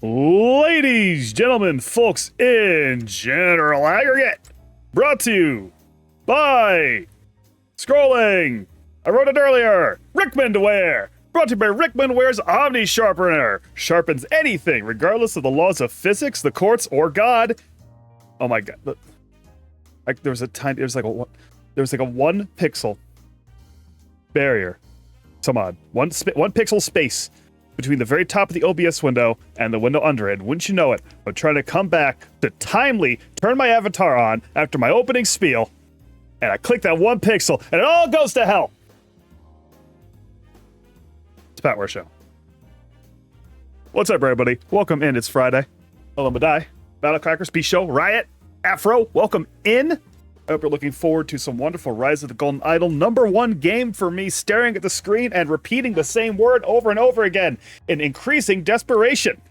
Ladies, gentlemen, folks in general aggregate, brought to you by Scrolling. I wrote it earlier. Rickman to Wear. Brought to you by Rickman Wear's Omni Sharpener. Sharpens anything, regardless of the laws of physics, the courts, or God. Oh my God! There was like a 1 pixel barrier. Come on, one pixel space between the very top of the OBS window and the window under it. Wouldn't you know it, I'm trying to come back to timely turn my avatar on after my opening spiel, and I click that 1 pixel, and it all goes to hell. It's Pat Ware Show. What's up, everybody? Welcome in. It's Friday. Hello, Madai, Battlecrackers, P Show, Riot, Afro. Welcome in. I hope you're looking forward to some wonderful Rise of the Golden Idol. #1 game for me, staring at the screen and repeating the same word over and over again in increasing desperation.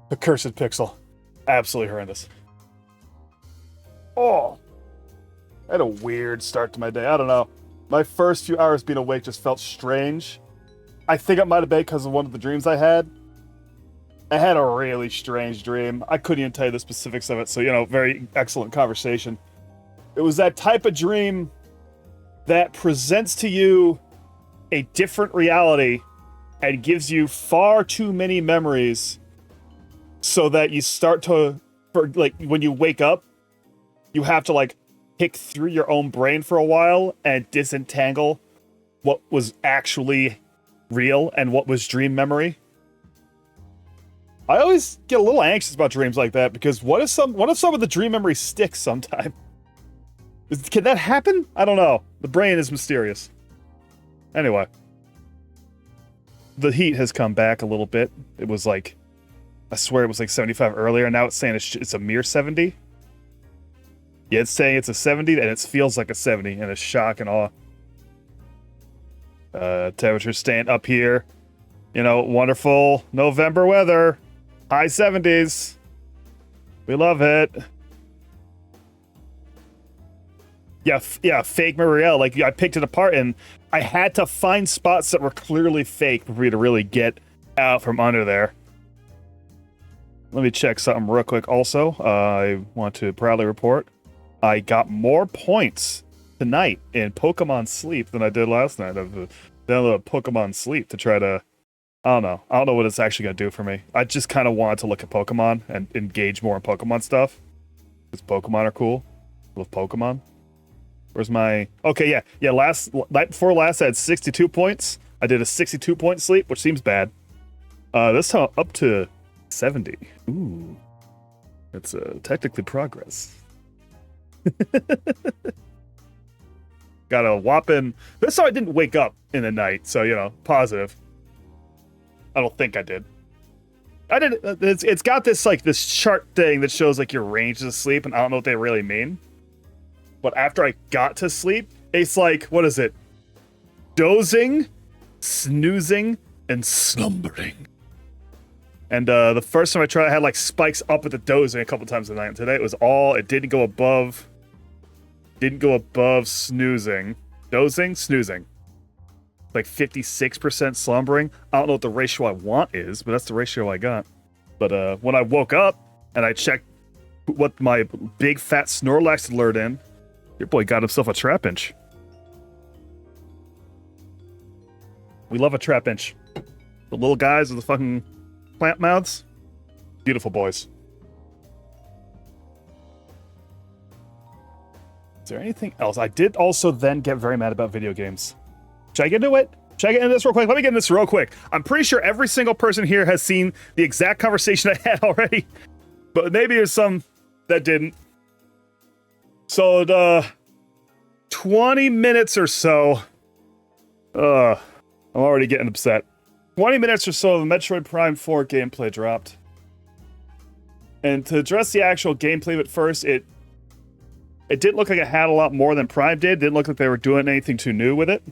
The cursed pixel. Absolutely horrendous. Oh. I had a weird start to my day. I don't know. My first few hours being awake just felt strange. I think it might have been because of one of the dreams I had. I had a really strange dream. I couldn't even tell you the specifics of it, so, very excellent conversation. It was that type of dream that presents to you a different reality and gives you far too many memories so that you start to, when you wake up, you have to, pick through your own brain for a while and disentangle what was actually real and what was dream memory. I always get a little anxious about dreams like that because what if some of the dream memory sticks sometime? Can that happen? I don't know. The brain is mysterious. Anyway, the heat has come back a little bit. It was I swear it was 75 earlier. Now it's saying it's a mere 70. Yeah, it's saying it's a 70 and it feels like a 70, and it's shock and awe. Temperature staying up here. Wonderful November weather. High 70s. We love it. Yeah, fake Marielle. I picked it apart and I had to find spots that were clearly fake for me to really get out from under there. Let me check something real quick also. I want to proudly report I got more points tonight in Pokemon Sleep than I did last night. I've downloaded Pokemon Sleep to try to... I don't know what it's actually going to do for me. I just kind of wanted to look at Pokemon and engage more in Pokemon stuff. Because Pokemon are cool. I love Pokemon. Where's my... Okay, yeah. Night before last, I had 62 points. I did a 62-point sleep, which seems bad. This time, up to 70. Ooh. It's technically progress. Got a whopping... This time I didn't wake up in the night, so, positive. I don't think I did. I did. It's got this this chart thing that shows your range of sleep, and I don't know what they really mean. But after I got to sleep, it's what is it? Dozing, snoozing, and slumbering. And the first time I tried, I had spikes up at the dozing a couple times a night. And today it didn't go above snoozing. Dozing, snoozing. 56% slumbering. I don't know what the ratio I want is, but that's the ratio I got. But when I woke up and I checked what my big fat Snorlax had lured in, your boy got himself a Trapinch. We love a Trapinch. The little guys with the fucking plant mouths. Beautiful boys. Is there anything else? I did also then get very mad about video games. Should I get into it? Should I get into this real quick? Let me get into this real quick. I'm pretty sure every single person here has seen the exact conversation I had already. But maybe there's some that didn't. So, 20 minutes or so. I'm already getting upset. 20 minutes or so of the Metroid Prime 4 gameplay dropped. And to address the actual gameplay of it first, it didn't look like it had a lot more than Prime did. It didn't look like they were doing anything too new with it.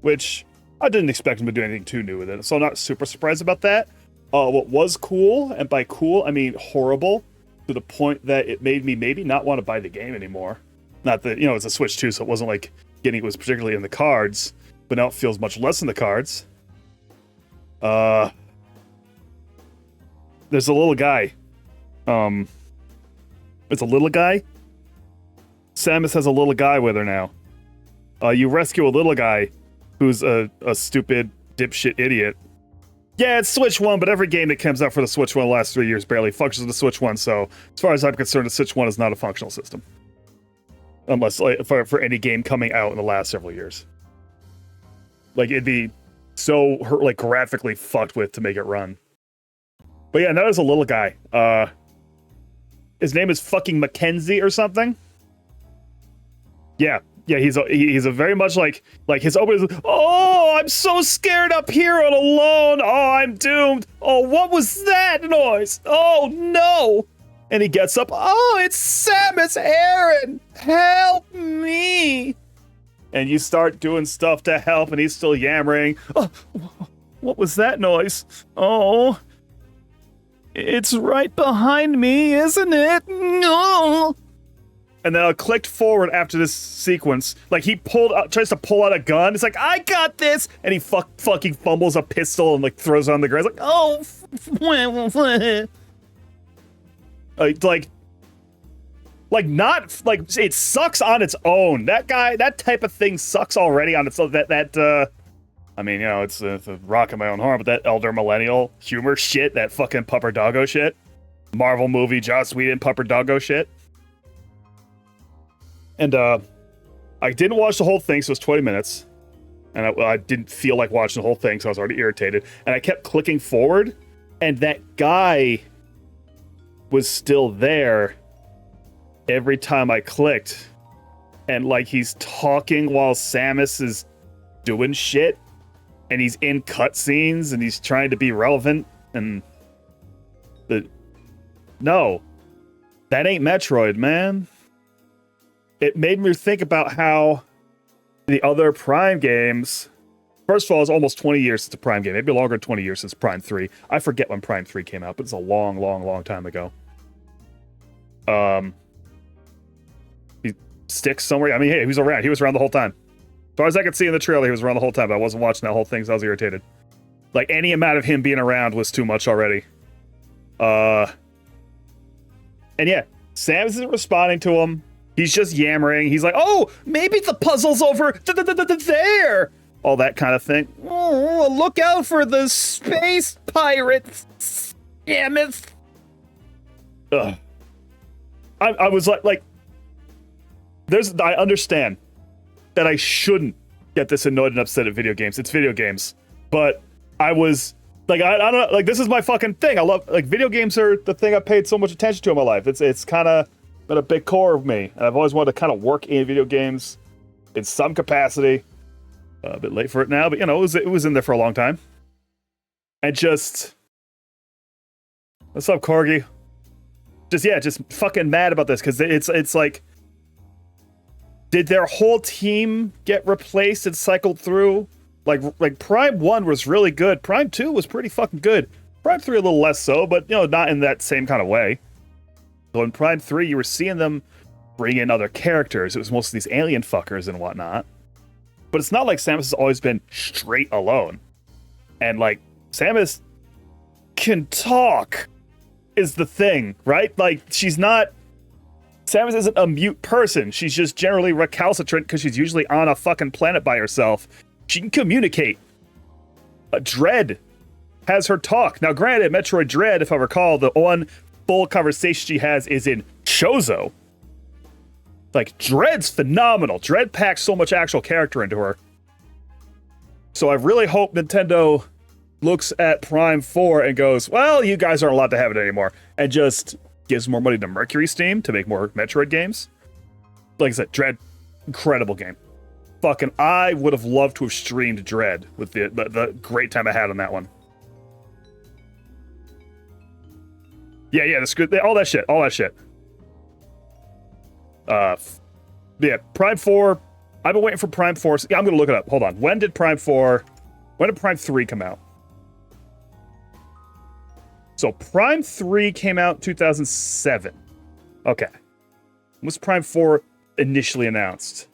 Which, I didn't expect them to do anything too new with it, so I'm not super surprised about that. What was cool, and by cool, I mean horrible, to the point that it made me maybe not want to buy the game anymore. Not that, it's a Switch 2, so it wasn't like getting it was particularly in the cards, but now it feels much less in the cards. there's a little guy. It's a little guy. Samus has a little guy with her now. You rescue a little guy who's a stupid dipshit idiot. Yeah, it's Switch 1, but every game that comes out for the Switch 1 the last 3 years barely functions with the Switch 1, so as far as I'm concerned, the Switch 1 is not a functional system. Unless, like, for any game coming out in the last several years. Like, it'd be so, like, graphically fucked with to make it run. But yeah, that is a little guy. His name is fucking Mackenzie or something? Yeah, he's a very much like his opening is, oh, I'm so scared up here and alone. Oh, I'm doomed. Oh, what was that noise? Oh, no. And he gets up. Oh, it's Samus Aran. Help me. And you start doing stuff to help, and he's still yammering. Oh, what was that noise? Oh, it's right behind me, isn't it? No. And then I clicked forward after this sequence. Like, he tries to pull out a gun. It's like, I got this! And he fucking fumbles a pistol and, like, throws it on the ground. It's like, oh, it sucks on its own. That type of thing sucks already on its own. I mean, you know, it's a rock in my own horn, but that elder millennial humor shit, that fucking Pupper Doggo shit. Marvel movie, Joss Whedon, Pupper Doggo shit. And I didn't watch the whole thing, so it was 20 minutes. And I didn't feel like watching the whole thing, so I was already irritated. And I kept clicking forward, and that guy was still there every time I clicked. And, like, he's talking while Samus is doing shit. And he's in cutscenes, and he's trying to be relevant. And no, that ain't Metroid, man. It made me think about how the other Prime games... First of all, it's almost 20 years since a Prime game. Maybe longer than 20 years since Prime 3. I forget when Prime 3 came out, but it's a long, long, long time ago. He sticks somewhere. I mean, hey, he was around. He was around the whole time. As far as I could see in the trailer, he was around the whole time, but I wasn't watching that whole thing, so I was irritated. Like, any amount of him being around was too much already. And yeah, Samus isn't responding to him. He's just yammering. He's like, oh, maybe the puzzle's over there. All that kind of thing. Oh, look out for the space pirates. Damn it. Ugh. I was like, I understand that I shouldn't get this annoyed and upset at video games. It's video games. But I was, like, I don't know, like, this is my fucking thing. I love, like, video games are the thing I've paid so much attention to in my life. It's kind of been a big core of me, and I've always wanted to kind of work in video games in some capacity. A bit late for it now, but you know, it was in there for a long time. And just, what's up, Corgi? Just fucking mad about this, because it's like, did their whole team get replaced and cycled through? Like Prime 1 was really good. Prime 2 was pretty fucking good. Prime 3 a little less so, but you know, not in that same kind of way. So in Prime 3, you were seeing them bring in other characters. It was mostly these alien fuckers and whatnot. But it's not like Samus has always been straight alone. And, like, Samus can talk is the thing, right? Like, Samus isn't a mute person. She's just generally recalcitrant because she's usually on a fucking planet by herself. She can communicate. Dread has her talk. Now, granted, Metroid Dread, if I recall, the one full conversation she has is in Chozo. Like, Dread's phenomenal. Dread packs so much actual character into her. So I really hope Nintendo looks at Prime 4 and goes, well, you guys aren't allowed to have it anymore. And just gives more money to Mercury Steam to make more Metroid games. Like I said, Dread, incredible game. Fucking, I would have loved to have streamed Dread with the great time I had on that one. Yeah, that's good. All that shit. Yeah, Prime 4. I've been waiting for Prime 4. Yeah, I'm gonna look it up. Hold on. When did Prime 3 come out? So Prime 3 came out 2007. Okay. When was Prime 4 initially announced?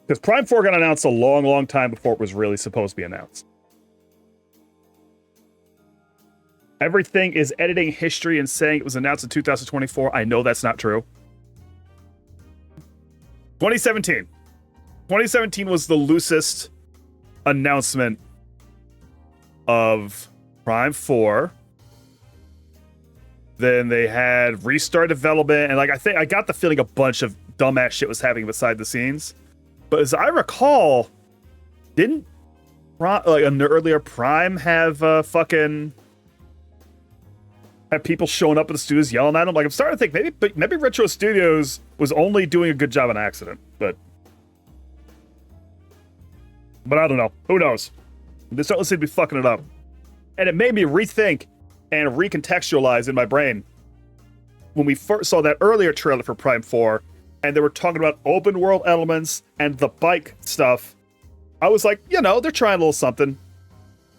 Because Prime 4 got announced a long, long time before it was really supposed to be announced. Everything is editing history and saying it was announced in 2024. I know that's not true. 2017. 2017 was the loosest announcement of Prime 4. Then they had restart development, and I got the feeling a bunch of dumbass shit was happening beside the scenes. But as I recall, didn't an earlier Prime have have people showing up at the studios yelling at them? Like, I'm starting to think maybe Retro Studios was only doing a good job on accident, but I don't know. Who knows? They certainly seem to be fucking it up, and it made me rethink and recontextualize in my brain when we first saw that earlier trailer for Prime 4, and they were talking about open world elements and the bike stuff. I was like, they're trying a little something.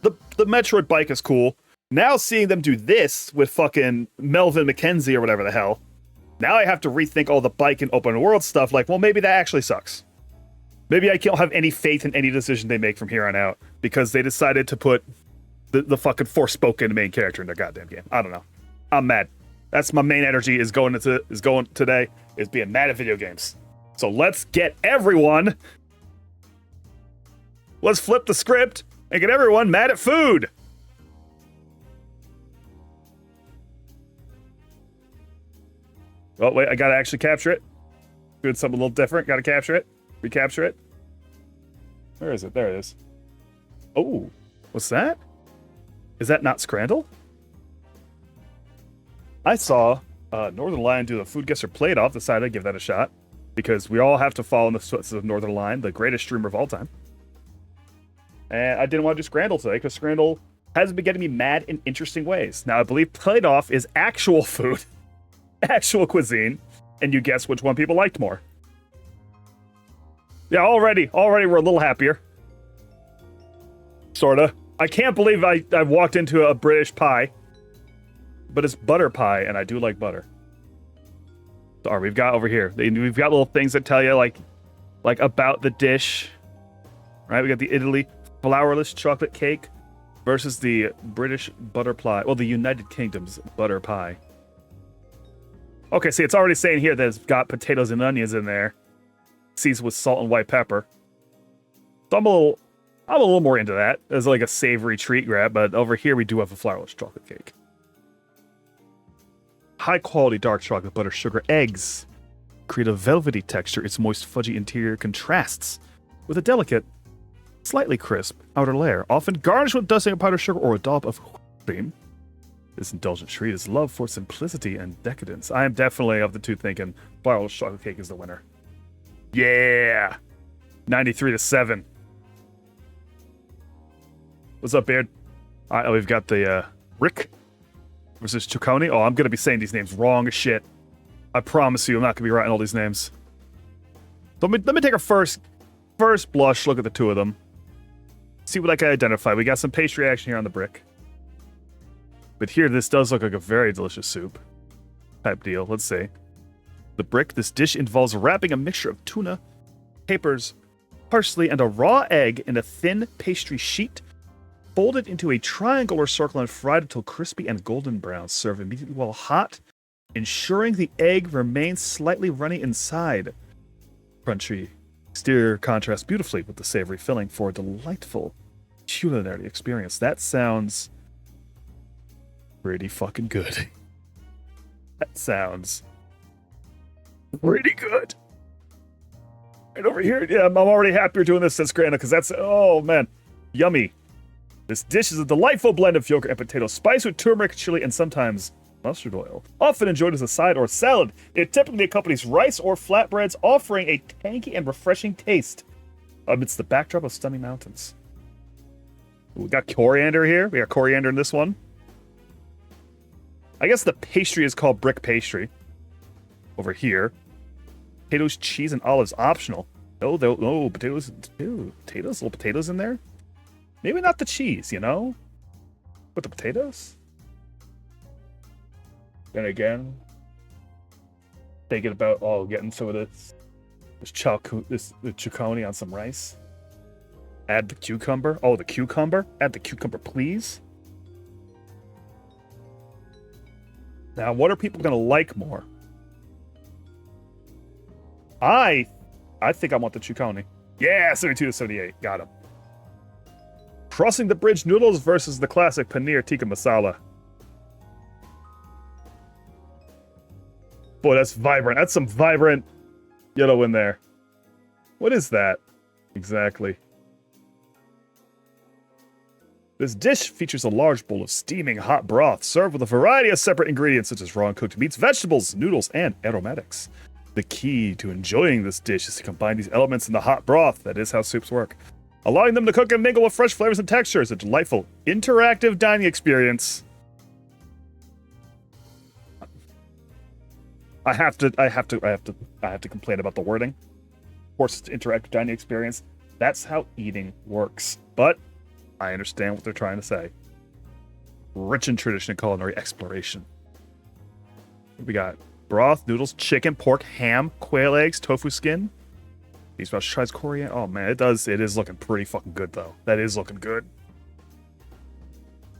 The Metroid bike is cool. Now seeing them do this with fucking Melvin McKenzie or whatever the hell, now I have to rethink all the bike and open world stuff. Like, well, maybe that actually sucks. Maybe I can't have any faith in any decision they make from here on out because they decided to put the fucking Forspoken main character in their goddamn game. I don't know. I'm mad. That's my main energy is going today, is being mad at video games. So let's get everyone. Let's flip the script and get everyone mad at food. Oh, wait, I gotta actually capture it. Doing something a little different. Gotta capture it. Recapture it. Where is it? There it is. Oh, what's that? Is that not Scrandle? I saw Northern Lion do the Food Guesser Plate Off. Decided to give that a shot because we all have to follow in the footsteps of Northern Lion, the greatest streamer of all time. And I didn't want to do Scrandle today because Scrandle has been getting me mad in interesting ways. Now, I believe Plate Off is actual food, actual cuisine, and you guess which one people liked more. Yeah, already we're a little happier. Sorta. I can't believe I walked into a British pie. But it's butter pie, and I do like butter. So we've got over here. We've got little things that tell you, like about the dish. Right? We got the Italy flourless chocolate cake versus the British butter pie. Well, the United Kingdom's butter pie. Okay, see, it's already saying here that it's got potatoes and onions in there. Seasoned with salt and white pepper. So I'm a little more into that as like a savory treat grab, but over here we do have a flourless chocolate cake. High quality dark chocolate, butter, sugar, eggs create a velvety texture. Its moist, fudgy interior contrasts with a delicate, slightly crisp outer layer, often garnished with dusting of powdered sugar or a dollop of cream. This indulgent treat is love for simplicity and decadence. I am definitely of the two thinking flourless chocolate cake is the winner. Yeah! 93-7. What's up, Beard? All right, we've got the Rick versus Choconi. Oh, I'm going to be saying these names wrong as shit. I promise you I'm not going to be writing all these names. So let me take a first blush look at the two of them. See what I can identify. We got some pastry action here on the brick. But here, this does look like a very delicious soup type deal. Let's see. The brick, this dish involves wrapping a mixture of tuna, capers, parsley, and a raw egg in a thin pastry sheet. Fold it into a triangle or circle and fried until crispy and golden brown. Serve immediately while hot, ensuring the egg remains slightly runny inside. Crunchy exterior contrasts beautifully with the savory filling for a delightful culinary experience. That sounds pretty fucking good. That sounds pretty good. Right over here, yeah, I'm already happier doing this since Grana, because that's, oh man, yummy. This dish is a delightful blend of yogurt and potato, spiced with turmeric, chili, and sometimes mustard oil. Often enjoyed as a side or salad, it typically accompanies rice or flatbreads, offering a tangy and refreshing taste amidst the backdrop of stunning mountains. We got coriander here. We got coriander in this one. I guess the pastry is called brick pastry. Over here. Potatoes, cheese, and olives optional. Oh, potatoes. Ew, potatoes? Little potatoes in there? Maybe not the cheese, you know? But the potatoes? Then again, thinking about, getting some of this choconi on some rice. Add the cucumber. Oh, the cucumber? Add the cucumber, please. Now, what are people going to like more? I think I want the Chukoni. Yeah, 72 to 78. Got him. Crossing the bridge noodles versus the classic paneer tikka masala. Boy, that's vibrant. That's some vibrant yellow in there. What is that? Exactly. This dish features a large bowl of steaming hot broth served with a variety of separate ingredients such as raw and cooked meats, vegetables, noodles, and aromatics. The key to enjoying this dish is to combine these elements in the hot broth. That is how soups work. Allowing them to cook and mingle with fresh flavors and textures. A delightful, interactive dining experience. I have to complain about the wording. Of course, it's an interactive dining experience. That's how eating works. But I understand what they're trying to say. Rich in tradition and culinary exploration. We got broth, noodles, chicken, pork, ham, quail eggs, tofu skin. These special tries coriander. Oh man, it is looking pretty fucking good though. That is looking good.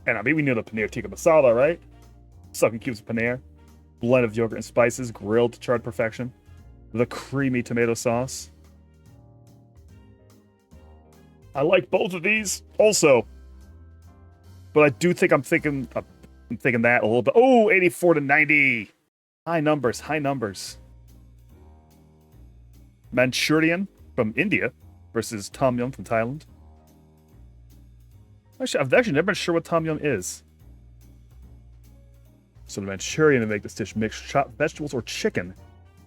And I mean, we know the paneer tikka masala, right? Sucking cubes of paneer, blend of yogurt and spices, grilled to charred perfection. The creamy tomato sauce. I like both of these also. But I do think I'm thinking that a little bit. Oh, 84 to 90. High numbers, high numbers. Manchurian from India versus Tom Yum from Thailand. Actually, I've actually never been sure what Tom Yum is. So the Manchurian to make this dish mix chopped vegetables or chicken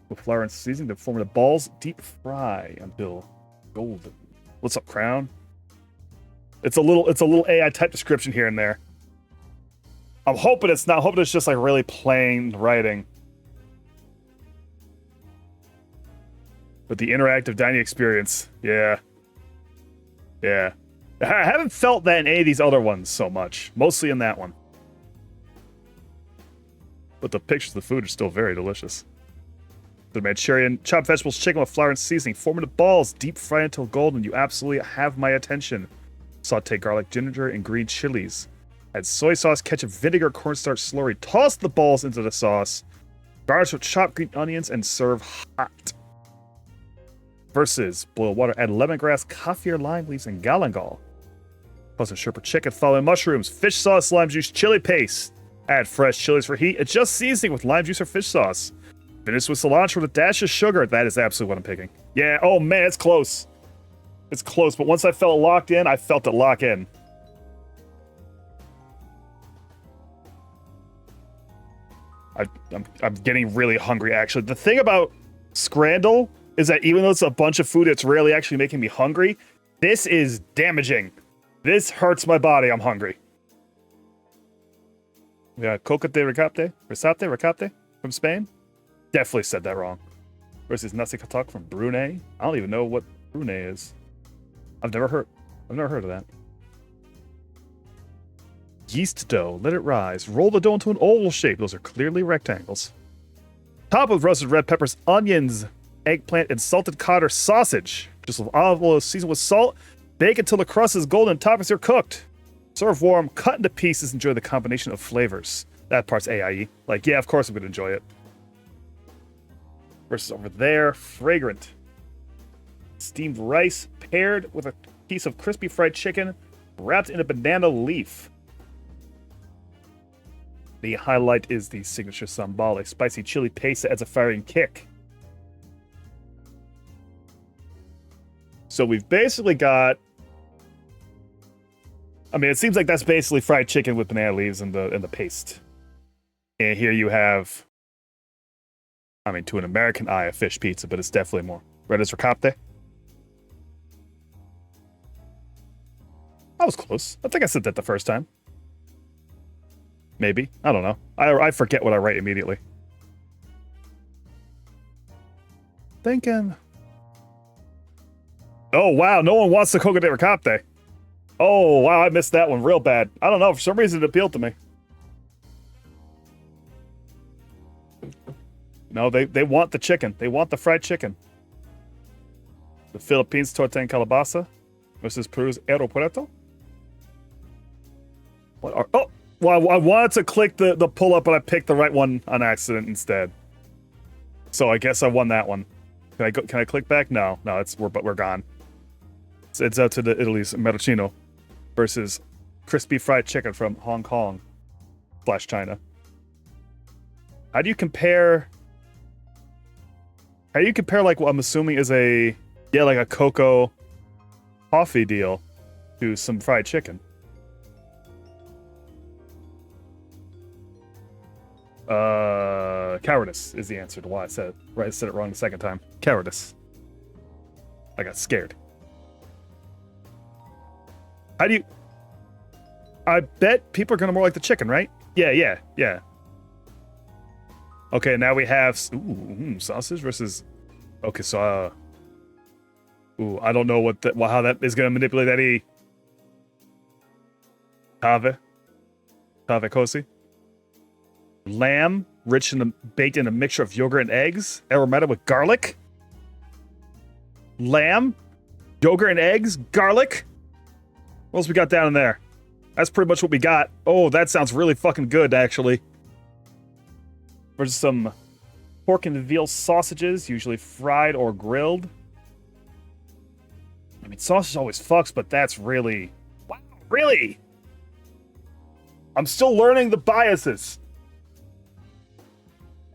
with flour and seasoning to form the balls deep fry until golden. What's up, Crown? It's a little AI type description here and there. I'm hoping it's not. I'm hoping it's just like really plain writing. But the interactive dining experience, yeah. I haven't felt that in any of these other ones so much. Mostly in that one. But the pictures of the food are still very delicious. The Manchurian, chopped vegetables, chicken with flour and seasoning, formative balls, deep fried until golden. You absolutely have my attention. Saute garlic, ginger, and green chilies. Add soy sauce, ketchup, vinegar, cornstarch slurry. Toss the balls into the sauce. Garnish with chopped green onions and serve hot. Versus boil water, add lemongrass, kaffir, lime leaves, and galangal. Plus a shepherd chicken, following mushrooms, fish sauce, lime juice, chili paste. Add fresh chilies for heat. Adjust seasoning with lime juice or fish sauce. Finish with cilantro with a dash of sugar. That is absolutely what I'm picking. Yeah, oh man, it's close. It's close, but once I felt it locked in, I felt it lock in. I'm getting really hungry, actually. The thing about Scrandle is that even though it's a bunch of food that's rarely actually making me hungry, this is damaging. This hurts my body. I'm hungry. We got Coca de Recapte from Spain. Definitely said that wrong. Versus Nasi Katak from Brunei. I don't even know what Brunei is. I've never heard of that. Yeast dough. Let it rise. Roll the dough into an oval shape. Those are clearly rectangles. Top with roasted red peppers, onions, eggplant, and salted cod or sausage. Just with olive oil seasoned with salt. Bake until the crust is golden and toppings are cooked. Serve warm, cut into pieces, enjoy the combination of flavors. That part's AIE. Like, yeah, of course I'm going to enjoy it. Versus over there, fragrant. Steamed rice paired with a piece of crispy fried chicken wrapped in a banana leaf. The highlight is the signature sambal, a spicy chili paste that adds a firing kick. So we've basically got... I mean, it seems like that's basically fried chicken with banana leaves and the paste. And here you have... I mean, to an American eye, a fish pizza, but it's definitely more. Red as Recapte. I was close. I think I said that the first time. Maybe. I don't know. I forget what I write immediately. Thinking. Oh, wow. No one wants the Coca de Recapte. Oh, wow. I missed that one real bad. I don't know. For some reason, it appealed to me. No, they want the chicken. They want the fried chicken. The Philippines, torta and calabasa. Versus Peru's aeropuerto. What are... Oh! Well, I wanted to click the pull up, but I picked the right one on accident instead. So I guess I won that one. Can I click back? No, we're gone. It's out to the Italy's Marocchino versus crispy fried chicken from Hong Kong / China. How do you compare like what I'm assuming is like a cocoa coffee deal to some fried chicken? Cowardice is the answer to why I said it. Right, I said it wrong the second time. Cowardice. I got scared. How do you... I bet people are gonna more like the chicken, right? Yeah. Okay, now we have sausage versus... Okay, so I don't know how that is gonna manipulate that Tave cosi. Lamb, baked in a mixture of yogurt and eggs, aromatic with garlic. Lamb, yogurt and eggs, garlic. What else we got down in there? That's pretty much what we got. Oh, that sounds really fucking good, actually. There's some pork and veal sausages, usually fried or grilled. I mean, sausage always fucks, but that's really... Wow, really? I'm still learning the biases.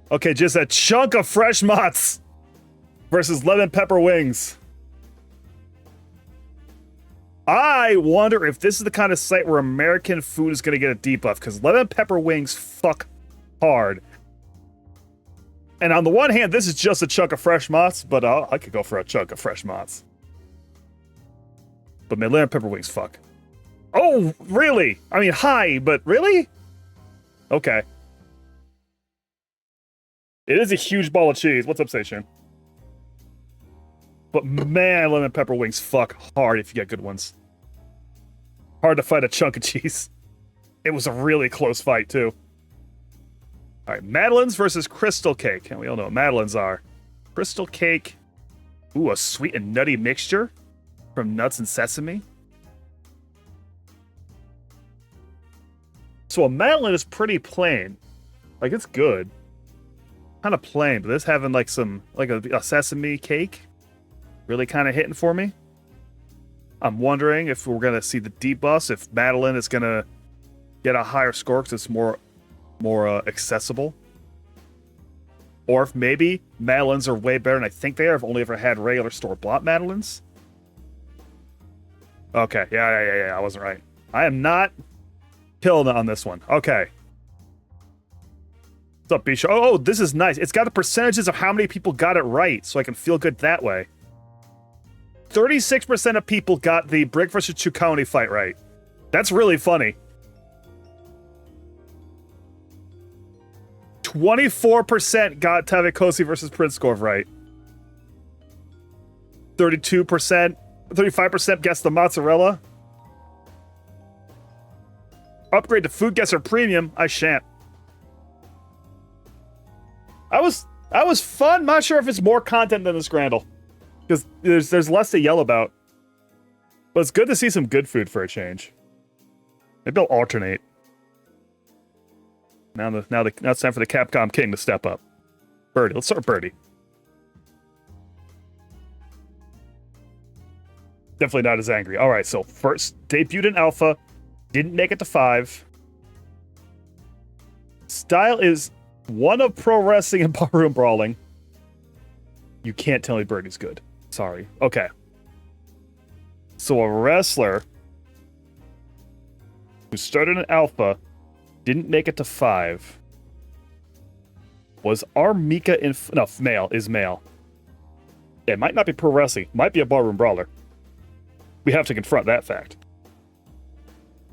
Okay, just a chunk of fresh mozz versus lemon pepper wings. I wonder if this is the kind of site where American food is going to get a debuff, because lemon pepper wings fuck hard. And on the one hand, this is just a chunk of fresh mozz, but I could go for a chunk of fresh mozz. But man, lemon pepper wings fuck. Oh, really? I mean, hi, but really? Okay. It is a huge ball of cheese. What's up, Seishin? But man, lemon pepper wings fuck hard if you get good ones. Hard to fight a chunk of cheese. It was a really close fight, too. All right, Madeleines versus Crystal Cake. And we all know what Madeleines are. Crystal Cake. Ooh, a sweet and nutty mixture from nuts and sesame. So a Madeleine is pretty plain. Like, it's good. Kind of plain, but this having like a sesame cake really kind of hitting for me. I'm wondering if we're gonna see the debuffs, if Madeleine is gonna get a higher score because it's more accessible, or if maybe Madeleines are way better than I think they are. I've only ever had regular store-bought Madeleines. Okay, yeah, I wasn't right. I am not killing it on this one. Okay. What's up, Bisha? Oh, this is nice. It's got the percentages of how many people got it right, so I can feel good that way. 36% of people got the Brick versus Ciccone fight right. That's really funny. 24% got Tavekosi versus Prinskov right. 35% guessed the mozzarella. Upgrade to Food Guesser Premium. I shan't. That was fun. Not sure if it's more content than the Scrandle, because there's less to yell about. But it's good to see some good food for a change. Maybe I'll alternate. Now it's time for the Capcom King to step up. Birdie. Let's start with Birdie. Definitely not as angry. All right, so first debuted in Alpha, didn't make it to 5. Style is one of pro wrestling and barroom brawling. You can't tell me Birdie's good. Sorry. Okay. So a wrestler who started in Alpha, didn't make it to 5. Was Armika male. It might not be pro wrestling. Might be a barroom brawler. We have to confront that fact.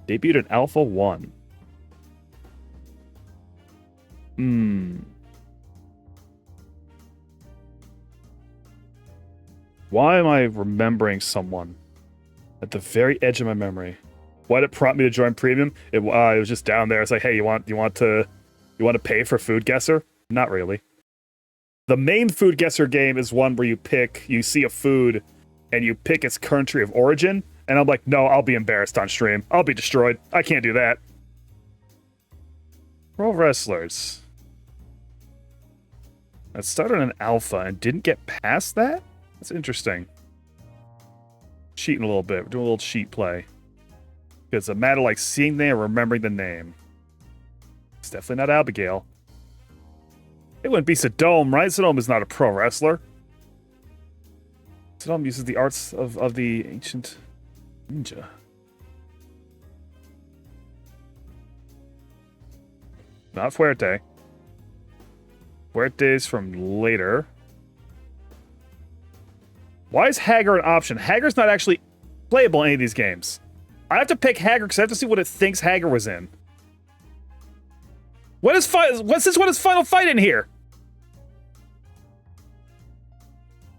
Debuted in Alpha 1. Why am I remembering someone at the very edge of my memory? Why did it prompt me to join Premium? It was just down there. It's like, hey, you want to pay for Food Guesser? Not really. The main Food Guesser game is one where you see a food and you pick its country of origin. And I'm like, no, I'll be embarrassed on stream. I'll be destroyed. I can't do that. Pro wrestlers that started an alpha and didn't get past that? That's interesting. Cheating a little bit. We're doing a little cheat play. It's a matter like seeing the name or remembering the name. It's definitely not Abigail. It wouldn't be Sodome, right? Sodome is not a pro wrestler. Sodome uses the arts of the ancient ninja. Not Fuerte. Fuerte is from later. Why is Hagar an option? Hagar's not actually playable in any of these games. I have to pick Hagar because I have to see what it thinks Hagar was in. What's this? What is Final Fight in here?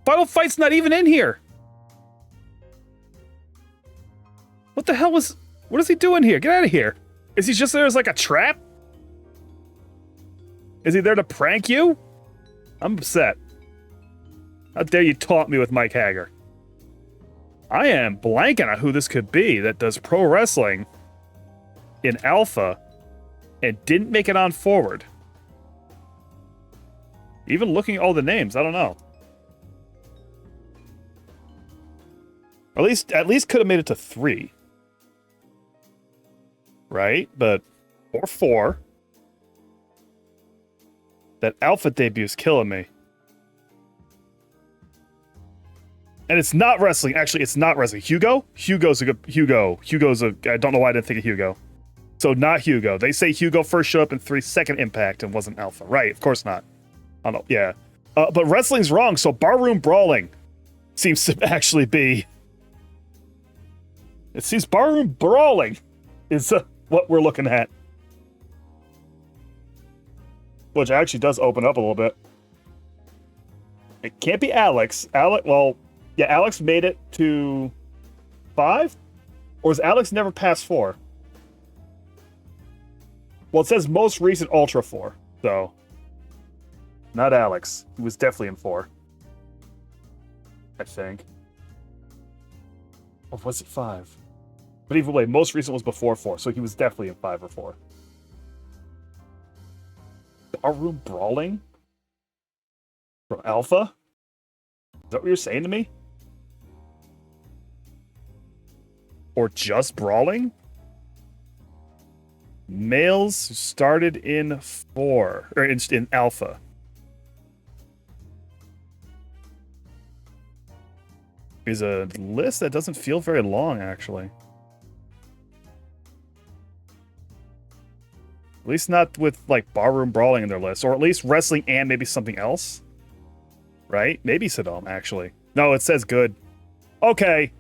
Final Fight's not even in here. What the hell was... What is he doing here? Get out of here. Is he just there as like a trap? Is he there to prank you? I'm upset. How dare you taunt me with Mike Hagar? I am blanking on who this could be that does pro wrestling in Alpha and didn't make it on forward. Even looking at all the names, I don't know. At least could have made it to 3. Right? But or 4. That Alpha debute's killing me. And it's not wrestling. Actually, it's not wrestling. Hugo's a good... Hugo's a... I don't know why I didn't think of Hugo. So not Hugo. They say Hugo first showed up in 3 second Impact and wasn't Alpha. Right, of course not. I don't know. Yeah. But wrestling's wrong, so barroom brawling seems to actually be... It seems barroom brawling is what we're looking at. Which actually does open up a little bit. It can't be Alex. Well, yeah, Alex made it to 5? Or is Alex never past 4? Well, it says most recent Ultra 4, so... Not Alex. He was definitely in 4. I think. Or was it 5? But either way, most recent was before 4, so he was definitely in 5 or 4. Barroom brawling? From Alpha? Is that what you're saying to me? Or just brawling? Males started in 4, or in Alpha. Is a list that doesn't feel very long, actually. At least not with, like, barroom brawling in their list. Or at least wrestling and maybe something else. Right? Maybe Sodome, actually. No, it says good. Okay.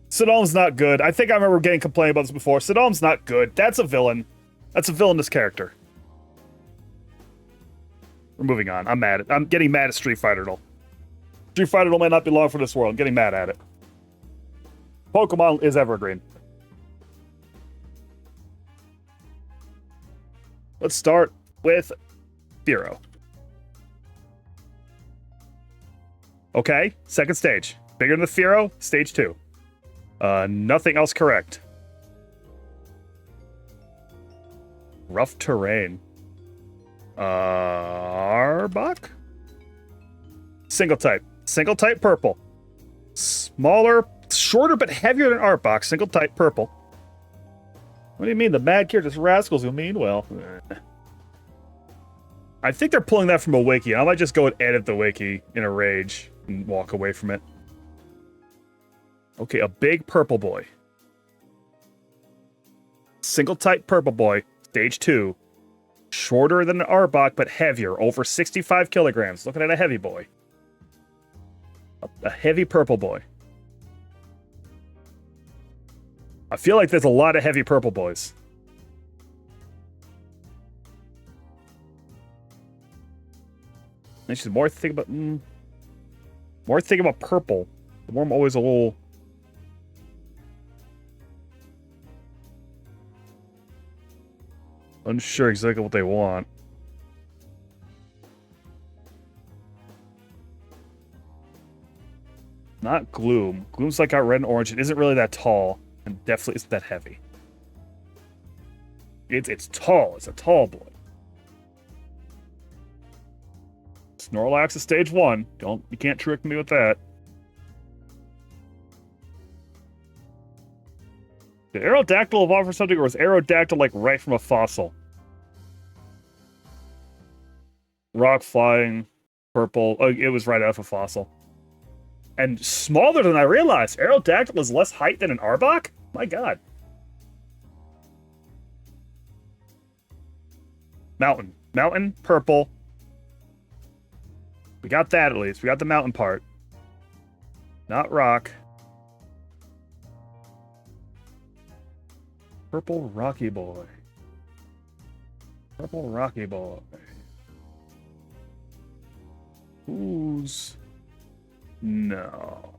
Sodome's not good. I think I remember getting complaining about this before. Sodome's not good. That's a villain. That's a villainous character. We're moving on. I'm getting mad at Street Fighter Duel. Street Fighter Duel might not be long for this world. I'm getting mad at it. Pokemon is evergreen. Let's start with Firo. Okay, second stage. Bigger than the Firo, stage 2. Nothing else correct. Rough terrain. Arbok? Single type. Single type purple. Smaller, shorter but heavier than Arbok. Single type purple. What do you mean? The mad characters rascals you mean? Well, I think they're pulling that from a wiki. I might just go and edit the wiki in a rage and walk away from it. Okay, a big purple boy. Single type purple boy, stage 2. Shorter than an Arbok, but heavier, over 65 kilograms. Looking at a heavy boy. A heavy purple boy. I feel like there's a lot of heavy purple boys. Actually, the more I think about purple, the more I'm always a little... unsure exactly what they want. Not Gloom. Gloom's like got red and orange. It isn't really that tall, and definitely isn't that heavy. It's tall. It's a tall boy. Snorlax is stage 1. You can't trick me with that. Did Aerodactyl evolve from something, or was Aerodactyl like right from a fossil? Rock flying, purple. Oh, it was right off a fossil. And smaller than I realized. Aerodactyl is less height than an Arbok? My god. Mountain. Mountain, purple. We got that at least. We got the mountain part. Not rock. Purple Rocky Boy. Purple Rocky Boy. Who's... No.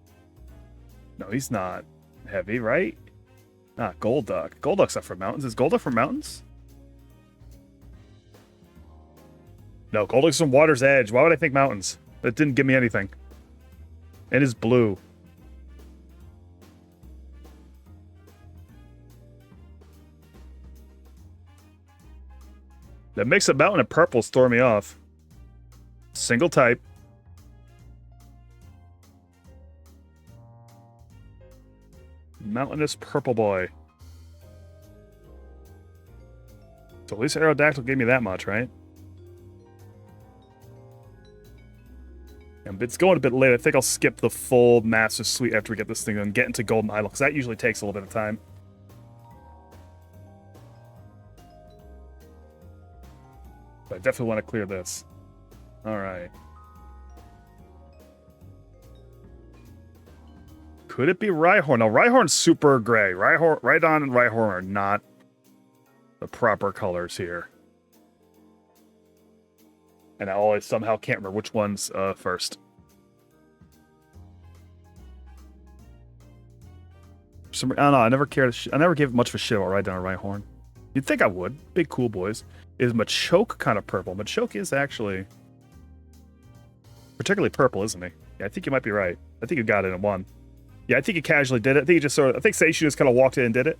No, he's not heavy, right? Ah, Golduck. Golduck's not from mountains. Is Golduck from mountains? No, Golduck's from Water's Edge. Why would I think mountains? That didn't give me anything. And is blue. That makes a mountain and purple throw me off. Single type. Mountainous purple boy. So at least Aerodactyl gave me that much, right? And it's going a bit late. I think I'll skip the full Master Suite after we get this thing and get into Golden Idol, because that usually takes a little bit of time. But I definitely want to clear this. Alright. Could it be Rhyhorn? No, Rhyhorn's super gray. Rhydon and Rhyhorn are not the proper colors here. And I always somehow can't remember which one's first. I don't know. I never cared. I never gave much of a shit about Rhydon or Rhyhorn. You'd think I would. Big cool boys. Is Machoke kind of purple? Machoke is actually particularly purple, isn't he? Yeah, I think you might be right. I think you got it in one. Yeah, I think he casually did it. I think he just I think Seishu just kind of walked in and did it.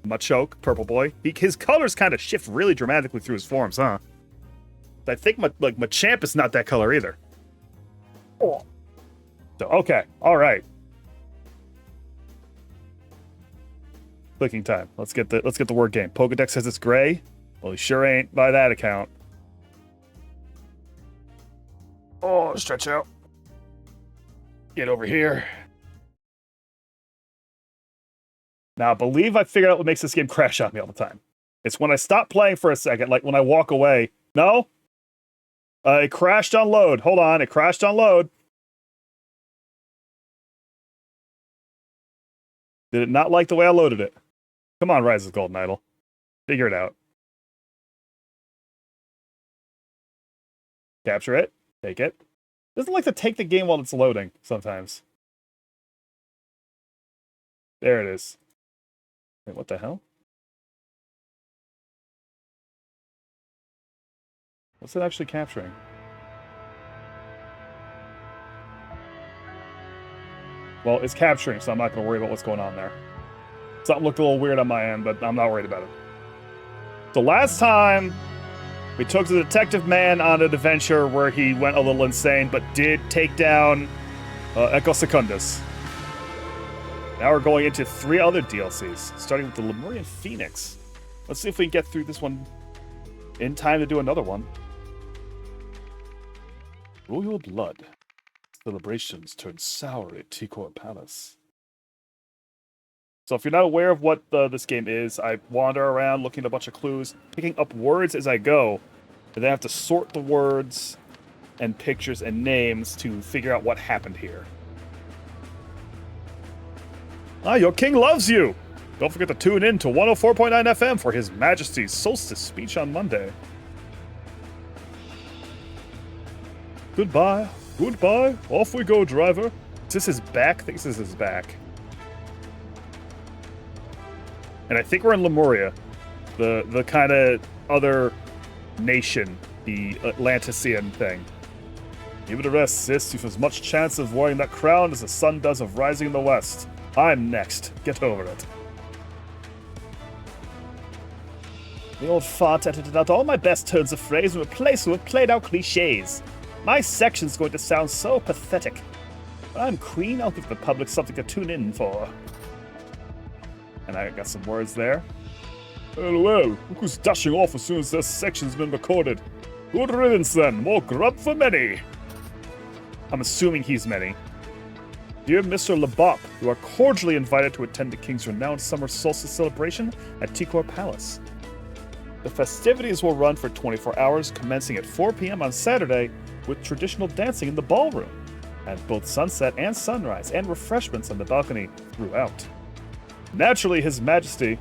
Machoke, purple boy. His colors kind of shift really dramatically through his forms, huh? I think Machamp is not that color either. Oh. So okay, all right. Clicking time. Let's get the word game. Pokedex says it's gray. Well, he sure ain't by that account. Oh, stretch out. Get over here. Now, I believe I figured out what makes this game crash on me all the time. It's when I stop playing for a second, like when I walk away. No? It crashed on load. Hold on, it crashed on load. Did it not like the way I loaded it? Come on, Rise of Golden Idol. Figure it out. Capture it. Take it. Doesn't like to take the game while it's loading sometimes. There it is. Wait, what the hell? What's it actually capturing? Well, it's capturing, so I'm not going to worry about what's going on there. Something looked a little weird on my end, but I'm not worried about it. So last time, we took the detective man on an adventure where he went a little insane, but did take down Echo Secundus. Now we're going into 3 other DLCs, starting with the Lemurian Phoenix. Let's see if we can get through this one in time to do another one. Royal Blood. Celebrations turn sour at T-Court Palace. So if you're not aware of what this game is, I wander around looking at a bunch of clues, picking up words as I go, and then I have to sort the words and pictures and names to figure out what happened here. Your king loves you! Don't forget to tune in to 104.9 FM for His Majesty's Solstice speech on Monday. Goodbye. Goodbye. Off we go, driver. Is this his back? I think this is his back. And I think we're in Lemuria, the kind of other nation, the Atlantean thing. Give it a rest, sis. You've as much chance of wearing that crown as the sun does of rising in the west. I'm next. Get over it. The old fart edited out all my best turns of phrase and replaced them with played-out cliches. My section's going to sound so pathetic. But I'm queen, I'll give the public something to tune in for. And I got some words there. Well, look who's dashing off as soon as this section's been recorded. Good riddance then, more grub for many. I'm assuming he's many. Dear Mr. LeBop, you are cordially invited to attend the King's renowned summer solstice celebration at Tikor Palace. The festivities will run for 24 hours, commencing at 4 p.m. on Saturday, with traditional dancing in the ballroom, at both sunset and sunrise, and refreshments on the balcony throughout. Naturally, His Majesty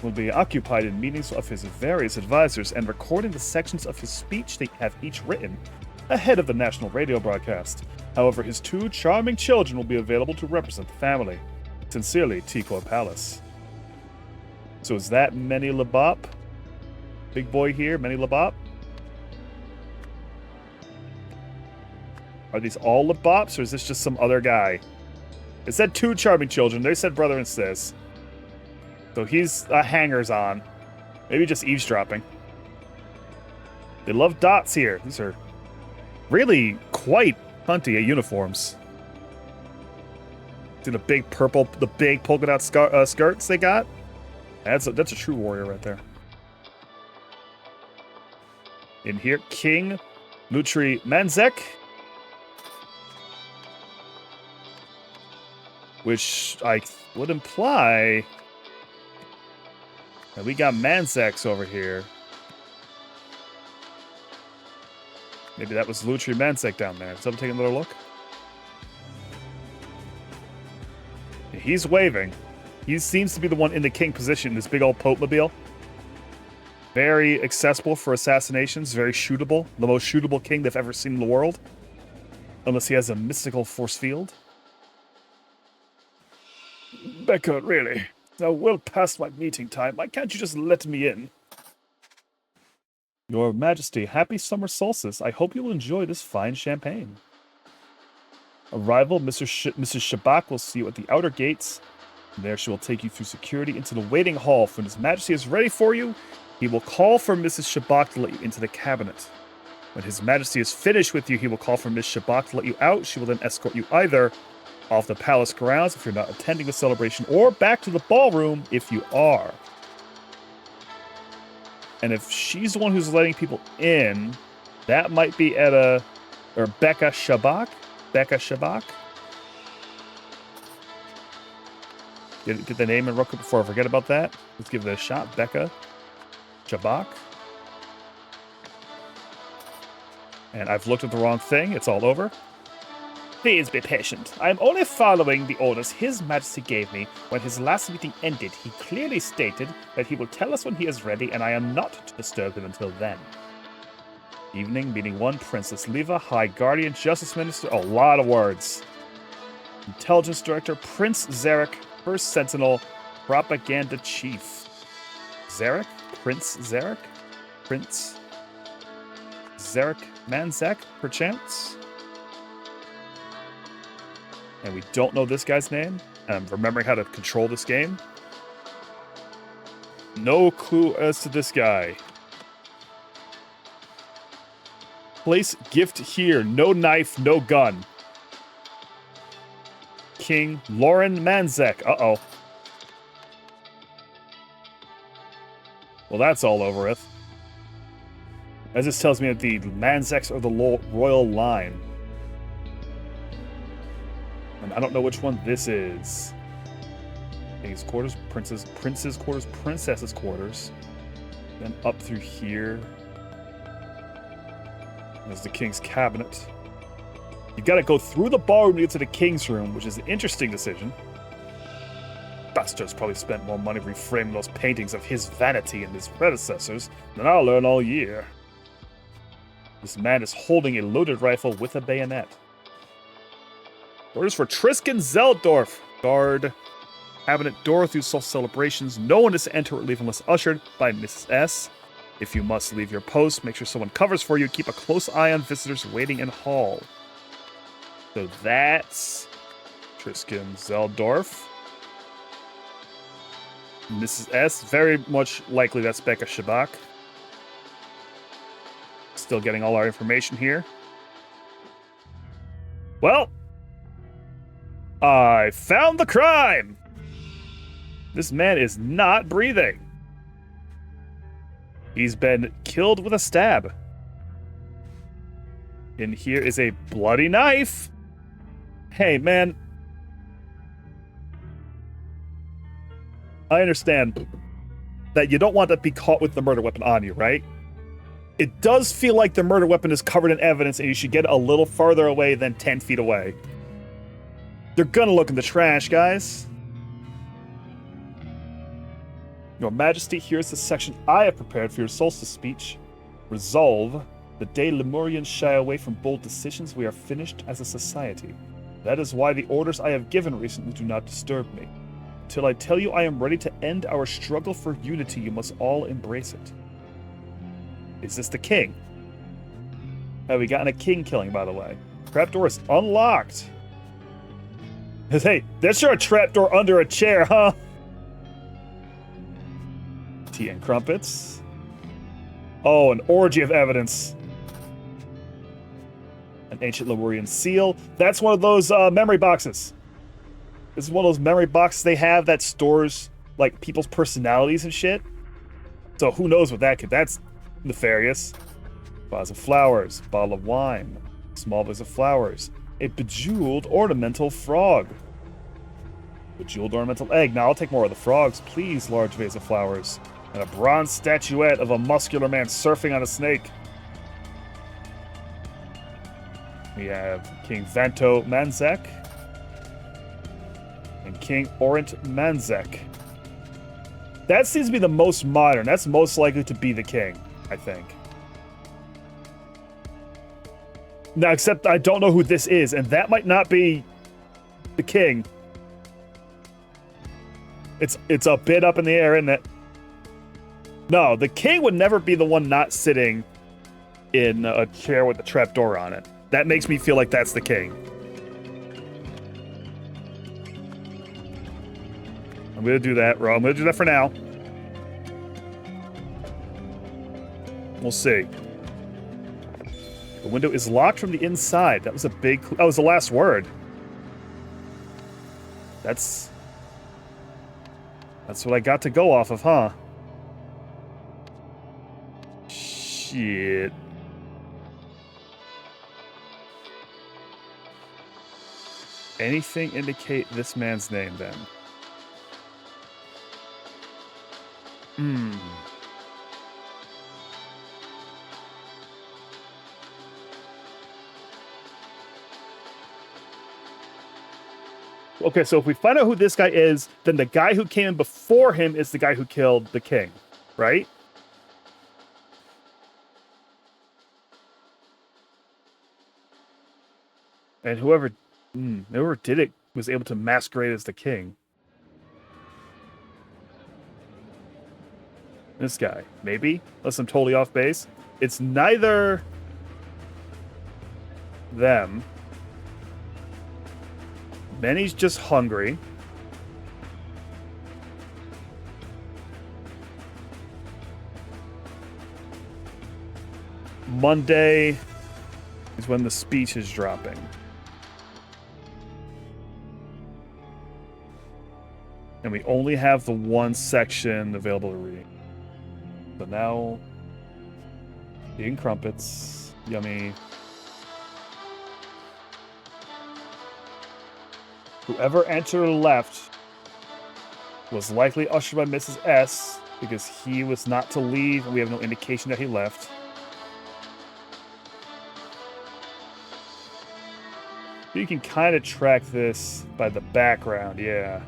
will be occupied in meetings of his various advisors and recording the sections of his speech they have each written ahead of the national radio broadcast. However, his two charming children will be available to represent the family. Sincerely, Tikor Palace. So is that Manny Labop? Big boy here, Manny Labop? Are these all Labops, or is this just some other guy? It said two charming children. They said brother and sis. So he's a hangers-on. Maybe just eavesdropping. They love dots here. These are really quite hunty uniforms. See the big purple, the big polka dot skirts they got? That's a true warrior right there. In here, King Lutri Manzek. Which I would imply that we got Manzeks over here. Maybe that was Lutri Manzek down there. Someone take another look? He's waving. He seems to be the one in the king position, this big old Pope-mobile. Very accessible for assassinations, very shootable. The most shootable king they've ever seen in the world. Unless he has a mystical force field. Becca, really? Now, well past my meeting time. Why can't you just let me in? Your Majesty, happy summer solstice. I hope you will enjoy this fine champagne. Arrival, Mrs. Shabak will see you at the outer gates. And there she will take you through security into the waiting hall. When His Majesty is ready for you, he will call for Mrs. Shabak to let you into the cabinet. When His Majesty is finished with you, he will call for Miss Shabak to let you out. She will then escort you either off the palace grounds if you're not attending the celebration, or back to the ballroom if you are. And if she's the one who's letting people in, that might be Etta, or Becca Shabak? Becca Shabak? Get the name in real quick before I forget about that. Let's give it a shot. Becca Shabak. And I've looked at the wrong thing. It's all over. Please be patient. I am only following the orders His Majesty gave me. When his last meeting ended, he clearly stated that he will tell us when he is ready, and I am not to disturb him until then. Evening, meeting 1, Princess Leva, High Guardian, Justice Minister, a lot of words. Intelligence Director, Prince Zarek, First Sentinel, Propaganda Chief. Zarek? Prince Zarek? Prince Zarek Manzak, perchance? And we don't know this guy's name. And I'm remembering how to control this game. No clue as to this guy. Place gift here. No knife, no gun. King Lauren Manzek. Uh-oh. Well, that's all over with. As this tells me that the Manzeks are the royal line. And I don't know which one this is. King's quarters, prince's quarters, princess's quarters. Then up through here. There's the king's cabinet. You gotta go through the ballroom to get to the king's room, which is an interesting decision. Bastards probably spent more money reframing those paintings of his vanity and his predecessors than I'll earn all year. This man is holding a loaded rifle with a bayonet. Orders for Tristan Zeldorf. Guard. Cabinet door through social celebrations. No one is to enter or leave unless ushered by Mrs. S. If you must leave your post, make sure someone covers for you. Keep a close eye on visitors waiting in hall. So that's Tristan Zeldorf. Mrs. S, very much likely that's Becca Shabak. Still getting all our information here. Well, I found the crime! This man is not breathing. He's been killed with a stab. And here is a bloody knife. Hey, man. I understand that you don't want to be caught with the murder weapon on you, right? It does feel like the murder weapon is covered in evidence and you should get a little farther away than 10 feet away. They're gonna look in the trash, guys. Your Majesty, here's the section I have prepared for your solstice speech. Resolve. The day Lemurians shy away from bold decisions, we are finished as a society. That is why the orders I have given recently do not disturb me. Till I tell you I am ready to end our struggle for unity, you must all embrace it. Is this the king? Have we gotten a king killing, by the way? Trapdoor is unlocked. Hey, that's sure a trapdoor under a chair, huh? Tea and crumpets. Oh, an orgy of evidence. An ancient Lemurian seal. That's one of those memory boxes. This is one of those memory boxes they have that stores like people's personalities and shit. So who knows what that could. That's nefarious. Vase of flowers, bottle of wine, small vase of flowers, a bejeweled ornamental frog. Bejeweled ornamental egg. Now I'll take more of the frogs, please. Large vase of flowers. And a bronze statuette of a muscular man surfing on a snake. We have King Vanto Manzek and King Orant Manzek. That seems to be the most modern. That's most likely to be the king, I think. Now, except I don't know who this is, and that might not be the king. It's a bit up in the air, isn't it? No, the king would never be the one not sitting in a chair with a trapdoor on it. That makes me feel like that's the king. I'm gonna do that, Ro. I'm gonna do that for now. We'll see. The window is locked from the inside. That was a big... That was the last word. That's what I got to go off of, huh? Shit. Anything indicate this man's name, then? Okay, so if we find out who this guy is, then the guy who came in before him is the guy who killed the king, right? And whoever did it was able to masquerade as the king. This guy, maybe? Unless I'm totally off base. It's neither them. Benny's just hungry. Monday is when the speech is dropping. And we only have the one section available to read. So now, eating crumpets, yummy. Whoever entered or left was likely ushered by Mrs. S because he was not to leave and we have no indication that he left. You can kind of track this by the background, yeah.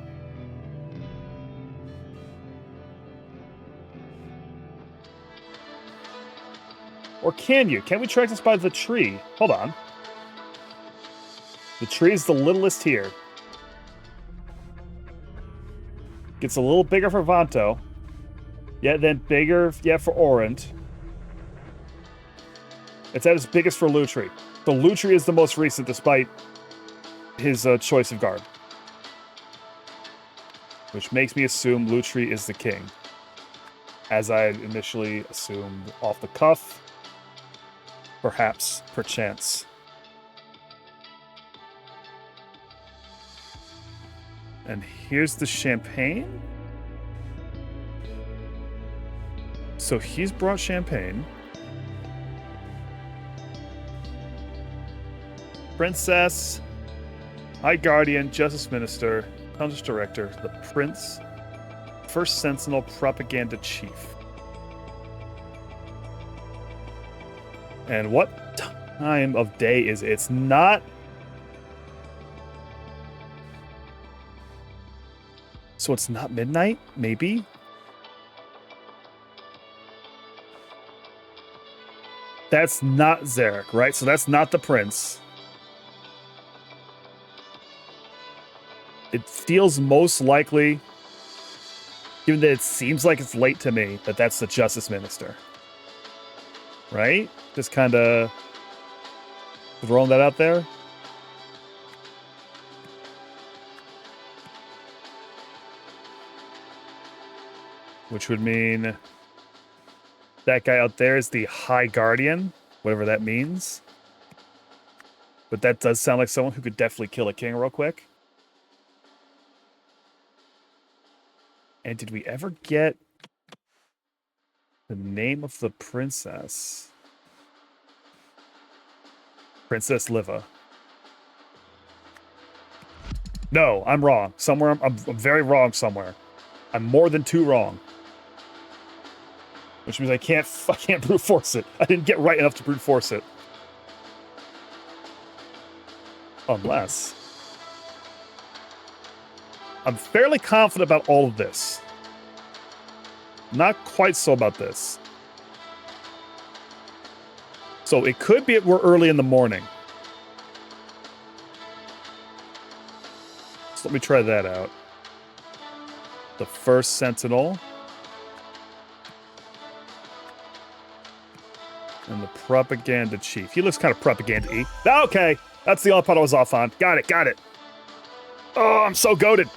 Or can you? Can we track this by the tree? Hold on. The tree is the littlest here. Gets a little bigger for Vanto. Yeah, then bigger, yeah, for Orant. It's at its biggest for Lutri. So Lutri is the most recent despite his choice of guard. which makes me assume Lutri is the king, as I had initially assumed off the cuff. Perhaps, perchance. And here's the champagne. So he's brought champagne. Princess, High Guardian, Justice Minister, Congress Director, the Prince, First Sentinel, Propaganda Chief. And what time of day is it? It's not... So it's not midnight? Maybe? That's not Zarek, right? So that's not the Prince. It feels most likely, even that it seems like it's late to me, that that's the Justice Minister. Right? Just kind of throwing that out there. Which would mean that guy out there is the High Guardian, whatever that means. But that does sound like someone who could definitely kill a king real quick. And did we ever get the name of the princess? Princess Liva. No, I'm wrong. Somewhere, I'm very wrong somewhere. I'm more than 2 wrong. Which means I can't brute force it. I didn't get right enough to brute force it. Unless... I'm fairly confident about all of this. Not quite so about this. So it could be we're early in the morning. So let me try that out. The First Sentinel. And the Propaganda Chief. He looks kind of propaganda-y. Okay, that's the only part I was off on. Got it. Oh, I'm so goated.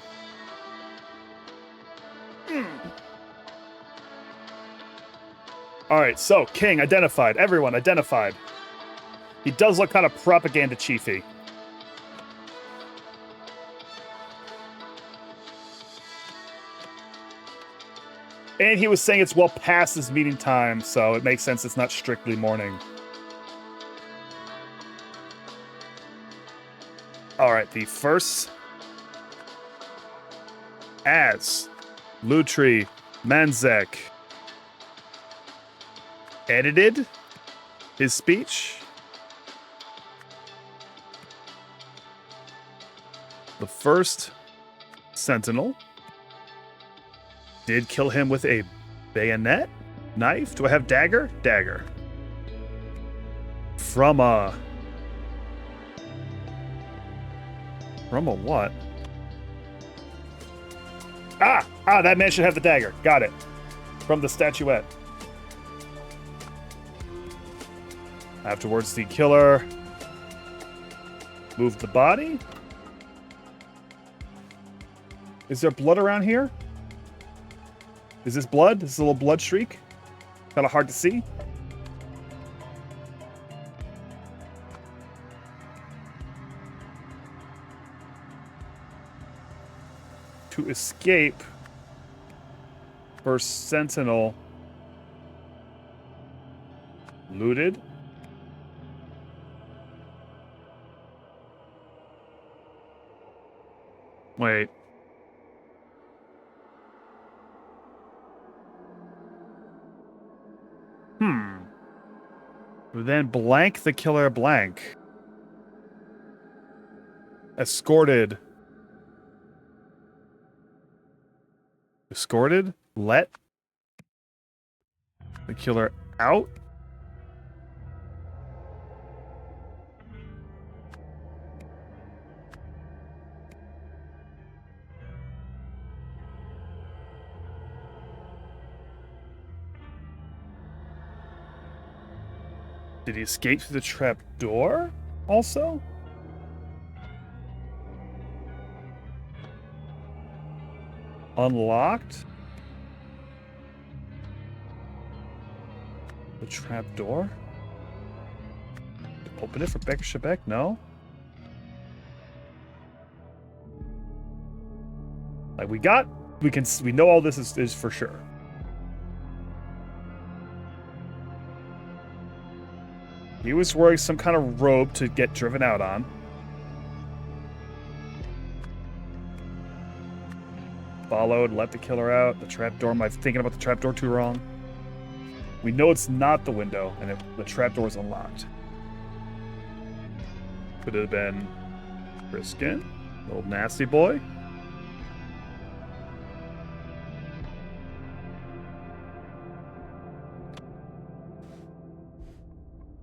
All right, so King identified. Everyone identified. He does look kind of propaganda chiefy. And he was saying it's well past his meeting time, so it makes sense it's not strictly morning. All right, the first... As Lutri Manzek edited his speech, the First Sentinel did kill him with a bayonet? Knife? Do I have dagger? Dagger. From a what? That man should have the dagger. Got it. From the statuette. Afterwards, the killer moved the body. Is there blood around here? Is this blood? This is a little blood streak? Kind of hard to see. To escape, First Sentinel looted. Wait. Then blank the killer blank. Escorted. Let the killer out. Did he escape through the trap door also? Unlocked? The trap door? Open it for Becker Shebeck? No? Like we know all this is for sure. He was wearing some kind of robe to get driven out on. Followed, let the killer out. The trapdoor. Am I thinking about the trapdoor too wrong? We know it's not the window, and the trapdoor is unlocked. Could have been Briskin, old nasty boy.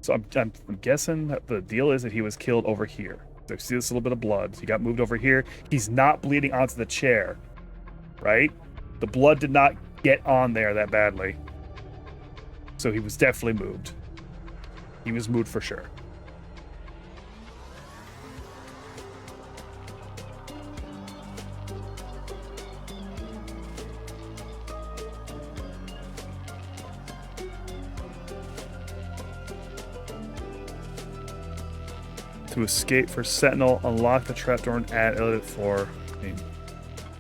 So I'm guessing that the deal is that he was killed over here. So you see this little bit of blood. So he got moved over here. He's not bleeding onto the chair, right? The blood did not get on there that badly. So he was definitely moved. He was moved for sure. To escape for Sentinel, unlock the trapdoor and add edit for. I mean,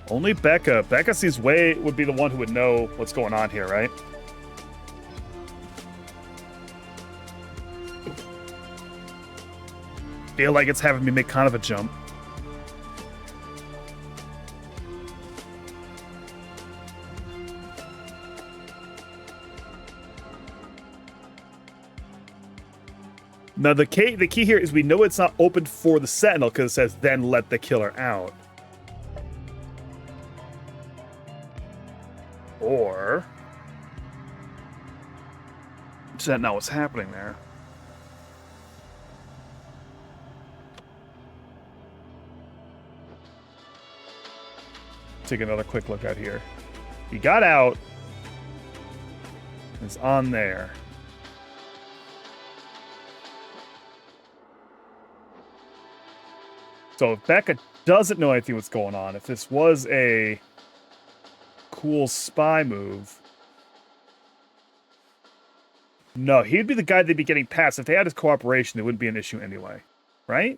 only Becca. Becca sees Way would be the one who would know what's going on here, right? Feel like it's having me make kind of a jump. Now, the key here is we know it's not opened for the Sentinel because it says, then let the killer out. Or... is that not what's happening there? Take another quick look out here. He got out. It's on there. So if Becca doesn't know anything what's going on, if this was a cool spy move, no, he'd be the guy they'd be getting past. If they had his cooperation, it wouldn't be an issue anyway, right?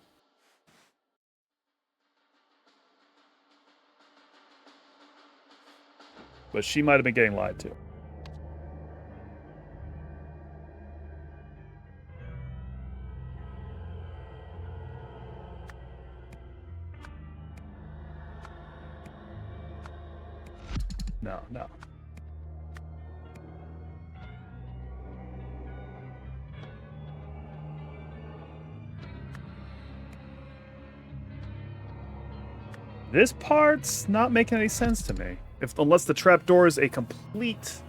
But she might have been getting lied to. No. This part's not making any sense to me. Unless the trapdoor is a complete...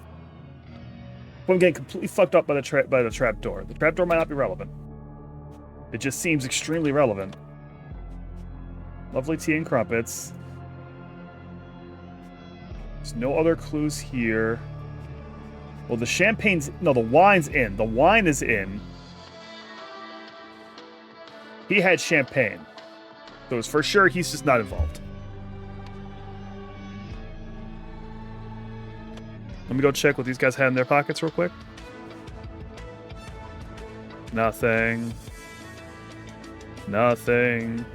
I'm getting completely fucked up by the trapdoor. The trapdoor might not be relevant. It just seems extremely relevant. Lovely tea and crumpets. There's no other clues here. Well, the champagne's... no, the wine's in. The wine is in. He had champagne. So it's for sure he's just not involved. Let me go check what these guys had in their pockets real quick. Nothing. Nothing.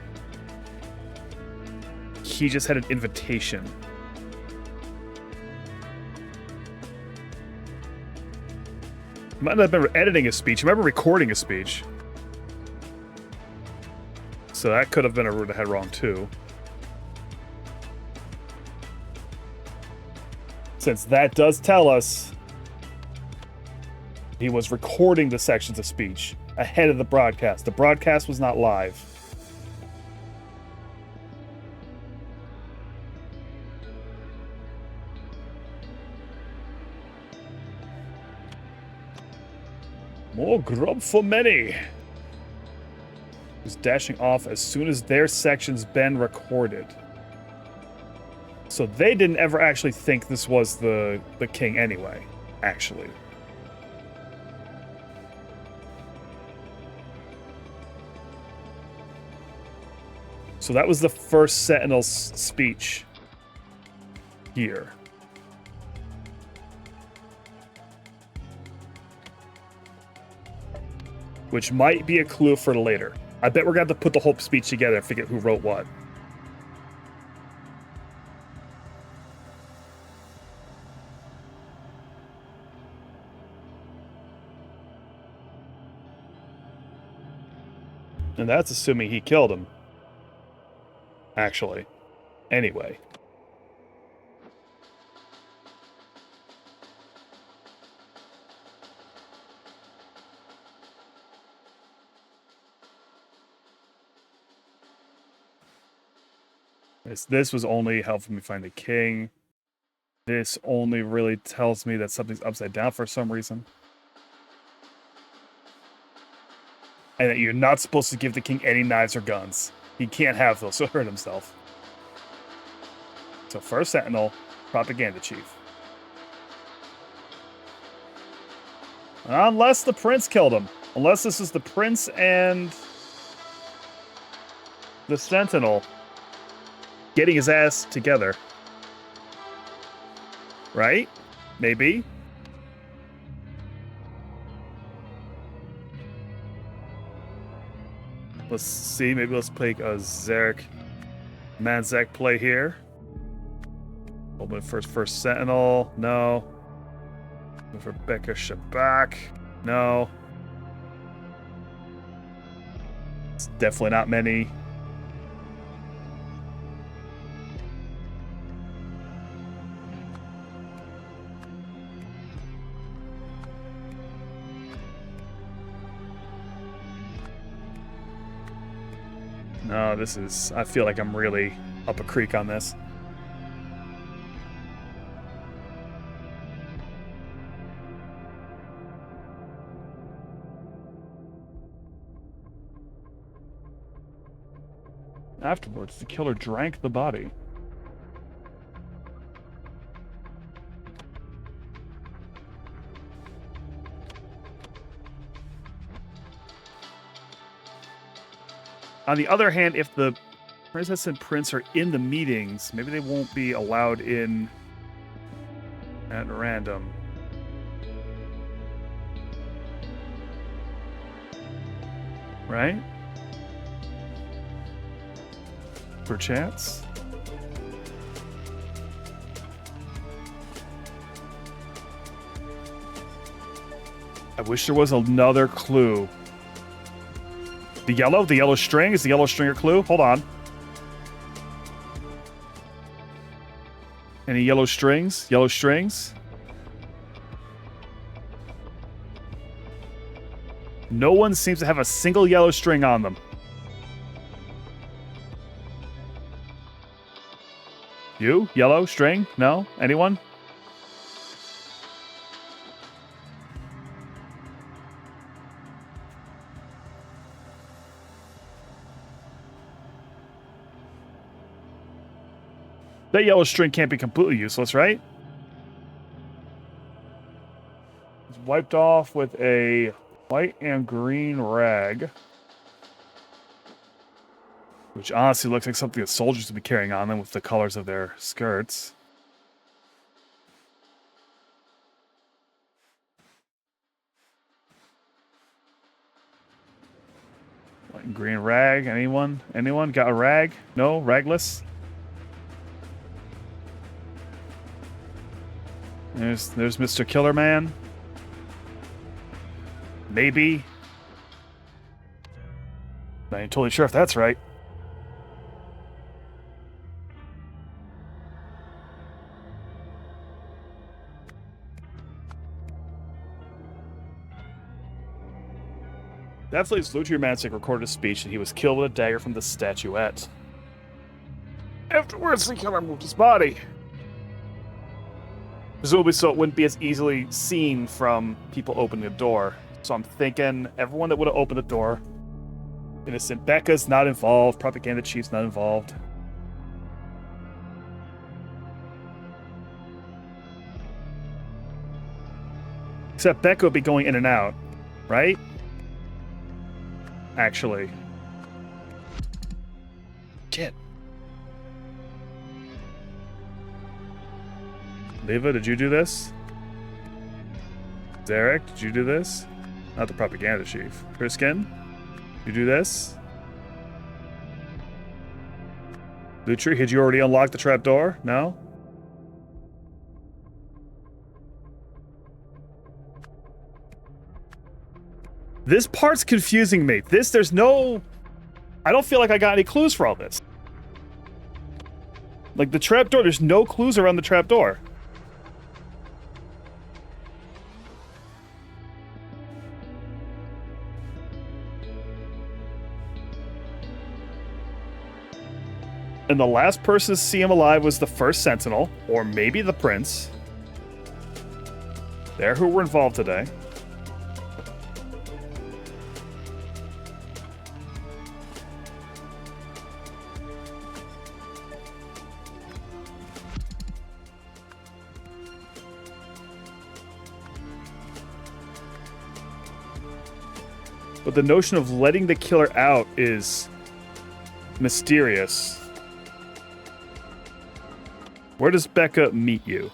He just had an invitation. He might not have been editing his speech. He might have been recording his speech. So that could have been a route I had wrong too. Since that does tell us he was recording the sections of speech ahead of the broadcast. The broadcast was not live. More grub for many. Was dashing off as soon as their section's been recorded. So they didn't ever actually think this was the king anyway, actually. So that was the first Sentinel's speech. here. Which might be a clue for later. I bet we're going to have to put the whole speech together and figure out who wrote what. And that's assuming he killed him. Actually. Anyway. This was only helping me find the king. This only really tells me that something's upside down for some reason. And that you're not supposed to give the king any knives or guns. He can't have those, so hurt himself. So first sentinel, propaganda chief. Unless the prince killed him. Unless this is the prince and the sentinel getting his ass together. Right? Maybe. Let's see. Maybe let's play a Zarek Manzak play here. Open first sentinel. No. For Becca Shabak. No. It's definitely not many. No, this is... I feel like I'm really up a creek on this. Afterwards, the killer drank the body. On the other hand, if the princess and prince are in the meetings, maybe they won't be allowed in at random. Right? Perchance. I wish there was another clue. The yellow string? Is the yellow string a clue? Hold on. Any yellow strings? Yellow strings? No one seems to have a single yellow string on them. You? Yellow string? No? Anyone? That yellow string can't be completely useless, right? It's wiped off with a white and green rag. Which honestly looks like something that soldiers would be carrying on them with the colors of their skirts. White and green rag. Anyone? Anyone got a rag? No? Ragless? There's Mr. Killer Man. Maybe. I ain't totally sure if that's right. Definitely, Lucier Mansick recorded a speech and he was killed with a dagger from the statuette. Afterwards, the killer moved his body. Presumably so it wouldn't be as easily seen from people opening the door. So I'm thinking everyone that would have opened the door. Innocent Becca's not involved. Propaganda Chief's not involved. Except Becca would be going in and out, right? Actually. Shit. Leva, did you do this? Zarek, did you do this? Not the propaganda chief. Priskin, did you do this? Lutri, had you already unlocked the trapdoor? No? This part's confusing me. There's no... I don't feel like I got any clues for all this. Like, the trapdoor, there's no clues around the trapdoor. And the last person to see him alive was the first Sentinel, or maybe the Prince. They're who were involved today. But the notion of letting the killer out is mysterious. Where does Becca meet you?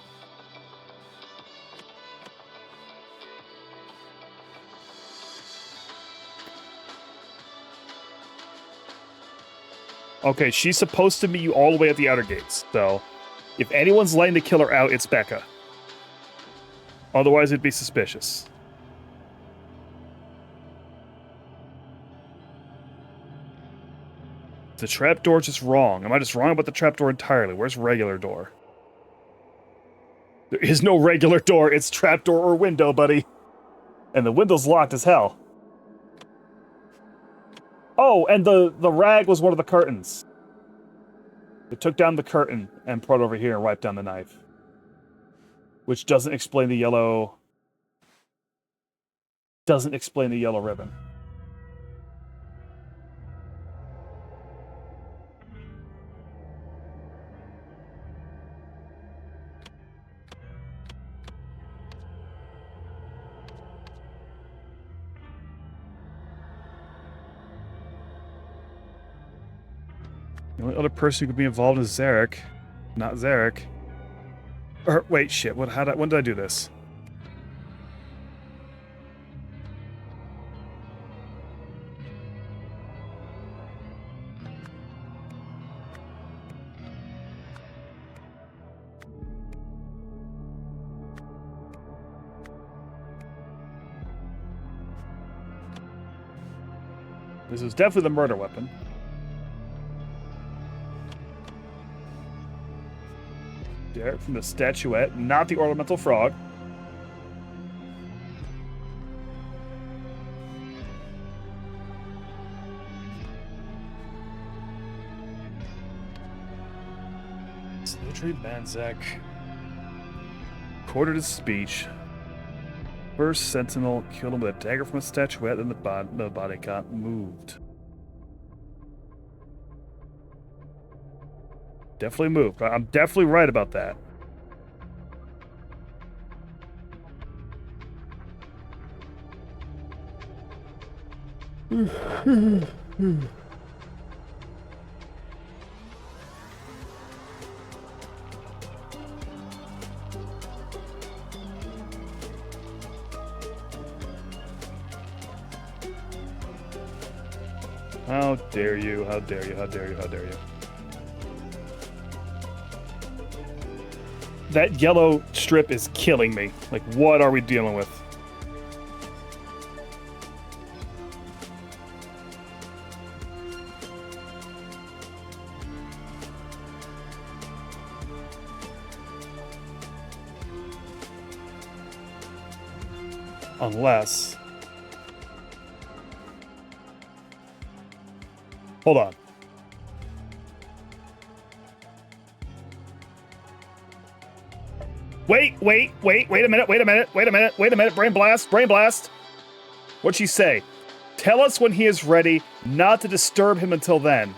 Okay, she's supposed to meet you all the way at the outer gates. So, if anyone's letting the killer out, it's Becca. Otherwise, it'd be suspicious. The trapdoor just wrong. Am I just wrong about the trapdoor entirely? Where's regular door? There is no regular door. It's trapdoor or window, buddy. And the window's locked as hell. Oh, and the rag was one of the curtains. They took down the curtain and brought it over here and wiped down the knife. Which doesn't explain the yellow... Doesn't explain the yellow ribbon. The only other person who could be involved is Zarek. Not Zarek. Or, wait, shit. When did I do this? This is definitely the murder weapon. Derek from the statuette, not the ornamental frog. Slowtree Banzak. Quartered his speech. First Sentinel killed him with a dagger from a statuette, and the body got moved. Definitely moved. I'm definitely right about that. How dare you, how dare you, how dare you, how dare you. That yellow strip is killing me. Like, what are we dealing with? Unless... Hold on. Wait a minute, brain blast. What'd she say? Tell us when he is ready, not to disturb him until then.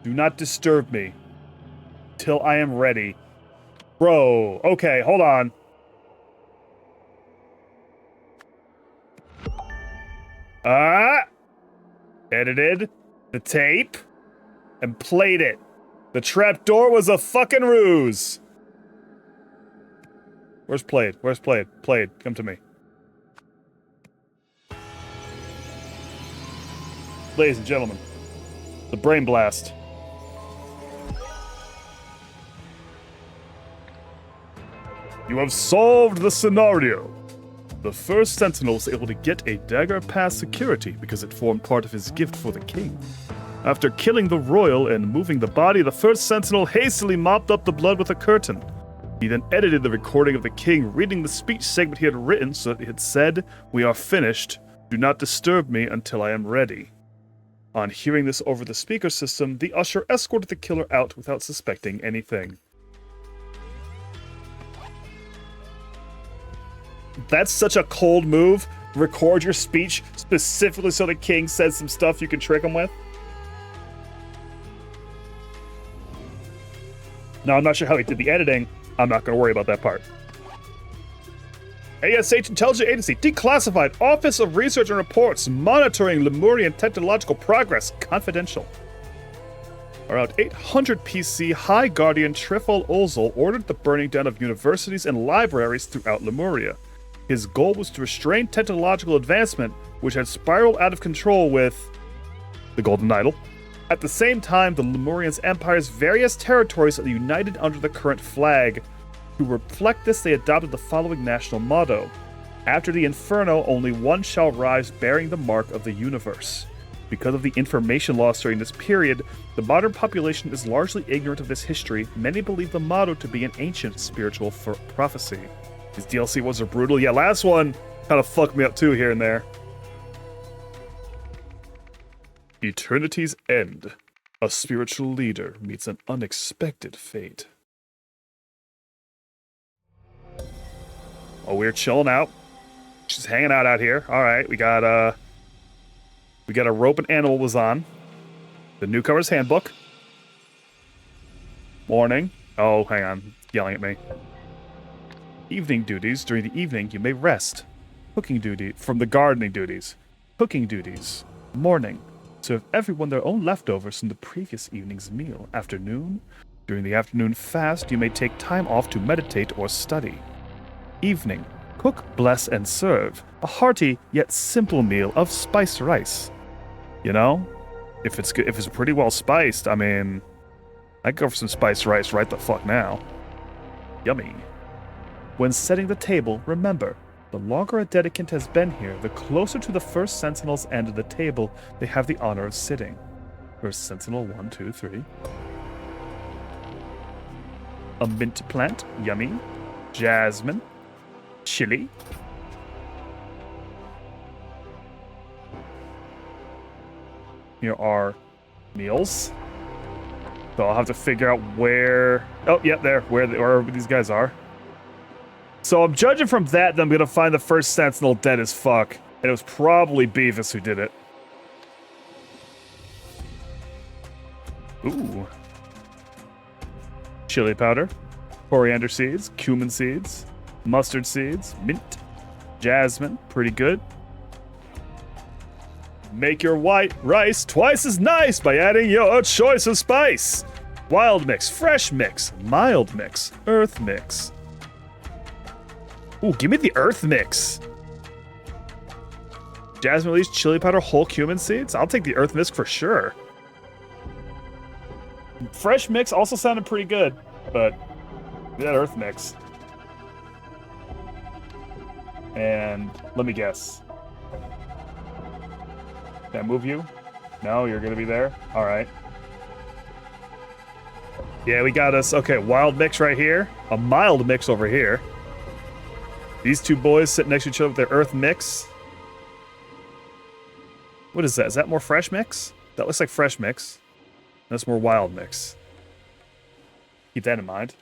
Do not disturb me till I am ready. Bro, okay, hold on. Edited the tape. and played it. The trapdoor was a fucking ruse. Where's played? Where's played? Played, come to me. Ladies and gentlemen, the brain blast. You have solved the scenario. The first sentinel was able to get a dagger past security because it formed part of his gift for the king. After killing the royal and moving the body, the first sentinel hastily mopped up the blood with a curtain. He then edited the recording of the king reading the speech segment he had written so that it said, "We are finished. Do not disturb me until I am ready." On hearing this over the speaker system, the usher escorted the killer out without suspecting anything. That's such a cold move. Record your speech specifically so the king says some stuff you can trick him with. Now, I'm not sure how he did the editing. I'm not going to worry about that part. ASH Intelligence Agency declassified Office of Research and Reports monitoring Lemurian technological progress confidential. Around 800 PC High Guardian Trifol Ozol ordered the burning down of universities and libraries throughout Lemuria. His goal was to restrain technological advancement, which had spiraled out of control with the Golden Idol. At the same time, the Lemurians' empire's various territories are united under the current flag. To reflect this, they adopted the following national motto: "After the inferno, only one shall rise bearing the mark of the universe." Because of the information loss during this period, the modern population is largely ignorant of this history. Many believe the motto to be an ancient spiritual prophecy. These DLC ones are brutal. Yeah, last one kind of fucked me up too here and there. Eternity's End. A spiritual leader meets an unexpected fate. Oh, we're chilling out. Just hanging out here. All right, we got a rope and animal was on. The newcomer's handbook. Morning. Oh, hang on. Yelling at me. Evening duties. During the evening, you may rest. Cooking duty from the gardening duties. Cooking duties. Morning. Serve everyone their own leftovers from the previous evening's meal. Afternoon. During the afternoon fast, you may take time off to meditate or study. Evening. Cook, bless, and serve. A hearty yet simple meal of spiced rice. You know, if it's good, if it's pretty well spiced, I mean, I'd go for some spiced rice right the fuck now. Yummy. When setting the table, remember, the longer a dedicant has been here, the closer to the first sentinel's end of the table they have the honor of sitting. First sentinel, 1, 2, 3. A mint plant, yummy. Jasmine. Chili. Here are meals. So I'll have to figure out where... Oh, yeah, there. Where these guys are. So I'm judging from that I'm going to find the first sentinel dead as fuck. And it was probably Beavis who did it. Ooh. Chili powder. Coriander seeds. Cumin seeds. Mustard seeds. Mint. Jasmine. Pretty good. Make your white rice twice as nice by adding your choice of spice. Wild mix, fresh mix, mild mix, earth mix. Ooh, give me the earth mix. Jasmine leaves, chili powder, whole cumin seeds. I'll take the earth mix for sure. Fresh mix also sounded pretty good, but that earth mix. And let me guess. Can I move you? No, you're gonna be there? Alright. Yeah, we got us. Okay, wild mix right here. A mild mix over here. These two boys sitting next to each other with their earth mix. What is that? Is that more fresh mix? That looks like fresh mix. That's more wild mix. Keep that in mind.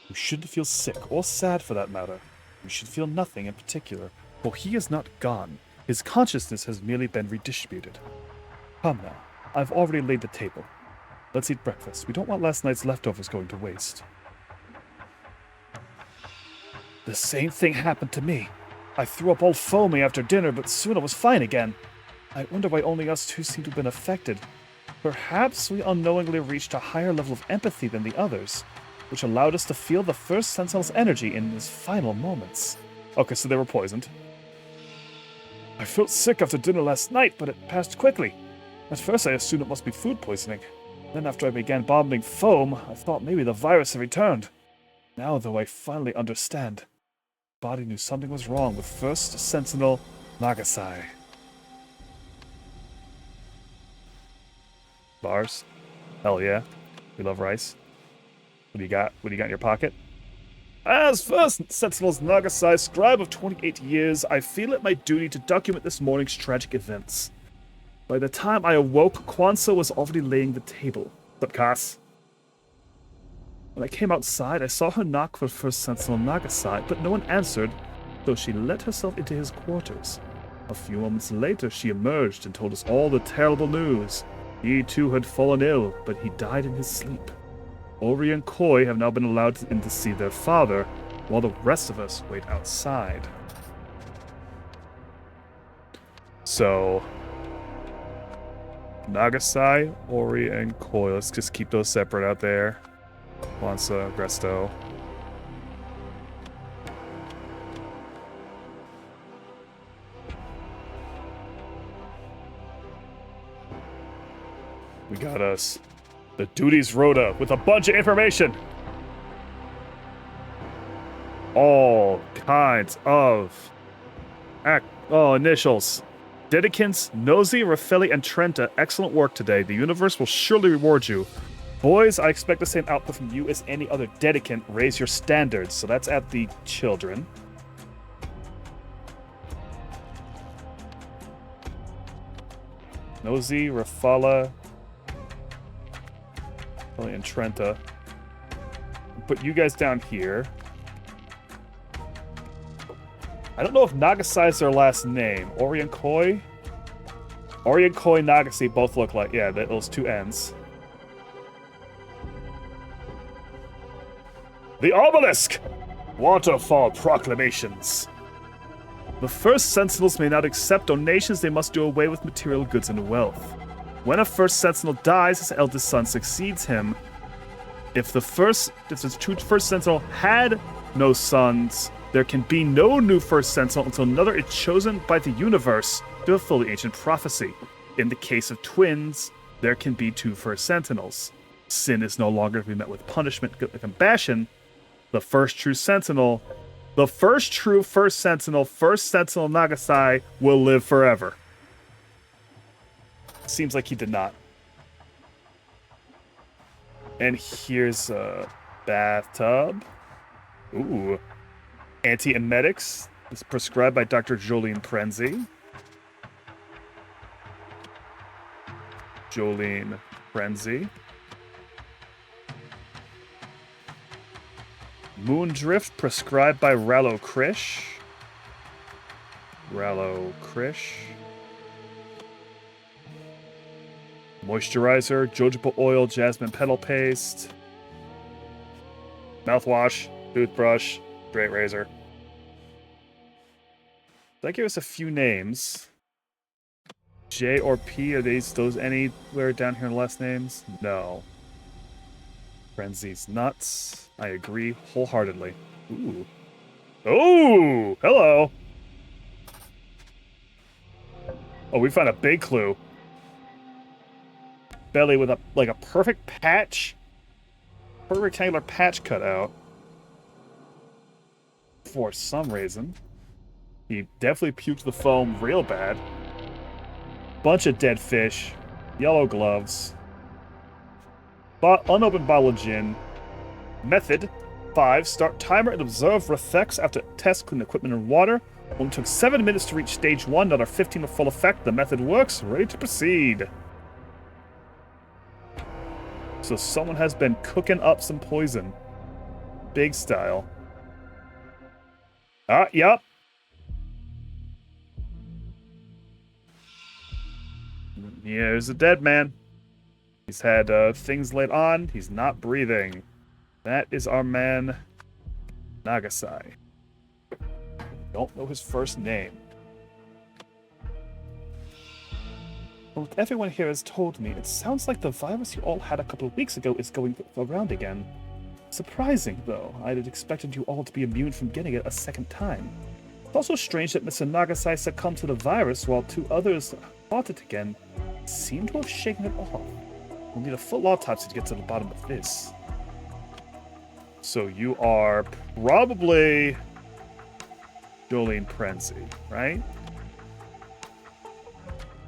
You shouldn't feel sick or sad for that matter. You should feel nothing in particular. For he is not gone. His consciousness has merely been redistributed. Come now. I've already laid the table. Let's eat breakfast. We don't want last night's leftovers going to waste. The same thing happened to me. I threw up all foamy after dinner, but soon I was fine again. I wonder why only us two seem to have been affected. Perhaps we unknowingly reached a higher level of empathy than the others, which allowed us to feel the first Sentinel's energy in his final moments. Okay, so they were poisoned. I felt sick after dinner last night, but it passed quickly. At first I assumed it must be food poisoning. Then after I began vomiting foam, I thought maybe the virus had returned. Now, though, I finally understand. My body knew something was wrong with First Sentinel Nagasai. Bars? Hell yeah. We love rice. What do you got? What do you got in your pocket? As First Sentinel's Nagasai, scribe of 28 years, I feel it my duty to document this morning's tragic events. By the time I awoke, Kwanzaa was already laying the table. What's up, Cass? When I came outside, I saw her knock for First Sentinel Nagasai, but no one answered, so she let herself into his quarters. A few moments later, she emerged and told us all the terrible news. He too had fallen ill, but he died in his sleep. Ori and Koi have now been allowed in to see their father, while the rest of us wait outside. So, Nagasai, Ori, and Koi. Let's just keep those separate out there. Kwanzaa, Gresto. We got us the duties rota with a bunch of information. All kinds of initials. Dedicants, Nosy, Raffelli, and Trenta, excellent work today. The universe will surely reward you. Boys, I expect the same output from you as any other dedicant. Raise your standards. So that's at the children. Nosy, Rafala, and Trenta. Put you guys down here. I don't know if Nagasai is their last name. Ori and Koi? Ori and Koi Nagasai both look like, yeah, those two ends. The Obelisk! Waterfall Proclamations. The First Sentinels may not accept donations, they must do away with material goods and wealth. When a First Sentinel dies, his eldest son succeeds him. If the First Sentinel had no sons, there can be no new First Sentinel until another is chosen by the universe to fulfill the ancient prophecy. In the case of twins, there can be two First Sentinels. Sin is no longer to be met with punishment and compassion. The first true Sentinel, First Sentinel Nagasai, will live forever. Seems like he did not. And here's a bathtub. Ooh. Antiemetics is prescribed by Dr. Jolene Prenzi. Moondrift prescribed by Rallo Krish. Moisturizer, jojoba oil, jasmine petal paste. Mouthwash, toothbrush, straight razor. That gave us a few names. J or P, are those anywhere down here in the last names? No. Frenzy's nuts. I agree wholeheartedly. Ooh. Oh, hello. Oh, we found a big clue. Belly with a perfect patch. Perfect rectangular patch cut out. For some reason. He definitely puked the foam real bad. Bunch of dead fish. Yellow gloves. Unopened bottle of gin. Method 5. Start timer and observe effects after test clean equipment and water. Only took 7 minutes to reach stage 1, another 15 with full effect. The method works. Ready to proceed. So someone has been cooking up some poison. Big style. Yup. Here's a dead man. He's had things laid on. He's not breathing. That is our man, Nagasai. Don't know his first name. Well, what everyone here has told me, it sounds like the virus you all had a couple of weeks ago is going around again. Surprising, though. I'd have expected you all to be immune from getting it a second time. It's also strange that Mr. Nagasai succumbed to the virus while 2 others fought it again. Seem to have shaken it off. We'll need a full autopsy to get to the bottom of this. So you are probably Jolene Prenzy, right?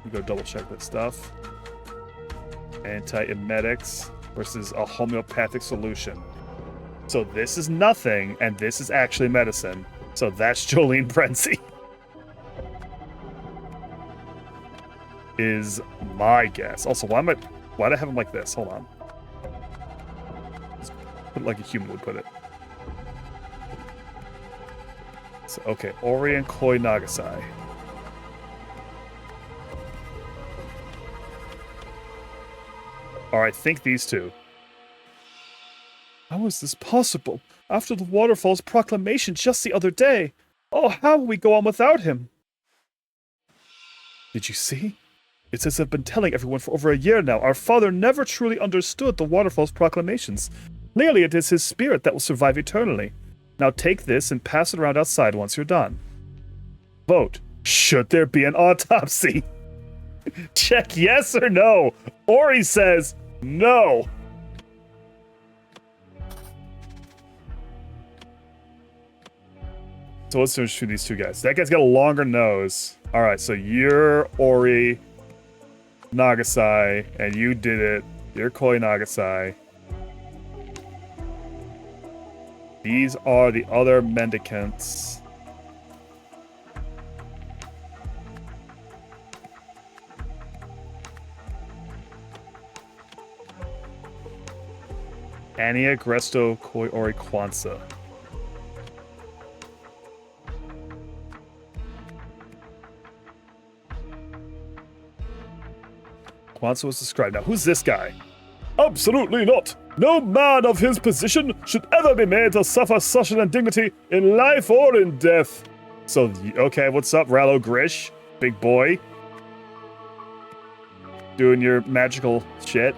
We go double check that stuff. Antiemetics versus a homeopathic solution. So this is nothing, and this is actually medicine. So that's Jolene Prenzy. Is my guess. Also, why'd I have him like this? Hold on. Just put it like a human would put it. So, okay, Ori and Koi Nagasai. Alright, think these two. How is this possible? After the Waterfall's proclamation just the other day. Oh, how will we go on without him? Did you see? It's as I've been telling everyone for over a year now. Our father never truly understood the Waterfall's proclamations. Clearly it is his spirit that will survive eternally. Now take this and pass it around outside once you're done. Vote. Should there be an autopsy? Check yes or no. Ori says no. So let's finish between these two guys. That guy's got a longer nose. All right, so you're Ori Nagasai, and you did it. You're Koi Nagasai. These are the other mendicants. Anya, Gresto, Koi, Ori, Kwanzaa. Kwanzaa was described. Now, who's this guy? Absolutely not. No man of his position should ever be made to suffer such an indignity in life or in death. So, okay, what's up, Rallo Grish? Big boy. Doing your magical shit.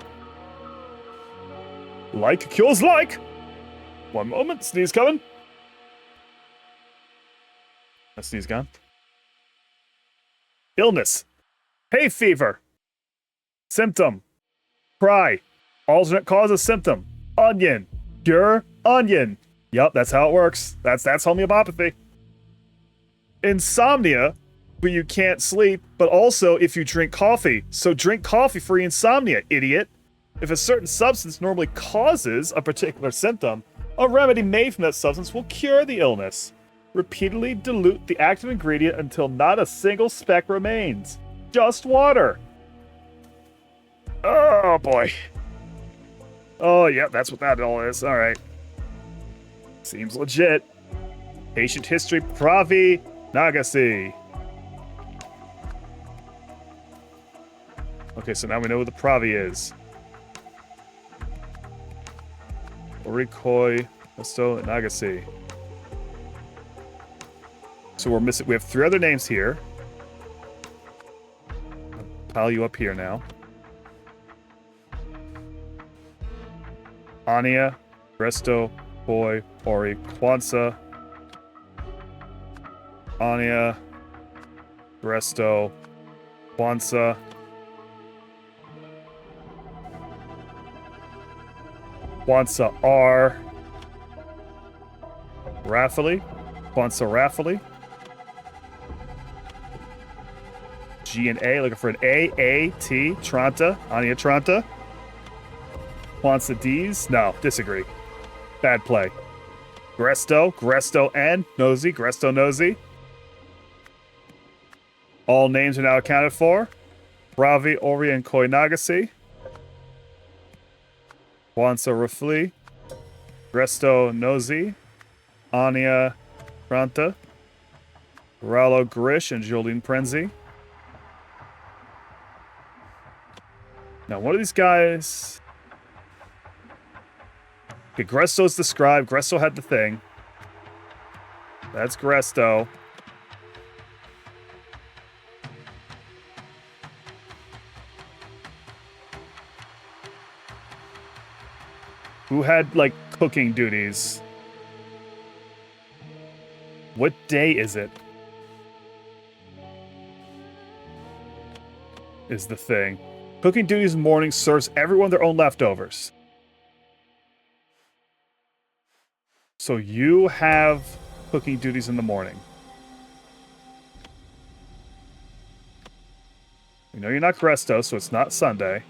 Like cures like. One moment, sneeze coming. A sneeze gone. Illness. Hay fever. Symptom. Cry. Alternate cause of symptom. Onion. Cure. Onion. Yep, that's how it works. That's homeopathy. Insomnia, but you can't sleep, but also if you drink coffee. So drink coffee for insomnia, idiot. If a certain substance normally causes a particular symptom, a remedy made from that substance will cure the illness. Repeatedly dilute the active ingredient until not a single speck remains. Just water. Oh boy. Oh yeah, that's what that all is. All right. Seems legit. Patient history, Pravi Nagasi. Okay, so now we know who the Pravi is. Orikoi, Esto, and Nagasi. So we're missing. We have 3 other names here. I'll pile you up here now. Anya, Resto, Koi, Ori, Kwanzaa. Anya, Resto, Kwanzaa. Kwanzaa R. Raffali. Kwanzaa Raffali. G and A, looking for an A, T, Tranta, Anya Tranta. Kwanzaa D's, no, disagree. Bad play. Gresto N, Nosy, Gresto Nosy. All names are now accounted for. Ravi, Ori, and Koi Nagasi. Kwanzaa Rafli. Gresto Nosy. Anya Tranta. Rallo Grish and Jolene Prenzy. Now, one of these guys... Okay, Gresto's described. Gresto had the thing. That's Gresto. Who had, like, cooking duties? What day is it? Is the thing. Cooking duties in the morning serves everyone their own leftovers. So you have cooking duties in the morning. We know you're not Cresto, so it's not Sunday.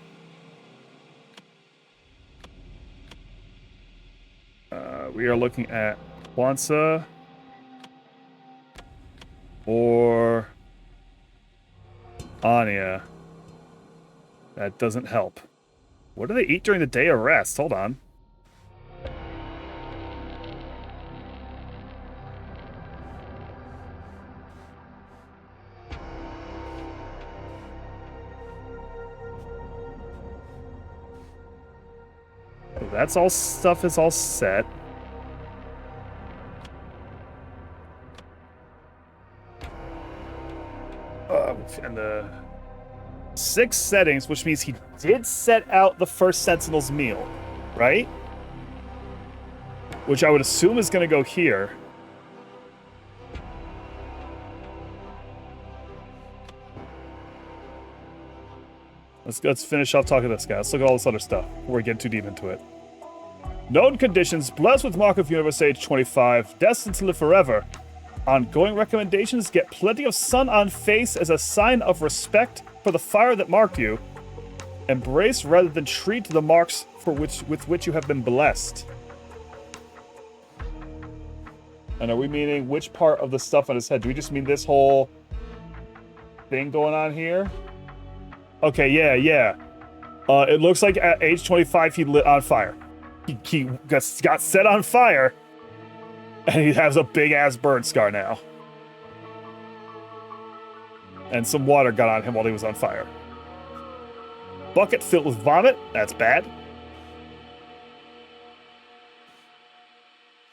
We are looking at Kwanzaa or Anya. That doesn't help. What do they eat during the day of rest? Hold on. So that's all stuff is all set. And the 6 settings, which means he did set out the first Sentinel's meal, right? Which I would assume is going to go here. Let's finish off talking to this guy. Let's look at all this other stuff before we get too deep into it. Known conditions, blessed with Mark of Universe age 25, destined to live forever. Ongoing recommendations, get plenty of sun on face as a sign of respect for the fire that marked you. Embrace rather than treat the marks with which you have been blessed. And are we meaning which part of the stuff on his head? Do we just mean this whole thing going on here? Okay, yeah. It looks like at age 25 he lit on fire. He got set on fire. And he has a big-ass burn scar now. And some water got on him while he was on fire. Bucket filled with vomit. That's bad.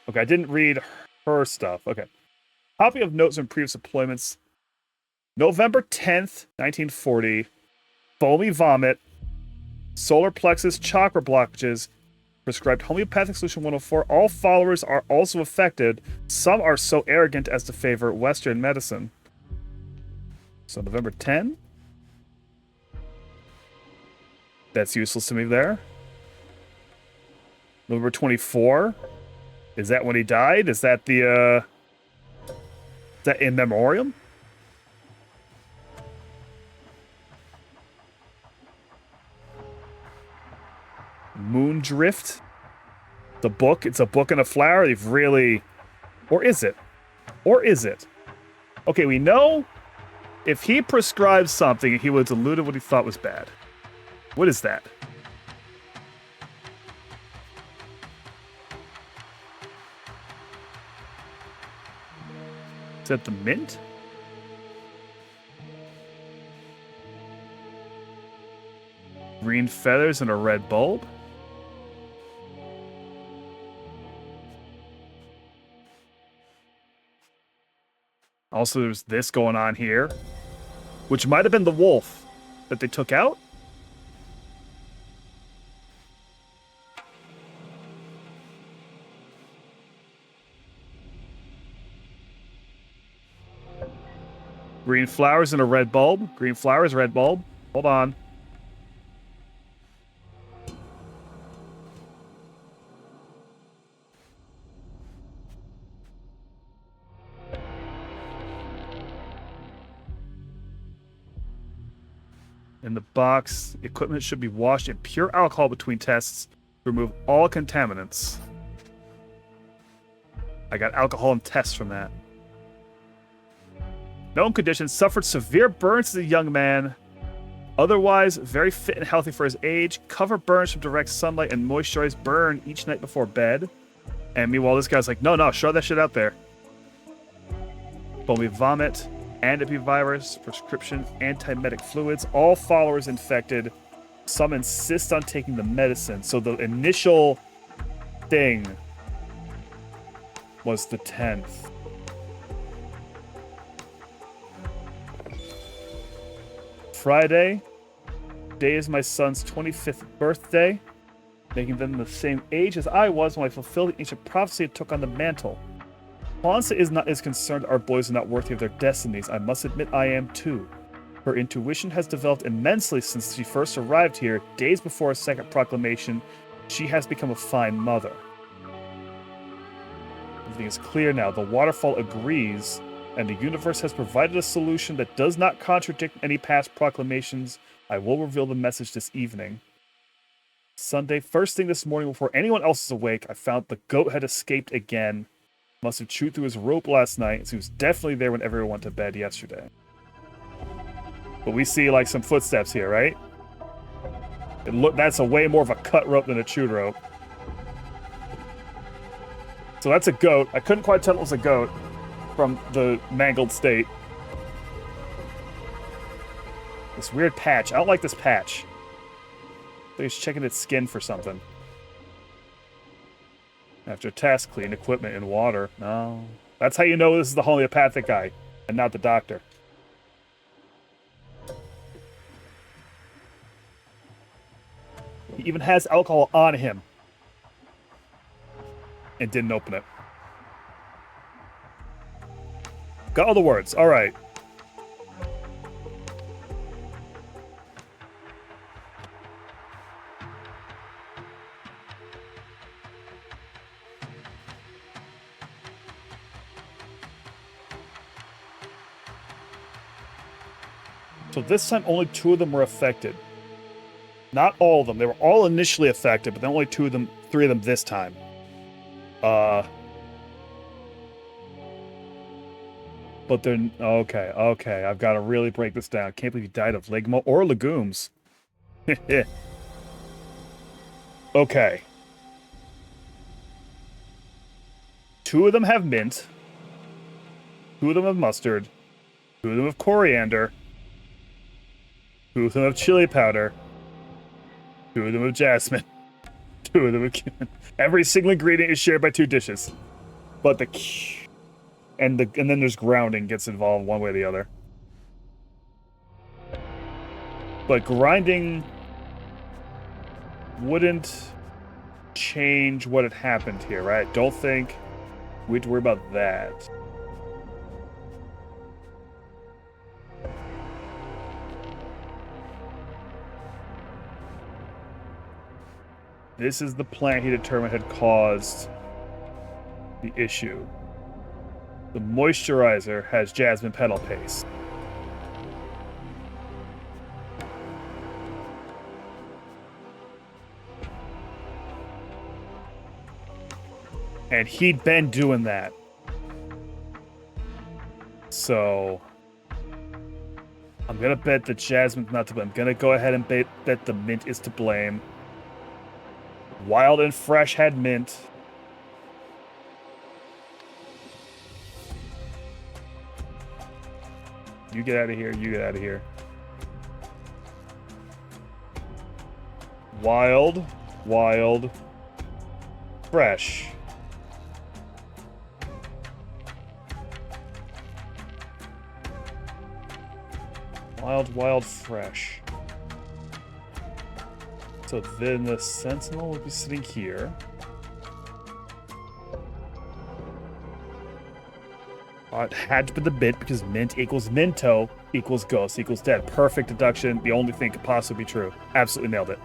Okay, I didn't read her stuff. Okay. Copy of notes and previous deployments. November 10th, 1940. Foamy vomit. Solar plexus chakra blockages. Prescribed homeopathic solution 104. All followers are also affected. Some are so arrogant as to favor Western medicine. So November 10. That's useless to me there. November 24. Is that when he died? Is that the, is that in memoriam? Moondrift. The book. It's a book and a flower. They've really... Or is it? Okay, we know if he prescribed something, he would dilute what he thought was bad. What is that? Is that the mint? Green feathers and a red bulb? Also, there's this going on here, which might have been the wolf that they took out. Green flowers and a red bulb. Green flowers, red bulb. Hold on. In the box, equipment should be washed in pure alcohol between tests to remove all contaminants. I got alcohol and tests from that. Known conditions, suffered severe burns as a young man. Otherwise, very fit and healthy for his age. Cover burns from direct sunlight and moisturize burn each night before bed. And meanwhile, this guy's like, no, show that shit out there. Foamy vomit. Antivirus, prescription, antiemetic fluids, all followers infected. Some insist on taking the medicine. So the initial thing was the 10th. Friday, day is my son's 25th birthday. making them the same age as I was when I fulfilled the ancient prophecy and took on the mantle. Kwanzaa is not as concerned our boys are not worthy of their destinies. I must admit I am too. Her intuition has developed immensely since she first arrived here, days before her second proclamation. She has become a fine mother. Everything is clear now. The waterfall agrees, and the universe has provided a solution that does not contradict any past proclamations. I will reveal the message this evening. Sunday, first thing this morning before anyone else is awake, I found the goat had escaped again. Must have chewed through his rope last night, so he was definitely there when everyone went to bed yesterday. But we see like some footsteps here, right? That's a way more of a cut rope than a chewed rope. So that's a goat. I couldn't quite tell it was a goat from the mangled state. This weird patch. I don't like this patch. He's checking its skin for something. After test, clean equipment in water. No. That's how you know this is the homeopathic guy and not the doctor. He even has alcohol on him. And didn't open it. Got all the words. All right. So this time only 2 of them were affected. Not all of them. They were all initially affected, but then only 3 of them this time. But they're... Okay. I've got to really break this down. Can't believe he died of ligma or legumes. Okay. 2 of them have mint. 2 of them have mustard. 2 of them have coriander. 2 of them have chili powder. 2 of them have jasmine. 2 of them have cumin. Every single ingredient is shared by 2 dishes. But and then there's grounding gets involved one way or the other. But grinding wouldn't change what had happened here, right? Don't think we have to worry about that. This is the plant he determined had caused the issue. The moisturizer has jasmine petal paste. And he'd been doing that. So I'm gonna bet the jasmine's not to blame. I'm gonna go ahead and bet the mint is to blame. Wild and Fresh had mint. You get out of here, you get out of here. Wild, Fresh. Wild, Fresh. So then the Sentinel would be sitting here. It had to be the bit because mint equals minto equals ghost equals dead. Perfect deduction. The only thing could possibly be true. Absolutely nailed it.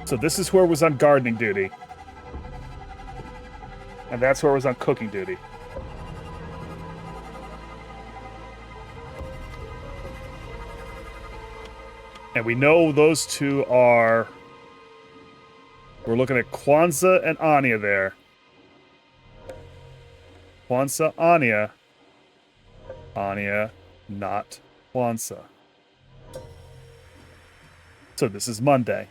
So this is where it was on gardening duty. And that's where it was on cooking duty. And we know those 2 are... We're looking at Kwanzaa and Anya there. Kwanzaa, Anya. Anya, not Kwanzaa. So this is Monday.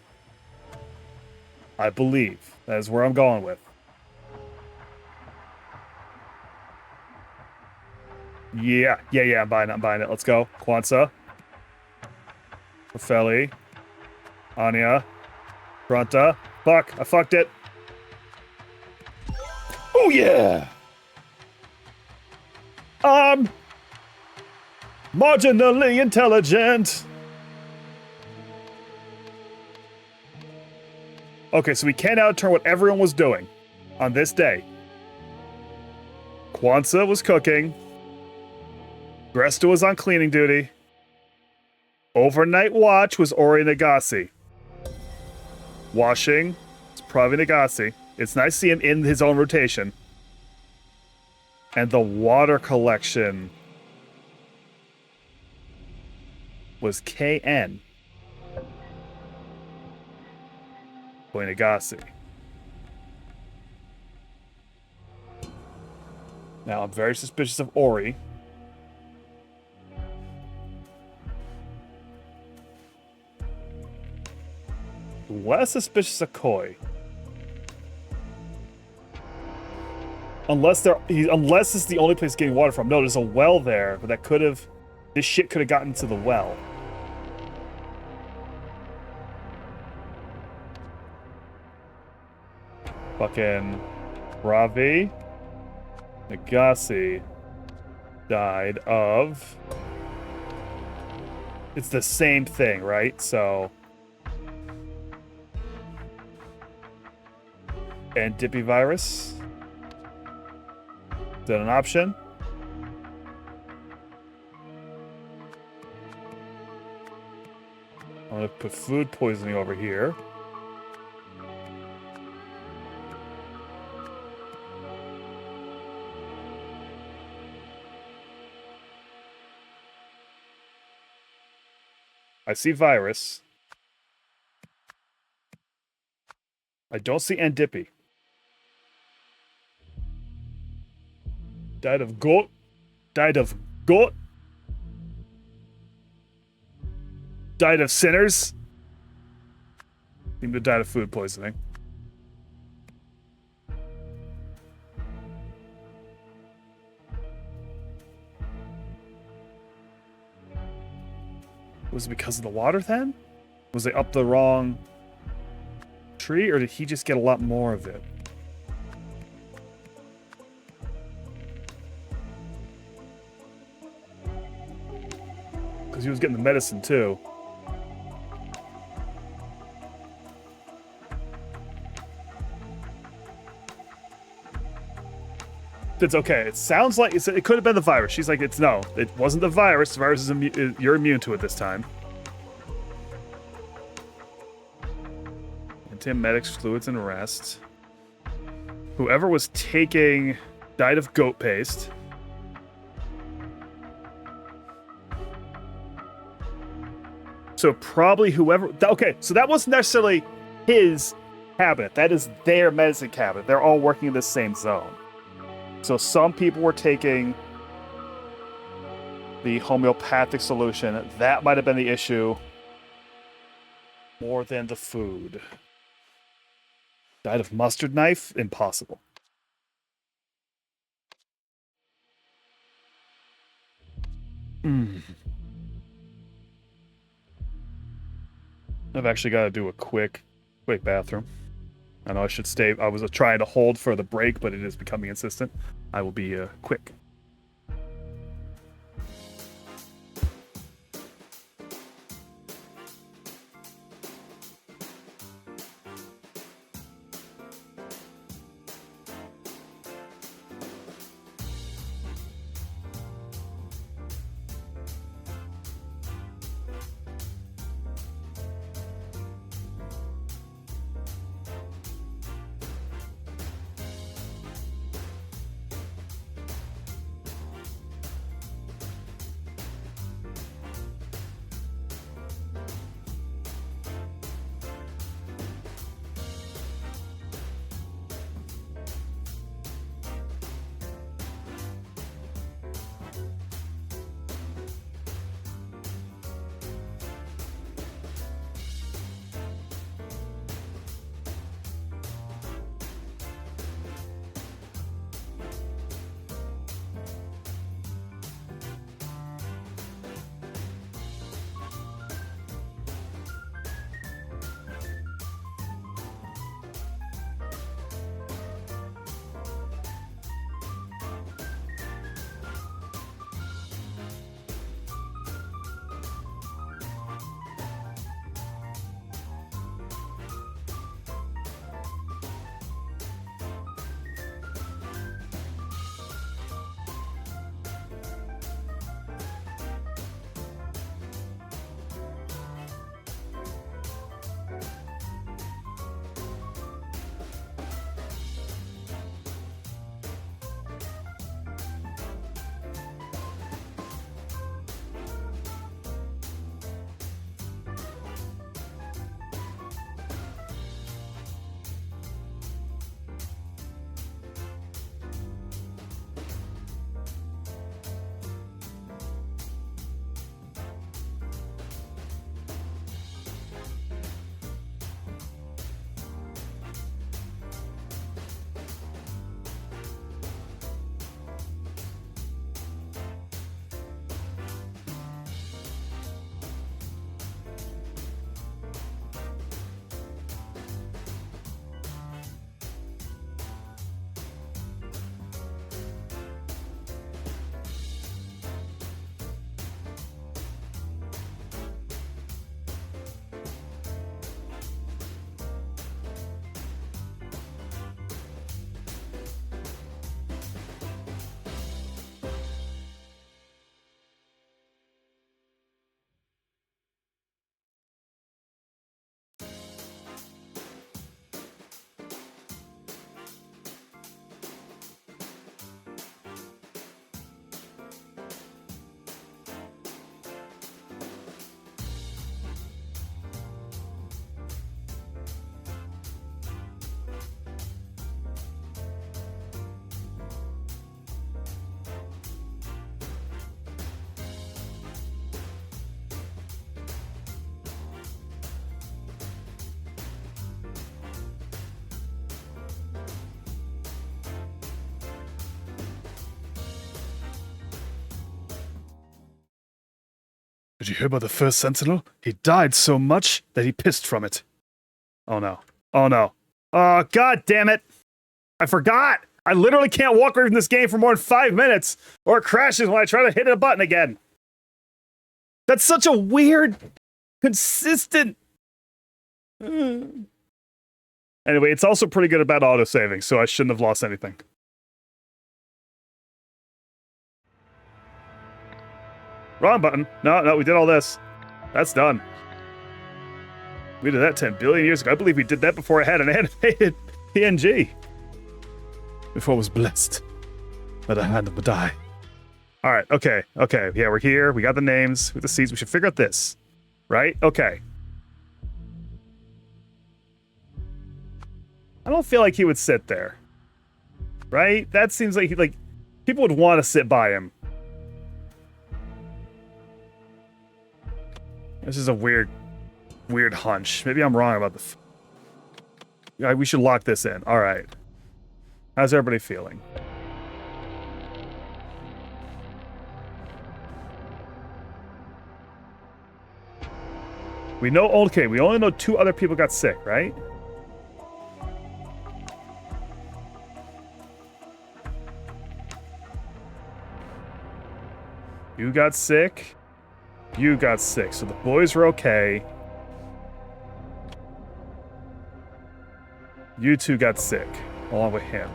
I believe. That is where I'm going with. Yeah, I'm buying it. Let's go. Kwanzaa. Rafeli. Anya. Grunta. Fuck, I fucked it. Oh yeah! Marginally intelligent. Okay, so we can't outturn what everyone was doing on this day. Kwanzaa was cooking. Gresta was on cleaning duty. Overnight watch was Ori Nagase. Washing is Pravi Nagase. It's nice to see him in his own rotation. And the water collection was KN. Nagase. Now I'm very suspicious of Ori. Less suspicious of Koi. Unless it's the only place getting water from. No, there's a well there, but that could have... This shit could have gotten to the well. Fucking Ravi Nagase died of... It's the same thing, right? So... And Dippy virus. Is that an option? I'm gonna put food poisoning over here. I see virus. I don't see Andippy. Died of goat. Died of goat. Died of sinners. Seemed to die of food poisoning. Was it because of the water then? Was they up the wrong tree, or did he just get a lot more of it? Because he was getting the medicine too. It's okay. It sounds like it could have been the virus. She's like, no, it wasn't the virus. The virus is you're immune to it this time. Antiemetics, fluids, and rest. Whoever was taking died of goat paste. So probably whoever... Okay, so that wasn't necessarily his cabinet. That is their medicine cabinet. They're all working in the same zone. So some people were taking the homeopathic solution. That might have been the issue more than the food. Died of mustard knife? Impossible. I've actually got to do a quick bathroom. I know I should stay. I was trying to hold for the break, but it is becoming insistent. I will be quick. Did you hear about the first sentinel? He died so much that he pissed from it. Oh no. Oh no. Oh, god damn it. I forgot. I literally can't walk away from this game for more than 5 minutes, or it crashes when I try to hit a button again. That's such a weird, consistent... Anyway, it's also pretty good about autosaving, so I shouldn't have lost anything. Wrong button. No, we did all this. That's done. We did that 10 billion years ago. I believe we did that before I had an animated PNG. Before I was blessed by the hand of Madai. All right, okay. Yeah, we're here. We got the names with the seeds. We should figure out this, right? Okay. I don't feel like he would sit there, right? That seems like people would want to sit by him. This is a weird hunch. Maybe I'm wrong about the. We should lock this in. All right. How's everybody feeling? We know, okay, we only know 2 other people got sick, right? You got sick. You got sick. So the boys were okay. You 2 got sick, along with him.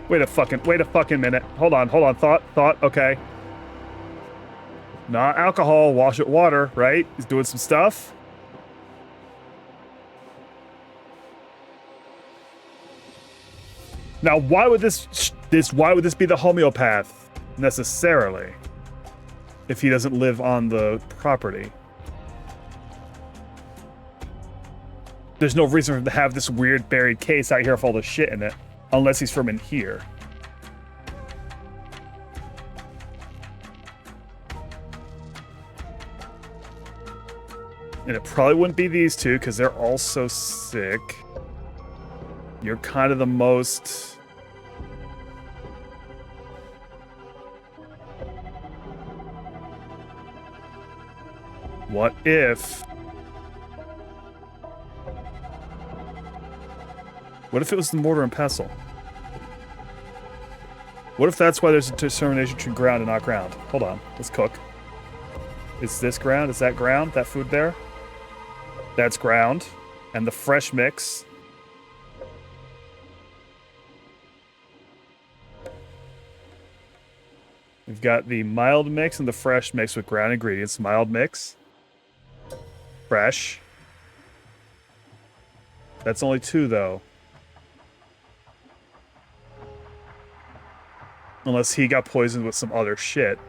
Wait a fucking minute. Hold on. Thought, okay. Not alcohol, wash it water, right? He's doing some stuff. Now, why would this be the homeopath necessarily? If he doesn't live on the property. There's no reason for him to have this weird buried case out here with all this shit in it. Unless he's from in here. And it probably wouldn't be these 2 because they're all so sick. You're kind of the most... What if... What if it was the mortar and pestle? What if that's why there's a discrimination between ground and not ground? Hold on, let's cook. Is this ground? Is that ground? That food there? That's ground. And the fresh mix. We've got the mild mix and the fresh mix with ground ingredients. Mild mix. Fresh. That's only 2 though. Unless he got poisoned with some other shit.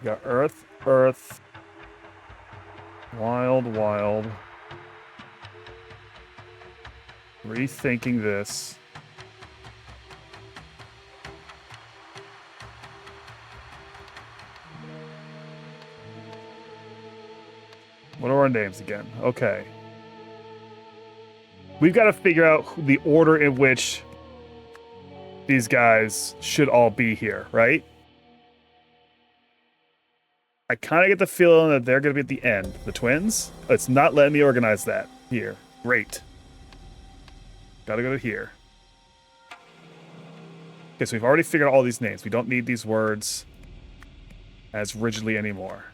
You got earth. Wild. Rethinking this. What are our names again? Okay. We've got to figure out the order in which these guys should all be here, right? I kind of get the feeling that they're going to be at the end. The twins? It's not letting me organize that here. Great. Gotta go to here. Okay, so we've already figured out all these names. We don't need these words as rigidly anymore.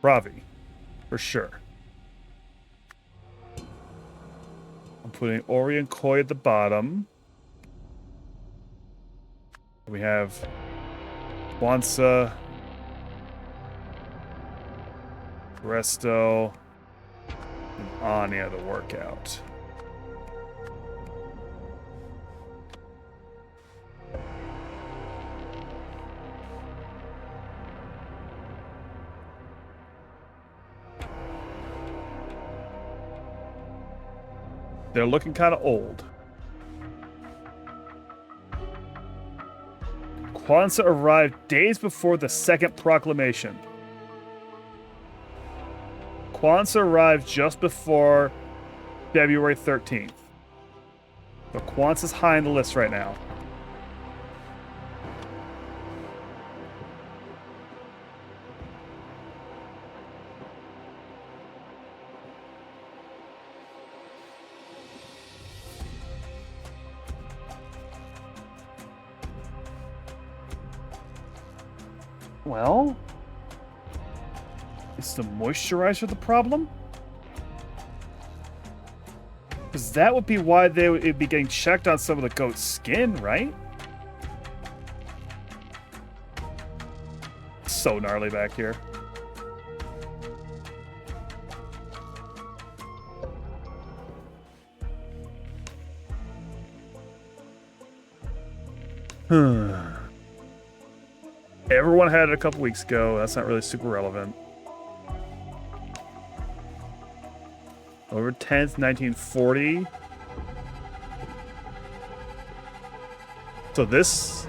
Ravi, for sure. I'm putting Ori and Koi at the bottom. We have Wansa, Resto, and Anya to work out. They're looking kind of old. Kwanzaa arrived days before the second proclamation. Kwanzaa arrived just before February 13th. So Kwanzaa's high on the list right now. Well, is the moisturizer the problem? Because that would be why they would be getting checked on some of the goat's skin, right? So gnarly back here. Everyone had it a couple weeks ago. That's not really super relevant. Over 10th, 1940. So this...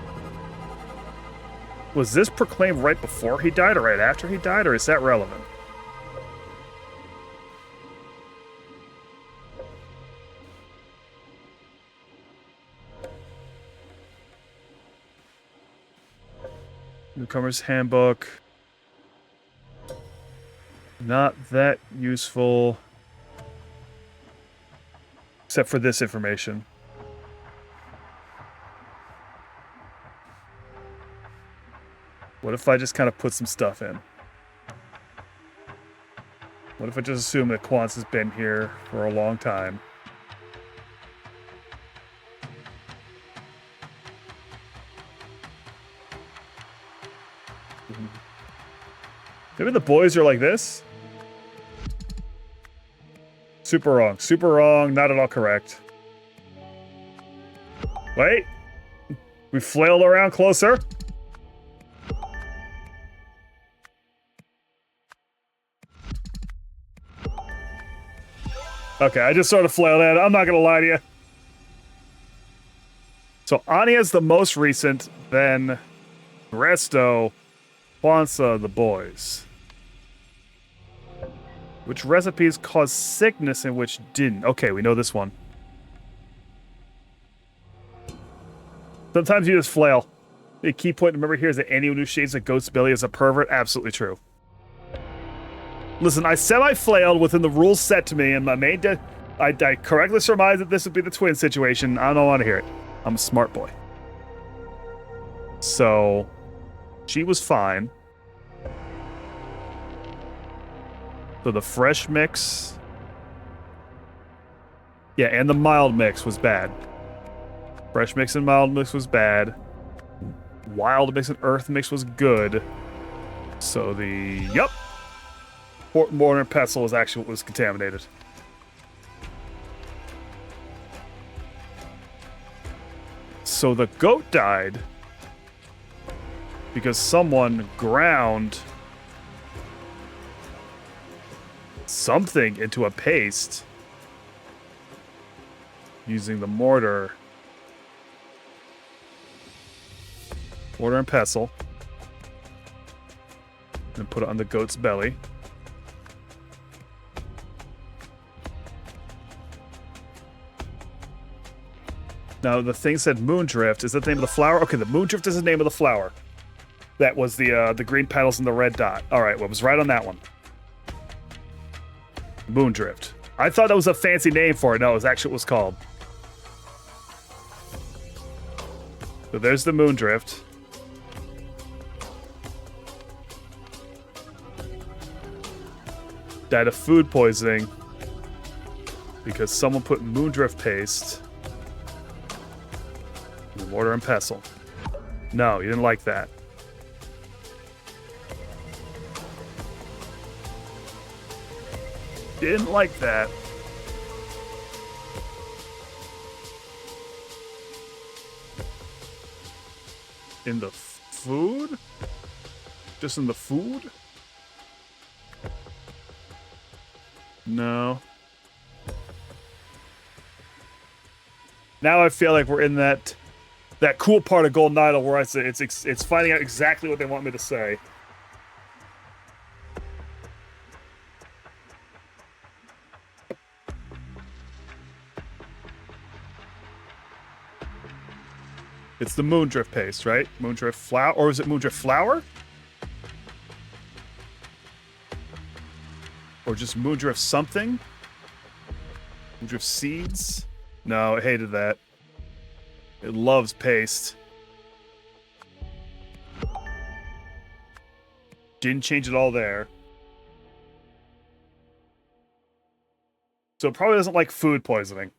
Was this proclaimed right before he died or right after he died, or is that relevant? Newcomer's Handbook. Not that useful. Except for this information. What if I just kind of put some stuff in? What if I just assume that Kwanzaa's been here for a long time? Maybe the boys are like this? Super wrong. Super wrong. Not at all correct. Wait. We flailed around closer. Okay, I just sort of flailed at it. I'm not going to lie to you. So Anya's the most recent, then Resto, Kwanzaa, the boys. Which recipes cause sickness and which didn't? Okay, we know this one. Sometimes you just flail. The key point to remember here is that anyone who shaves a goat's belly is a pervert. Absolutely true. Listen, I semi-flailed within the rules set to me, and my main I correctly surmised that this would be the twin situation. I don't want to hear it. I'm a smart boy. So, she was fine. So the fresh mix... Yeah, and the mild mix was bad. Fresh mix and mild mix was bad. Wild mix and earth mix was good. So the... Yep. Mortar and pestle was actually what was contaminated. So the goat died because someone ground something into a paste using the mortar and pestle and put it on the goat's belly. Now, the thing said Moondrift. Is that the name of the flower? Okay, the Moondrift is the name of the flower. That was the green petals and the red dot. All right, well, I was right on that one. Moondrift. I thought that was a fancy name for it. No, it was actually what it was called. So there's the Moondrift. Died of food poisoning because someone put Moondrift paste in the mortar and pestle. No, you didn't like that. Didn't like that. In the food? Just in the food? No. Now I feel like we're in that that cool part of Golden Idol where I say it's finding out exactly what they want me to say. It's the Moondrift paste, right? Moondrift flour, or is it Moondrift flour? Or just Moondrift something? Moondrift seeds? No, it hated that. It loves paste. Didn't change it all there. So it probably doesn't like food poisoning.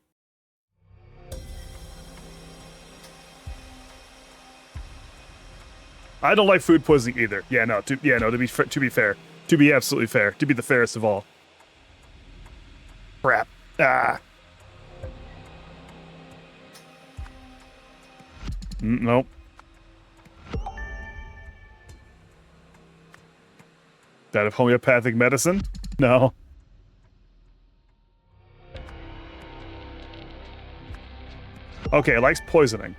I don't like food poisoning either. Yeah, no. To be fair, to be absolutely fair, to be the fairest of all. Crap. Ah. Nope. That of homeopathic medicine? No. Okay, it likes poisoning.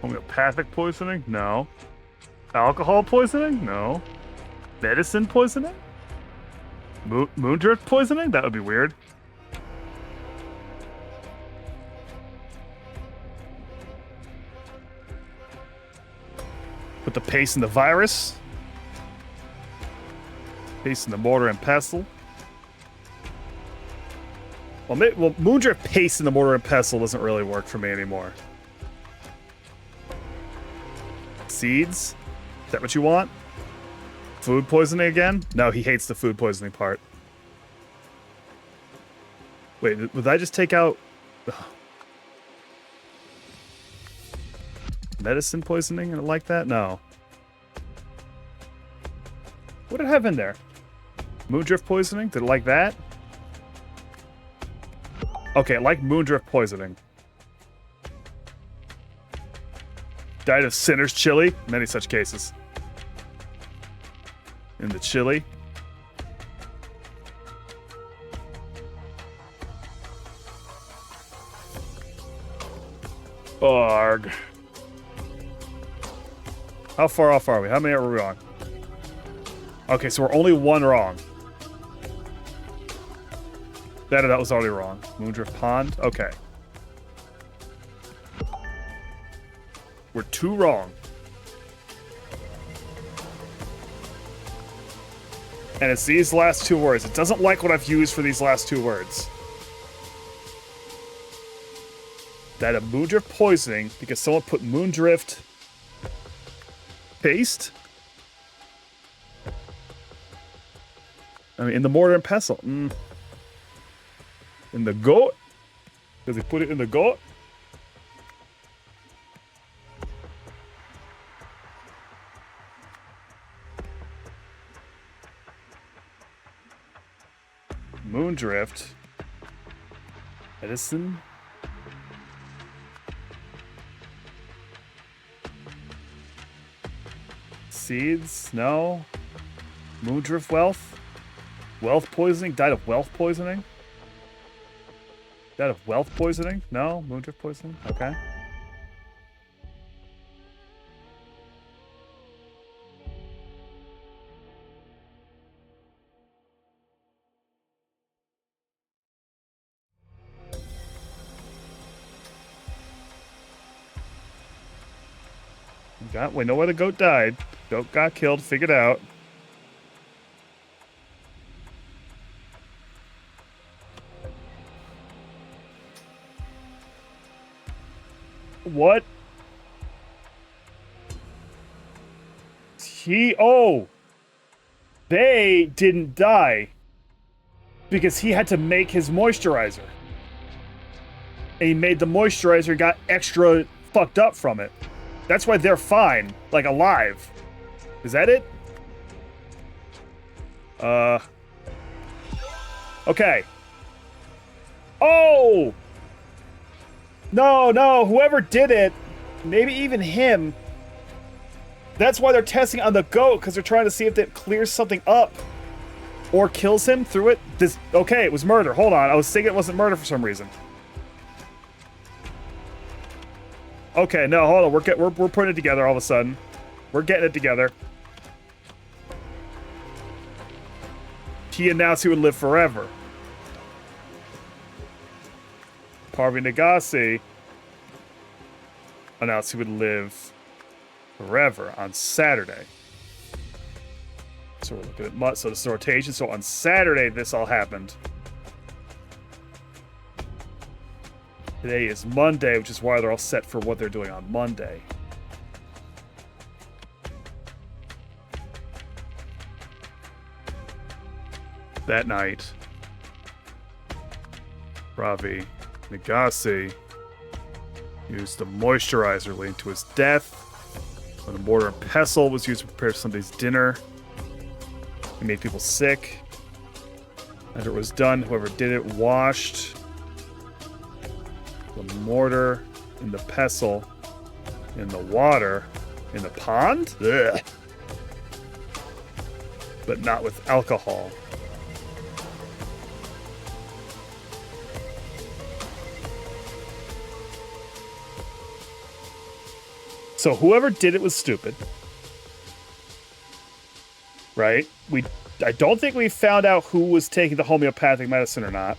Homeopathic poisoning? No. Alcohol poisoning? No. Medicine poisoning? Moondrift poisoning? That would be weird. Put the paste in the virus. Paste in the mortar and pestle. Well, Moondrift paste in the mortar and pestle doesn't really work for me anymore. Seeds? Is that what you want? Food poisoning again? No, he hates the food poisoning part. Wait, would I just take out... medicine poisoning and like that? No. What did it have in there? Moondrift poisoning? Did it like that? Okay, it liked Moondrift poisoning. Died of sinner's chili? Many such cases. In the chili. Arg. How far off are we? How many are we wrong? Okay, so we're only one wrong. That was already wrong. Moondrift Pond? Okay. We're two wrong. And it's these last two words. It doesn't like what I've used for these last two words. That a Moondrift poisoning because someone put Moondrift paste? I mean, in the mortar and pestle. In the goat? Does he put it in the goat? Moondrift. Edison. Seeds? No. Moondrift wealth? Wealth poisoning? Died of wealth poisoning? Died of wealth poisoning? No. Moondrift poisoning? Okay. We know where the goat died. Goat got killed, figured out. What? They didn't die. Because he had to make his moisturizer. And he made the moisturizer, got extra fucked up from it. That's why they're fine, like alive. Is that it? Okay. Oh! No, whoever did it, maybe even him. That's why they're testing on the goat, because they're trying to see if it clears something up. or kills him through it. Okay, it was murder. Hold on, I was thinking it wasn't murder for some reason. Okay, no, hold on. We're putting it together all of a sudden. We're getting it together. He announced he would live forever. Parvati Nagasi announced he would live forever on Saturday. So we're looking at so this is the rotation. So on Saturday, this all happened. Today is Monday, which is why they're all set for what they're doing on Monday. That night, Ravi Nagasi used a moisturizer linked to his death. When a mortar and pestle was used to prepare somebody's dinner, it made people sick. After it was done, whoever did it washed the mortar and the pestle in the water in the pond? Ugh. But not with alcohol. So whoever did it was stupid. Right? I don't think we found out who was taking the homeopathic medicine or not.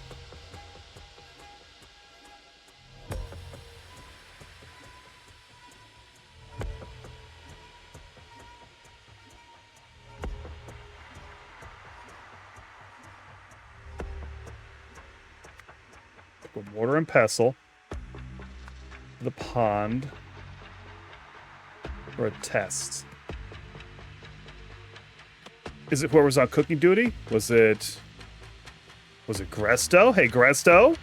Mortar and pestle. The pond. For a test. Is it whoever was on cooking duty? Was it Gresto? Hey, Gresto?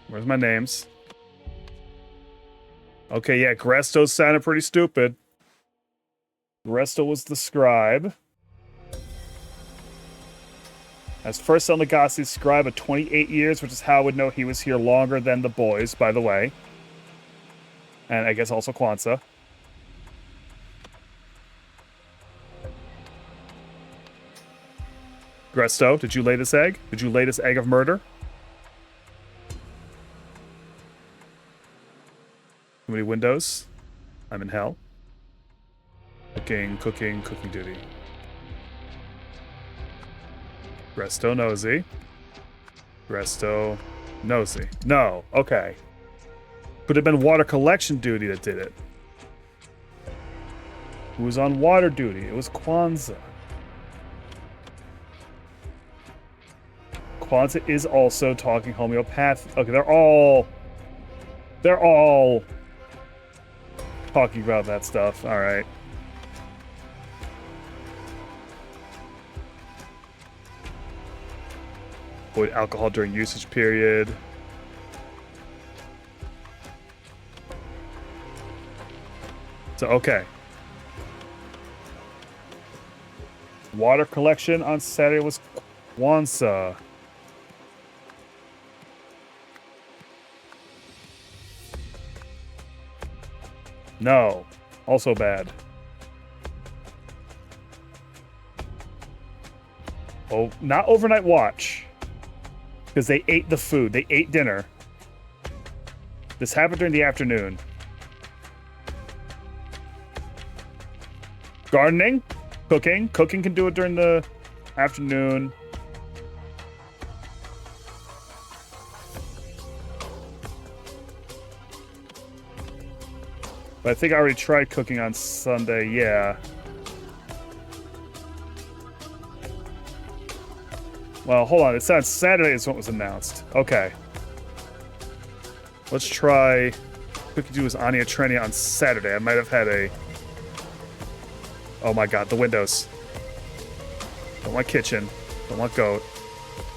Where's my names? Okay, yeah, Gresto sounded pretty stupid. Gresto was the scribe. As first on Nagasi's scribe of 28 years, which is how I would know he was here longer than the boys, by the way. And I guess also Kwanzaa. Gresto, did you lay this egg? Did you lay this egg of murder? Too many windows. I'm in hell. Cooking duty. Gresto nosy. Gresto nosy. No, okay. Could have been water collection duty that did it. Who was on water duty? It was Kwanzaa. Kwanzaa is also talking homeopathic. Okay, they're all talking about that stuff. All right. Avoid alcohol during usage period. So, okay. Water collection on Saturday was Kwanzaa. No. Also bad. Oh, not overnight watch. Because they ate the food. They ate dinner. This happened during the afternoon. Gardening. Cooking. Cooking can do it during the afternoon. But I think I already tried cooking on Sunday. Yeah. Well, hold on. It said Saturday is what was announced. Okay. Let's try cooking do was Anya Trenia on Saturday. I might have had a... Oh my god, the windows. Don't want kitchen. Don't want goat.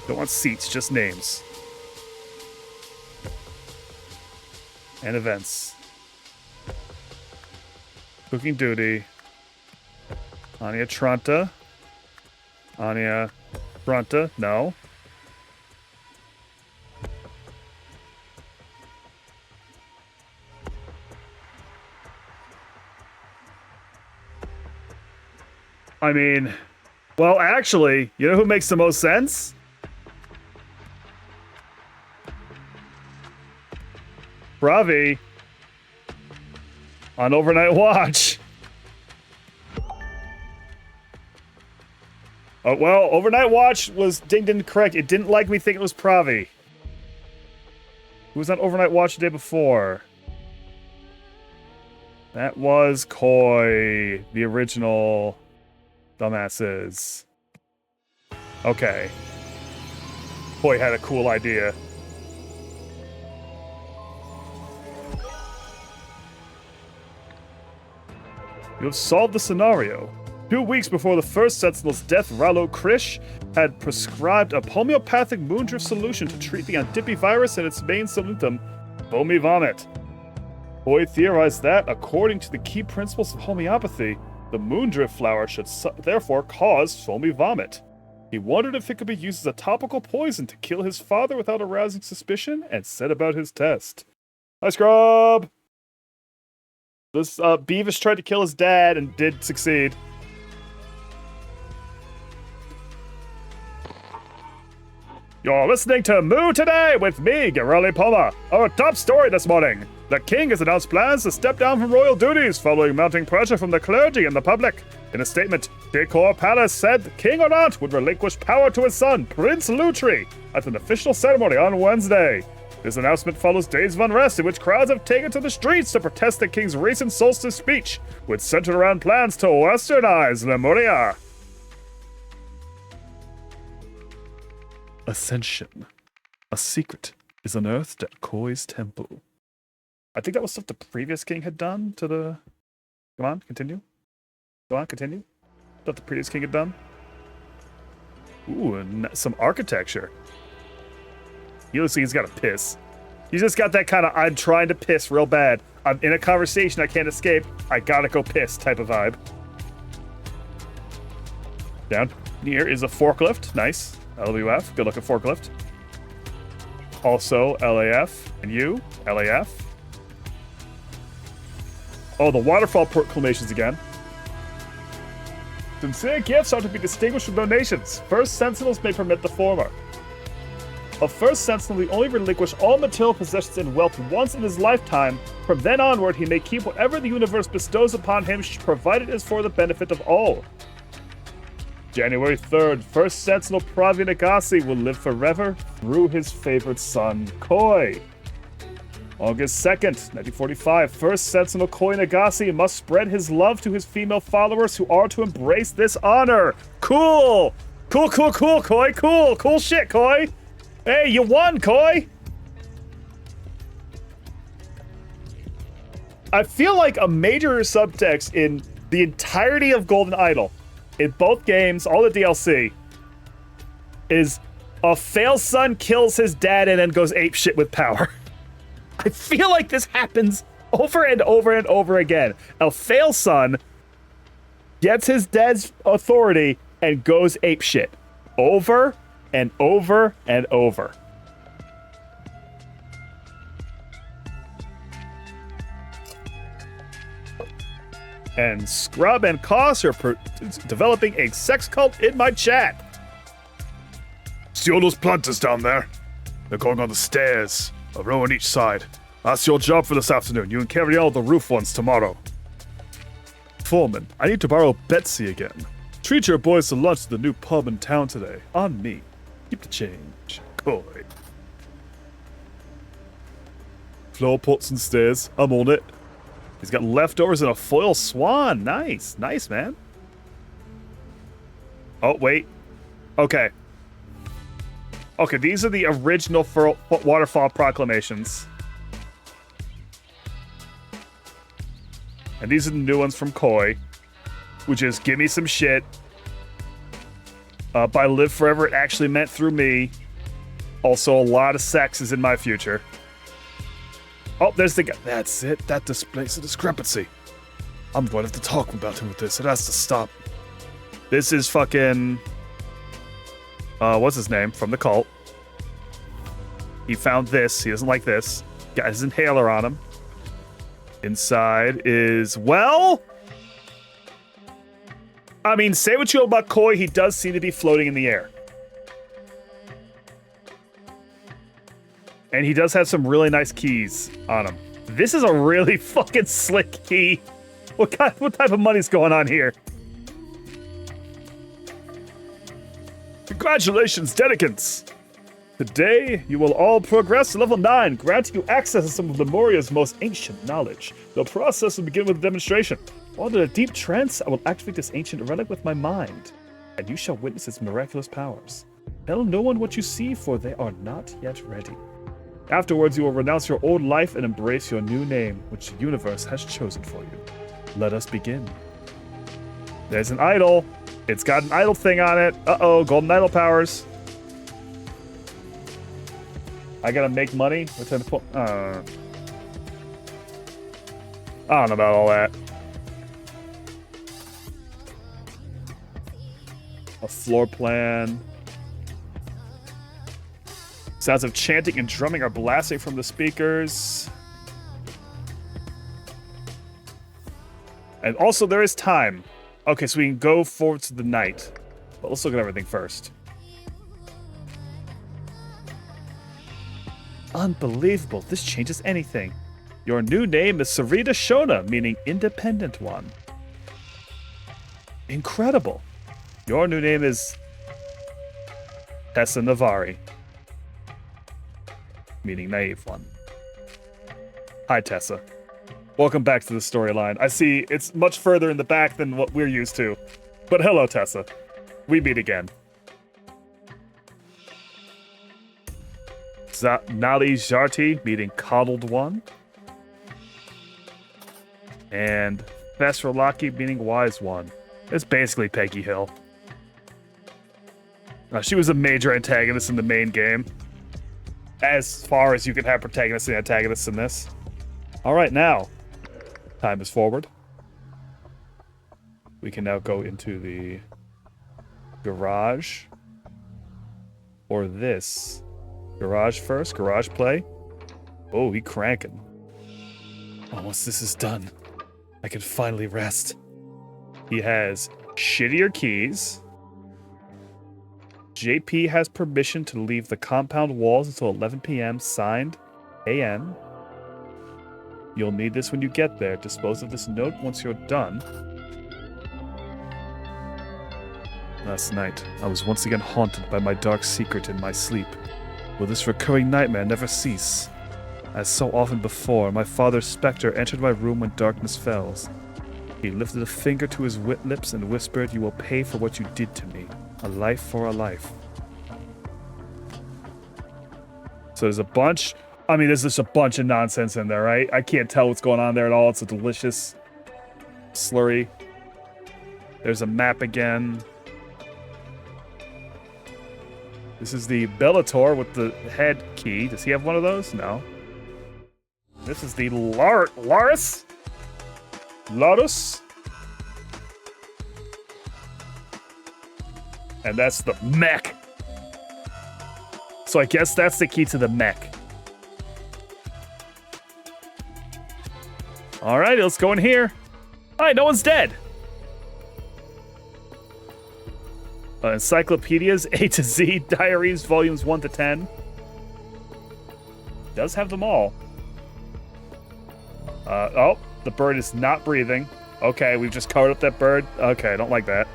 Don't want seats, just names. And events. Cooking duty. Anya Tranta. Anya Tranta, no. I mean, well, actually, you know who makes the most sense? Ravi on Overnight Watch. Oh, well, Overnight Watch was dinged incorrect. It didn't like me thinking it was Pravi. Who was on Overnight Watch the day before? That was Koi, the original dumbasses. Okay. Koi had a cool idea. You have solved the scenario. 2 weeks before the first Sentinel's death, Ralo Krish had prescribed a homeopathic Moondrift solution to treat the Antipi virus and its main symptom, foamy vomit. Boy theorized that, according to the key principles of homeopathy, the Moondrift flower should therefore cause foamy vomit. He wondered if it could be used as a topical poison to kill his father without arousing suspicion, and set about his test. Hi, Scrub! This Beavis tried to kill his dad and did succeed. You're listening to Moo Today with me, Gareli Poma. Our top story this morning. The king has announced plans to step down from royal duties following mounting pressure from the clergy and the public. In a statement, Decor Palace said king or not would relinquish power to his son, Prince Lutri, at an official ceremony on Wednesday. This announcement follows days of unrest in which crowds have taken to the streets to protest the king's recent solstice speech, which centered around plans to westernize Lemuria. Ascension. A secret is unearthed at Koi's temple. I think that was stuff the previous king had done to the... Come on, continue. Go on, continue. Stuff the previous king had done. Ooh, and some architecture. He looks like he's got to piss. He's just got that kind of, I'm trying to piss real bad. I'm in a conversation I can't escape. I gotta go piss type of vibe. Down here is a forklift. Nice. LWF. Good looking forklift. Also, LAF. And you, LAF. Oh, the waterfall proclamations again. Sincere gifts are to be distinguished from donations. First Sentinels may permit the former. A first Sentinel will only relinquish all material possessions and wealth once in his lifetime. From then onward, he may keep whatever the universe bestows upon him, provided it is for the benefit of all. January 3rd, First Sentinel Pravi Nagasi will live forever through his favorite son, Koi. August 2nd, 1945, First Sentinel Koi Nagasi must spread his love to his female followers who are to embrace this honor. Cool! Cool, Koi. Cool shit, Koi. Hey, you won, Koi! I feel like a major subtext in the entirety of Golden Idol, in both games, all the DLC, is a fail son kills his dad and then goes apeshit with power. I feel like this happens over and over and over again. A fail son gets his dad's authority and goes apeshit. Over and over and over. And Scrub and Koss are developing a sex cult in my chat. See all those planters down there? They're going on the stairs, a row on each side. That's your job for this afternoon. You can carry all the roof ones tomorrow. Foreman, I need to borrow Betsy again. Treat your boys to lunch at the new pub in town today. On me. Keep the change. Koi. Floor pots and stairs. I'm on it. He's got leftovers and a foil swan. Nice. Nice, man. Oh, wait. Okay. Okay, these are the original waterfall proclamations. And these are the new ones from Koi, which is give me some shit. By live forever, it actually meant through me. Also, a lot of sex is in my future. Oh, there's the guy. That's it. That displays a discrepancy. I'm going to have to talk about him with this. It has to stop. This is fucking... what's his name? From the cult. He found this. He doesn't like this. Got his inhaler on him. Inside is... Well... I mean, say what you will about Koi, he does seem to be floating in the air. And he does have some really nice keys on him. This is a really fucking slick key. What type of money's going on here? Congratulations, Dedicants! Today, you will all progress to level 9, granting you access to some of Lemuria's most ancient knowledge. The process will begin with a demonstration. While in a deep trance, I will activate this ancient relic with my mind, and you shall witness its miraculous powers. Tell no one what you see, for they are not yet ready. Afterwards, you will renounce your old life and embrace your new name, which the universe has chosen for you. Let us begin. There's an idol. It's got an idol thing on it. Uh-oh, golden idol powers. I gotta make money? I don't know about all that. A floor plan. Sounds of chanting and drumming are blasting from the speakers. And also there is time. Okay, so we can go forward to the night. But let's look at everything first. Unbelievable, this changes anything. Your new name is Sarita Shona, meaning independent one. Incredible. Your new name is Tessa Navari, meaning naive one. Hi, Tessa. Welcome back to the storyline. I see it's much further in the back than what we're used to. But hello, Tessa. We meet again. Nali Jarti, meeting Coddled One. And Vesralaki, meaning Wise One. It's basically Peggy Hill. She was a major antagonist in the main game. As far as you can have protagonists and antagonists in this. Alright, now. Time is forward. We can now go into the garage. Or this. Garage first, garage play. Oh, he cranking. Once this is done, I can finally rest. He has shittier keys. JP has permission to leave the compound walls until 11 p.m. Signed, AM. You'll need this when you get there. Dispose of this note once you're done. Last night, I was once again haunted by my dark secret in my sleep. Will this recurring nightmare never cease? As so often before, my father's specter entered my room when darkness fell. He lifted a finger to his lips and whispered, "You will pay for what you did to me. A life for a life." So there's a bunch... I mean, there's just a bunch of nonsense in there, right? I can't tell what's going on there at all. It's a delicious slurry. There's a map again. This is the Bellator with the head key. Does he have one of those? No. This is the Larus? Larus? And that's the mech. So I guess that's the key to the mech. Alright, let's go in here. Alright, no one's dead. Encyclopedias, A to Z, diaries, volumes 1 to 10. Does have them all. Oh, the bird is not breathing. Okay, we've just covered up that bird. Okay, I don't like that.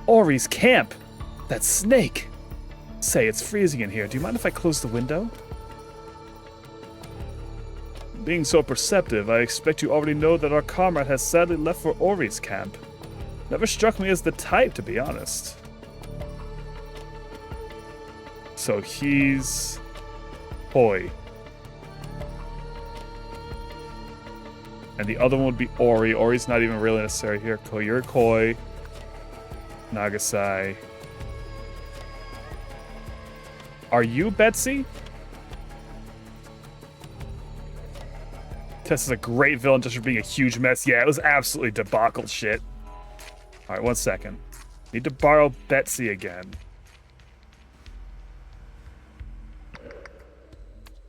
Ori's camp. That snake. Say, it's freezing in here. Do you mind if I close the window? Being so perceptive, I expect you already know that our comrade has sadly left for Ori's camp. Never struck me as the type, to be honest. So he's... Hoi. And the other one would be Ori. Ori's not even really necessary here. You're Koi. Nagasai. Are you Betsy? Tess is a great villain just for being a huge mess. Yeah, it was absolutely debacle shit. Alright, 1 second. Need to borrow Betsy again.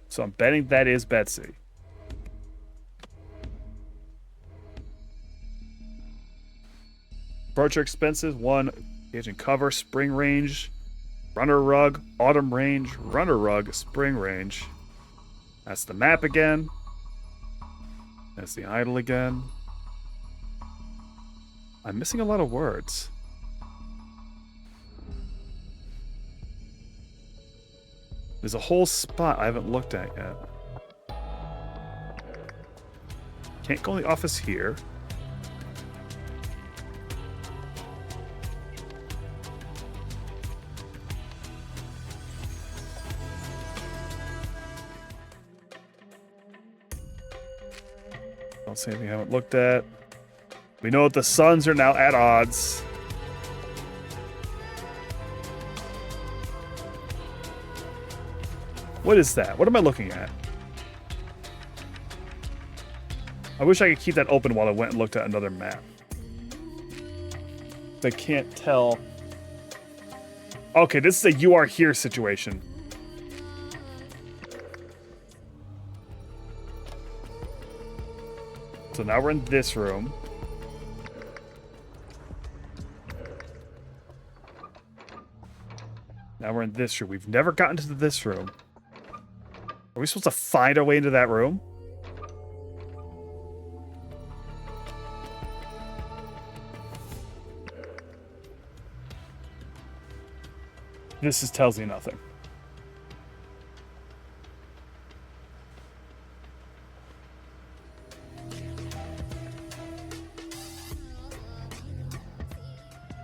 So I'm betting that is Betsy. Approach your expenses. 1, engage in cover, spring range, runner rug, autumn range, runner rug, spring range. That's the map again. That's the idol again. I'm missing a lot of words. There's a whole spot I haven't looked at yet. Can't go in the office here. Don't see anything I haven't looked at. We know that the Suns are now at odds. What is that? What am I looking at? I wish I could keep that open while I went and looked at another map. I can't tell. Okay, this is a you are here situation. So now we're in this room. Now we're in this room. We've never gotten to this room. Are we supposed to find our way into that room? This tells you nothing.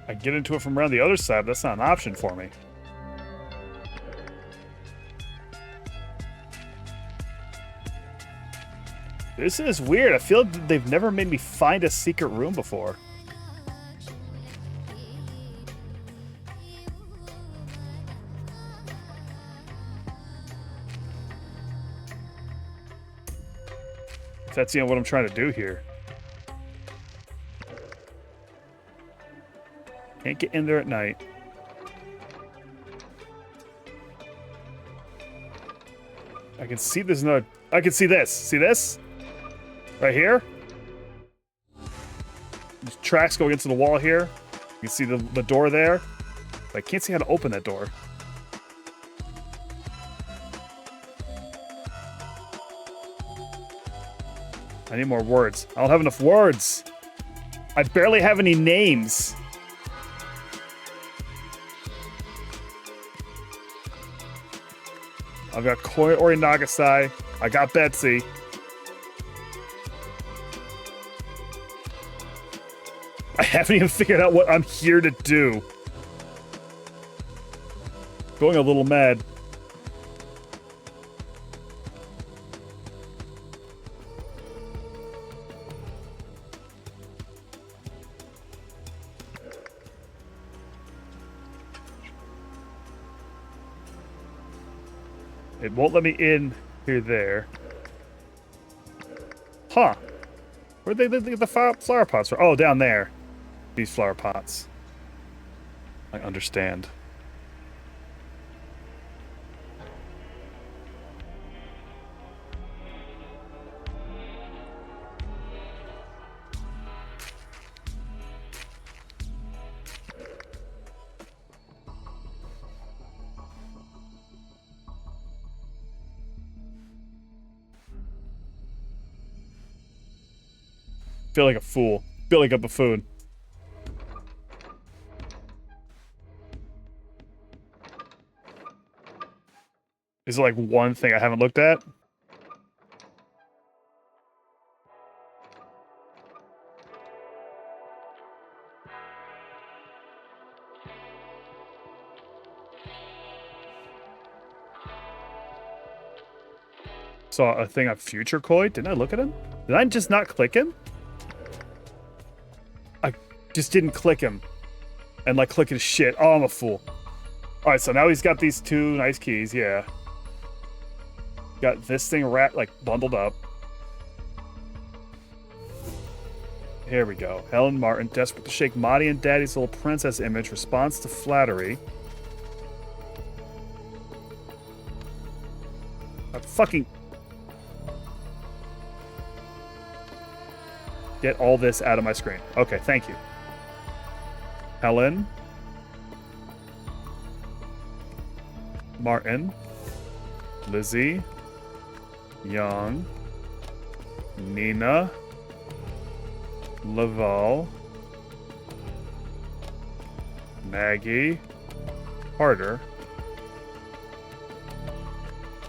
I get into it from around the other side, but that's not an option for me. This is weird. I feel like they've never made me find a secret room before. That's, what I'm trying to do here. Can't get in there at night. I can see there's no... I can see this. See this? Right here? There's tracks going into the wall here. You can see the door there. But I can't see how to open that door. I need more words. I don't have enough words. I barely have any names. I've got Koi Orinagasai. I got Betsy. I haven't even figured out what I'm here to do. Going a little mad. It won't let me in here, there. Huh. Where'd they get the flower pots from? Oh, down there. These flower pots. I understand. Feel like a fool. Feel like a buffoon. Is there like one thing I haven't looked at? Saw a thing on Future Koi. Didn't I look at him? Did I just not click him? I just didn't click him. And like click his shit. Oh, I'm a fool. Alright, so now he's got these two nice keys, yeah. Got this thing wrapped, like, bundled up. Here we go. Helen Martin, desperate to shake Maudie and Daddy's little princess image, responds to flattery. Fucking... Get all this out of my screen. Okay, thank you. Helen, Martin, Lizzie, Young, Nina, Laval, Maggie, Carter.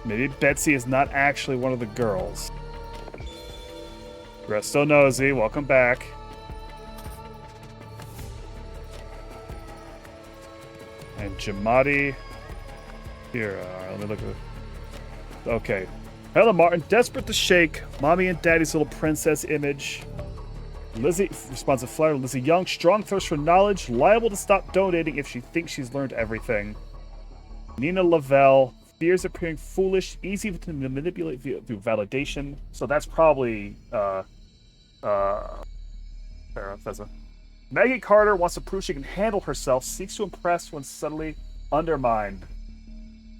Maybe Betsy is not actually one of the girls. Resto Nosy, welcome back. And Jamadi. Here, let me look at it. Okay. Helen Martin, desperate to shake Mommy and Daddy's little princess image. Lizzie, responsive flatter. Lizzie Young, strong thirst for knowledge, liable to stop donating if she thinks she's learned everything. Nina Lavelle, fears appearing foolish, easy to manipulate through validation. So that's probably, Maggie Carter wants to prove she can handle herself, seeks to impress when subtly undermined.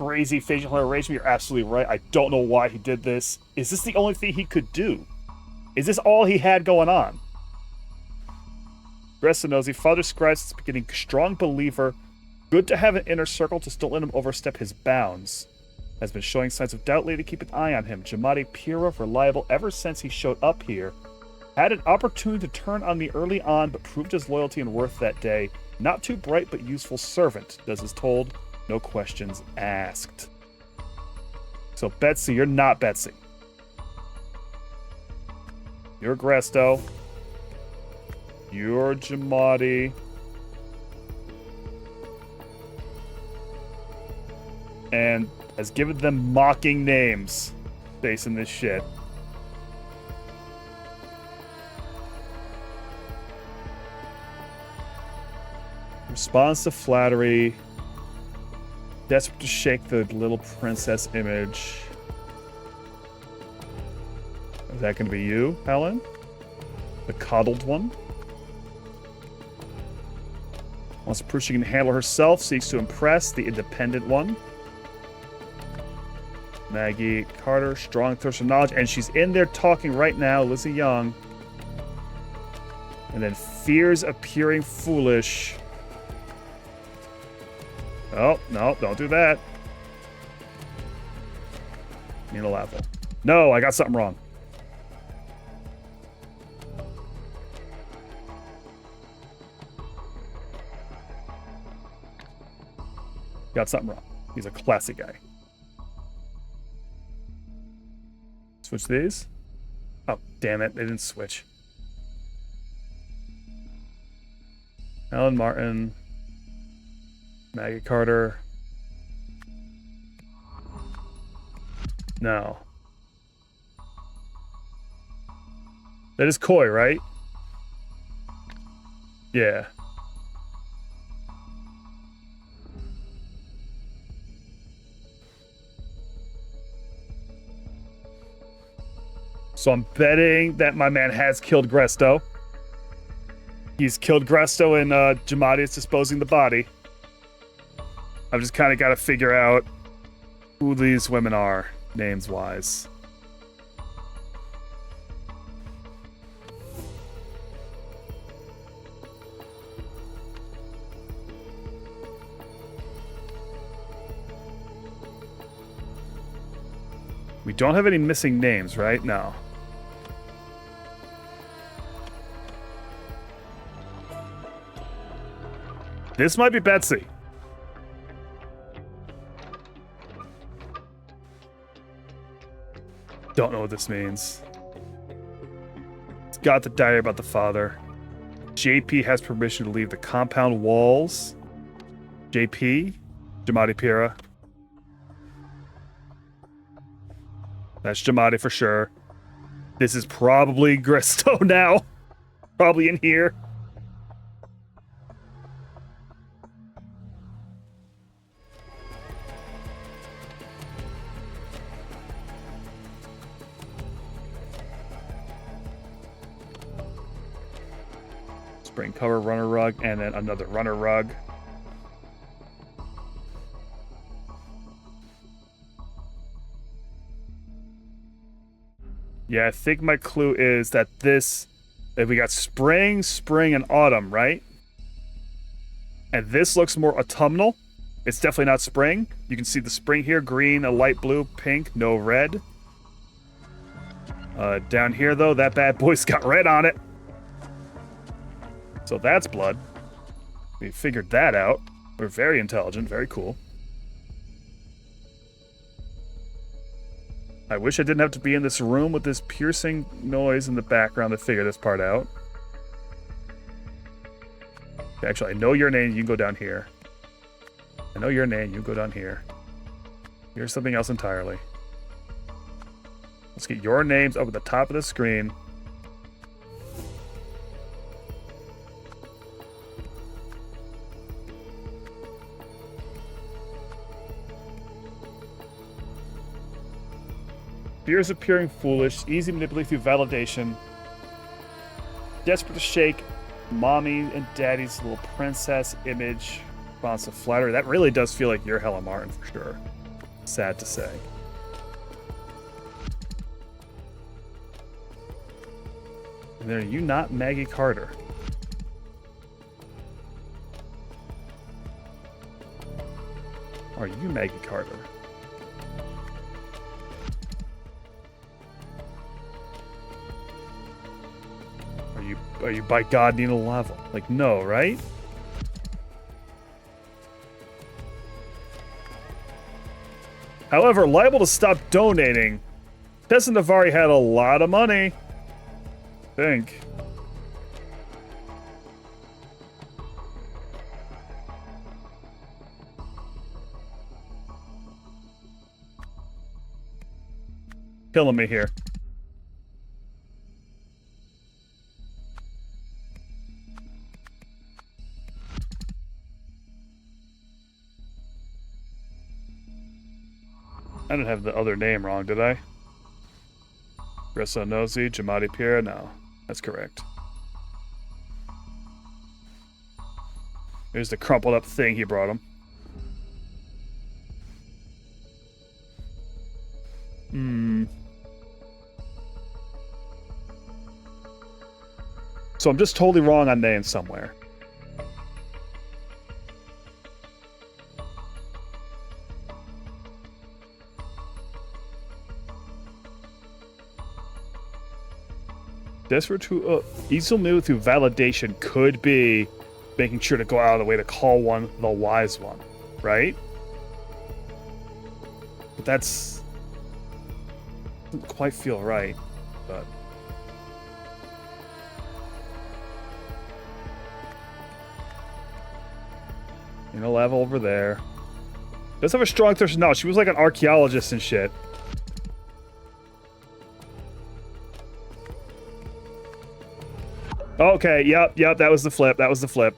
Crazy facial hair arrangement, you're absolutely right. I don't know why he did this. Is this the only thing he could do? Is this all he had going on? Gressinosi, Father Scribes is beginning strong believer. Good to have an inner circle, just don't let him overstep his bounds. Has been showing signs of doubt lately, keep an eye on him. Jamadi Pira, reliable ever since he showed up here. Had an opportunity to turn on me early on, but proved his loyalty and worth that day. Not too bright, but useful servant, does as told. No questions asked. So Betsy, you're not Betsy. You're Gresto. You're Jamadi. And has given them mocking names based on this shit. Responds to flattery. Desperate to shake the little princess image. Is that going to be you, Helen? The coddled one? Wants to prove she can handle herself, seeks to impress the independent one. Maggie Carter, strong thirst for knowledge, and she's in there talking right now, Lizzie Young. And then fears appearing foolish. Oh, no, don't do that. Nina Lavel. No, I got something wrong. Got something wrong. He's a classic guy. Switch these. Oh, damn it. They didn't switch. Alan Martin. Maggie Carter. No. That is Coy, right? Yeah. So I'm betting that my man has killed Gresto. He's killed Gresto and Jamadi is disposing the body. I've just kind of got to figure out who these women are, names-wise. We don't have any missing names, right? No. This might be Betsy. Don't know what this means. It's got the diary about the father. JP has permission to leave the compound walls. JP? Jamadi Pira. That's Jamadi for sure. This is probably Gresto now. Probably in here. Spring cover, runner rug, and then another runner rug. Yeah, I think my clue is that this... If we got spring, and autumn, right? And this looks more autumnal. It's definitely not spring. You can see the spring here, green, a light blue, pink, no red. Down here, though, that bad boy's got red on it. So that's blood. We figured that out. We're very intelligent, very cool. I wish I didn't have to be in this room with this piercing noise in the background to figure this part out. Actually, I know your name, you can go down here. I know your name, you go down here. Here's something else entirely. Let's get your names up at the top of the screen. Fears appearing foolish, easy to manipulate through validation. Desperate to shake mommy and daddy's little princess image. Response to flattery. That really does feel like you're Helen Martin for sure. Sad to say. And then are you not Maggie Carter? Are you Maggie Carter? Are you by God need a level? Like, no, right? However, liable to stop donating. Tessa Navari had a lot of money. I think. Killing me here. I didn't have the other name wrong, did I? Gressa Nosy, Jamadi Pierre? No, that's correct. Here's the crumpled up thing he brought him. So I'm just totally wrong on names somewhere. Desperate to easily move through validation could be making sure to go out of the way to call one the wise one, right? But that's doesn't quite feel right, but you know, level over there. Does have a strong thirst. No, she was like an archaeologist and shit. Okay, yep, that was the flip. That was the flip.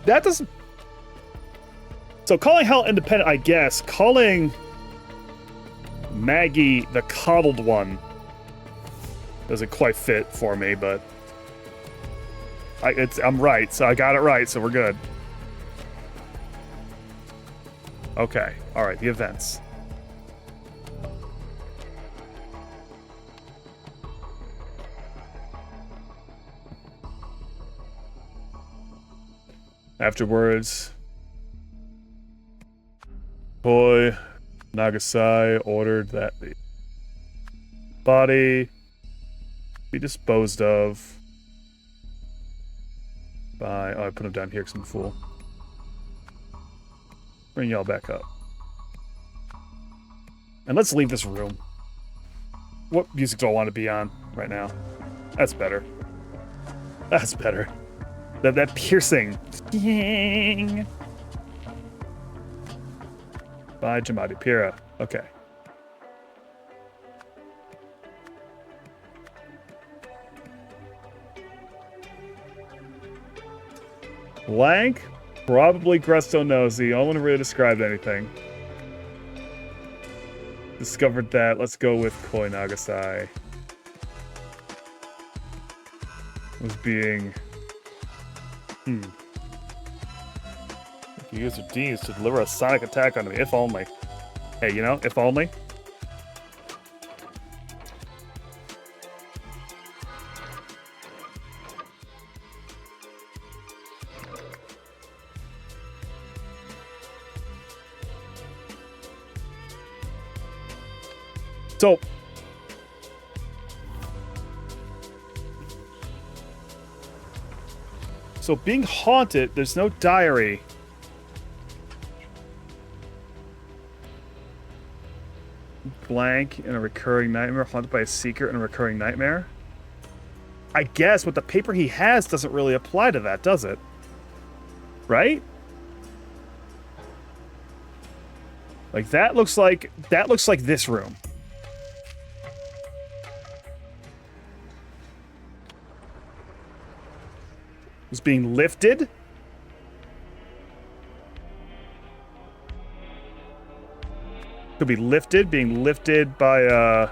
That doesn't... So calling Hell independent, I guess. Calling Maggie the coddled one doesn't quite fit for me, but I'm right, so I got it right, so we're good. Okay, alright, the events. Afterwards, Boy Nagasai ordered that the body be disposed of by... Oh, I put him down here because I'm a fool. Bring y'all back up. And let's leave this room. What music do I want to be on right now? That's better. That's better. That piercing. By Jamadi Pira. Okay. Blank? Probably Gresto Nosy. Only one who really described anything. Discovered that. Let's go with Koi Nagasai. Was being... Use your D's to deliver a sonic attack on me. If only. Hey, you know, if only. So being haunted, there's no diary. Blank in a recurring nightmare, haunted by a secret in a recurring nightmare. I guess, but the paper he has doesn't really apply to that, does it? Right? Like that looks like this room. It's being lifted. Could be lifted, being lifted by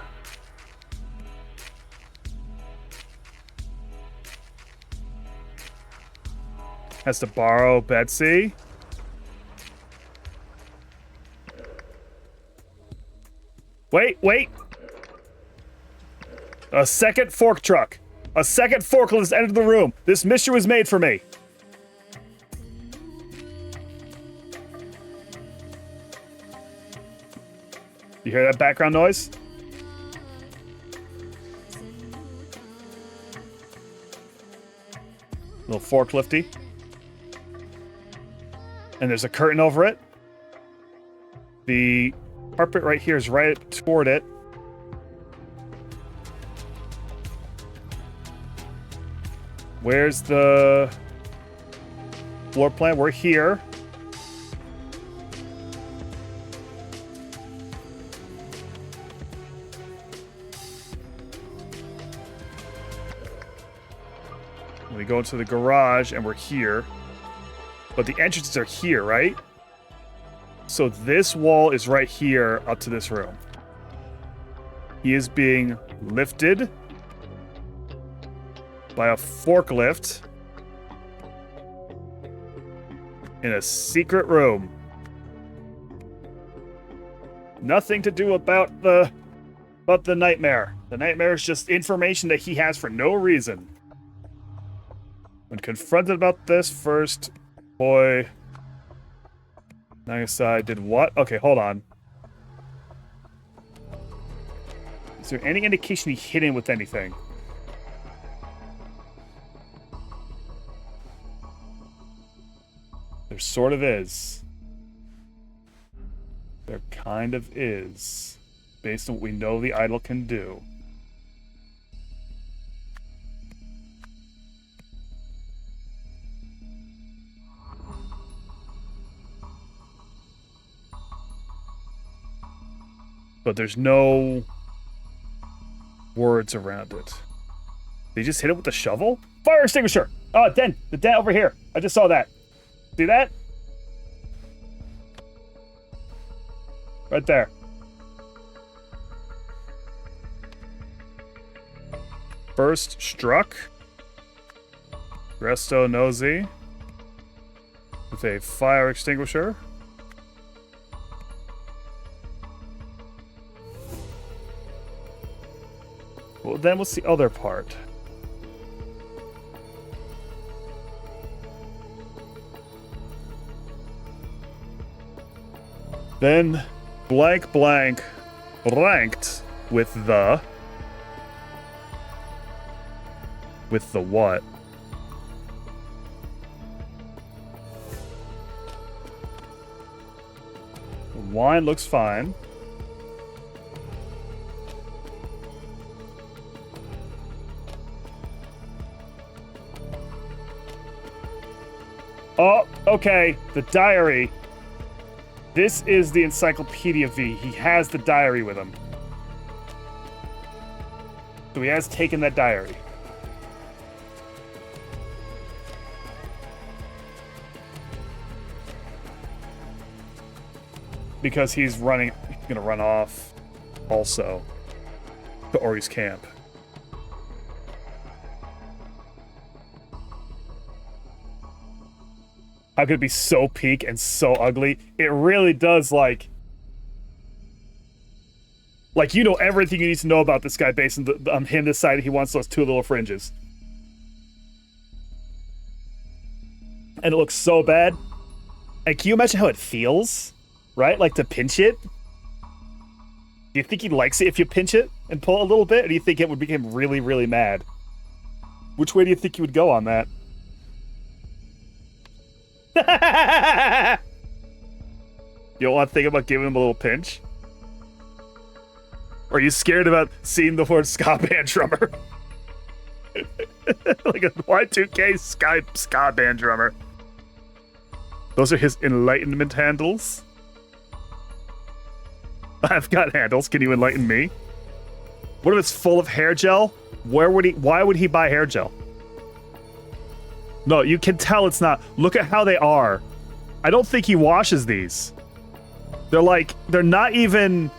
has to borrow Betsy. Wait. A second fork truck. A second forklift has entered the room. This mystery was made for me. You hear that background noise? Little forklifty. And there's a curtain over it. The carpet right here is right toward it. Where's the floor plan? We're here. We go into the garage and we're here. But the entrances are here, right? So this wall is right here up to this room. He is being lifted by a forklift in a secret room. Nothing to do about the nightmare. The nightmare is just information that he has for no reason. When confronted about this, first boy Nagasai did what? Okay, hold on. Is there any indication he hit him with anything? There sort of is. There kind of is. Based on what we know the idol can do. But there's no words around it. They just hit it with the shovel? Fire extinguisher! Oh, the dent over here. I just saw that. See that? Right there. First struck. Resto nosy. With a fire extinguisher. Well, then what's the other part? Then blank blanked with the what? The wine looks fine. Oh, okay. The diary. This is the Encyclopedia V. He has the diary with him. So he has taken that diary. Because he's gonna run off also to Ori's camp. How could it be so peak and so ugly? It really does, like you know everything you need to know about this guy based on him deciding he wants those two little fringes. And it looks so bad. And can you imagine how it feels? Right? Like to pinch it? Do you think he likes it if you pinch it and pull a little bit? Or do you think it would make him really, really mad? Which way do you think he would go on that? You don't want to think about giving him a little pinch? Or are you scared about seeing the word ska band drummer? Like a Y2K ska band drummer. Those are his enlightenment handles. I've got handles. Can you enlighten me? What if it's full of hair gel? Why would he buy hair gel? No, you can tell it's not. Look at how they are. I don't think he washes these. They're not even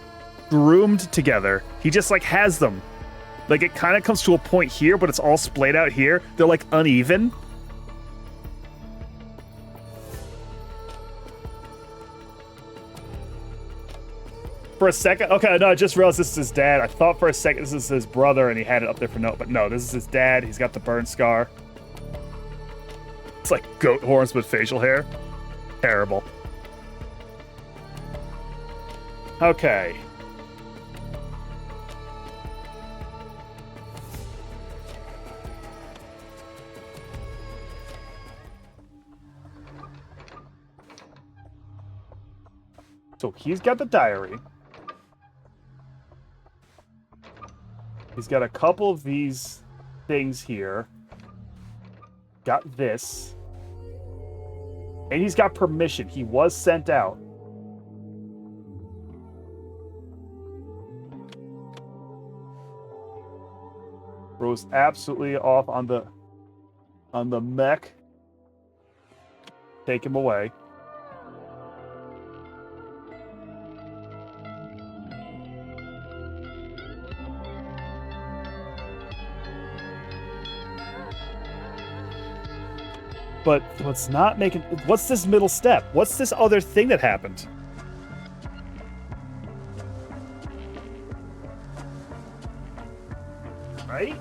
groomed together. He just like has them. Like it kind of comes to a point here, but it's all splayed out here. They're like uneven. For a second, okay, no, I just realized this is his dad. I thought for a second this is his brother and he had it up there for note, but no, this is his dad. He's got the burn scar. It's like goat horns with facial hair. Terrible. Okay. So he's got the diary. He's got a couple of these things here. Got this. And he's got permission. He was sent out. Rose absolutely off on the mech. Take him away. But what's not making... What's this middle step? What's this other thing that happened? Right?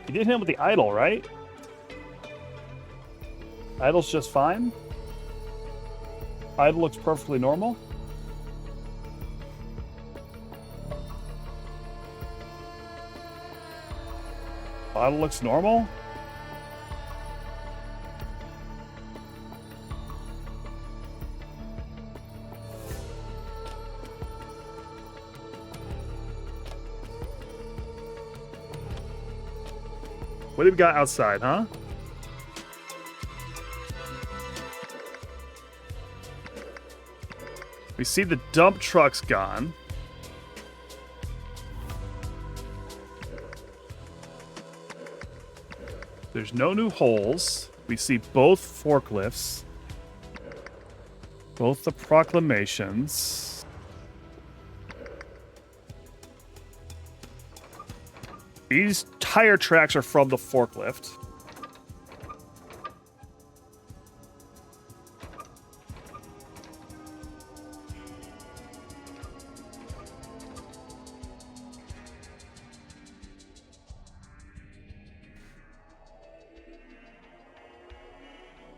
You did hit him with the idol, right? Idol's just fine? Idol looks perfectly normal. Idol looks normal. What have we got outside, huh? We see the dump truck's gone. There's no new holes. We see both forklifts. Both the proclamations. These tire tracks are from the forklift.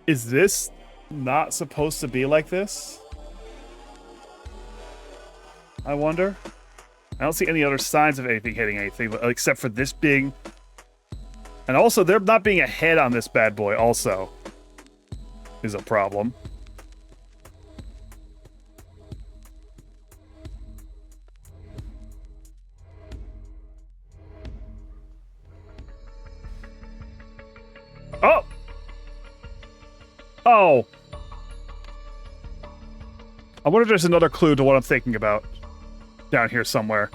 Is this not supposed to be like this? I wonder. I don't see any other signs of anything hitting anything, except for this being... And also, there not being a head on this bad boy also is a problem. Oh! Oh! I wonder if there's another clue to what I'm thinking about down here somewhere.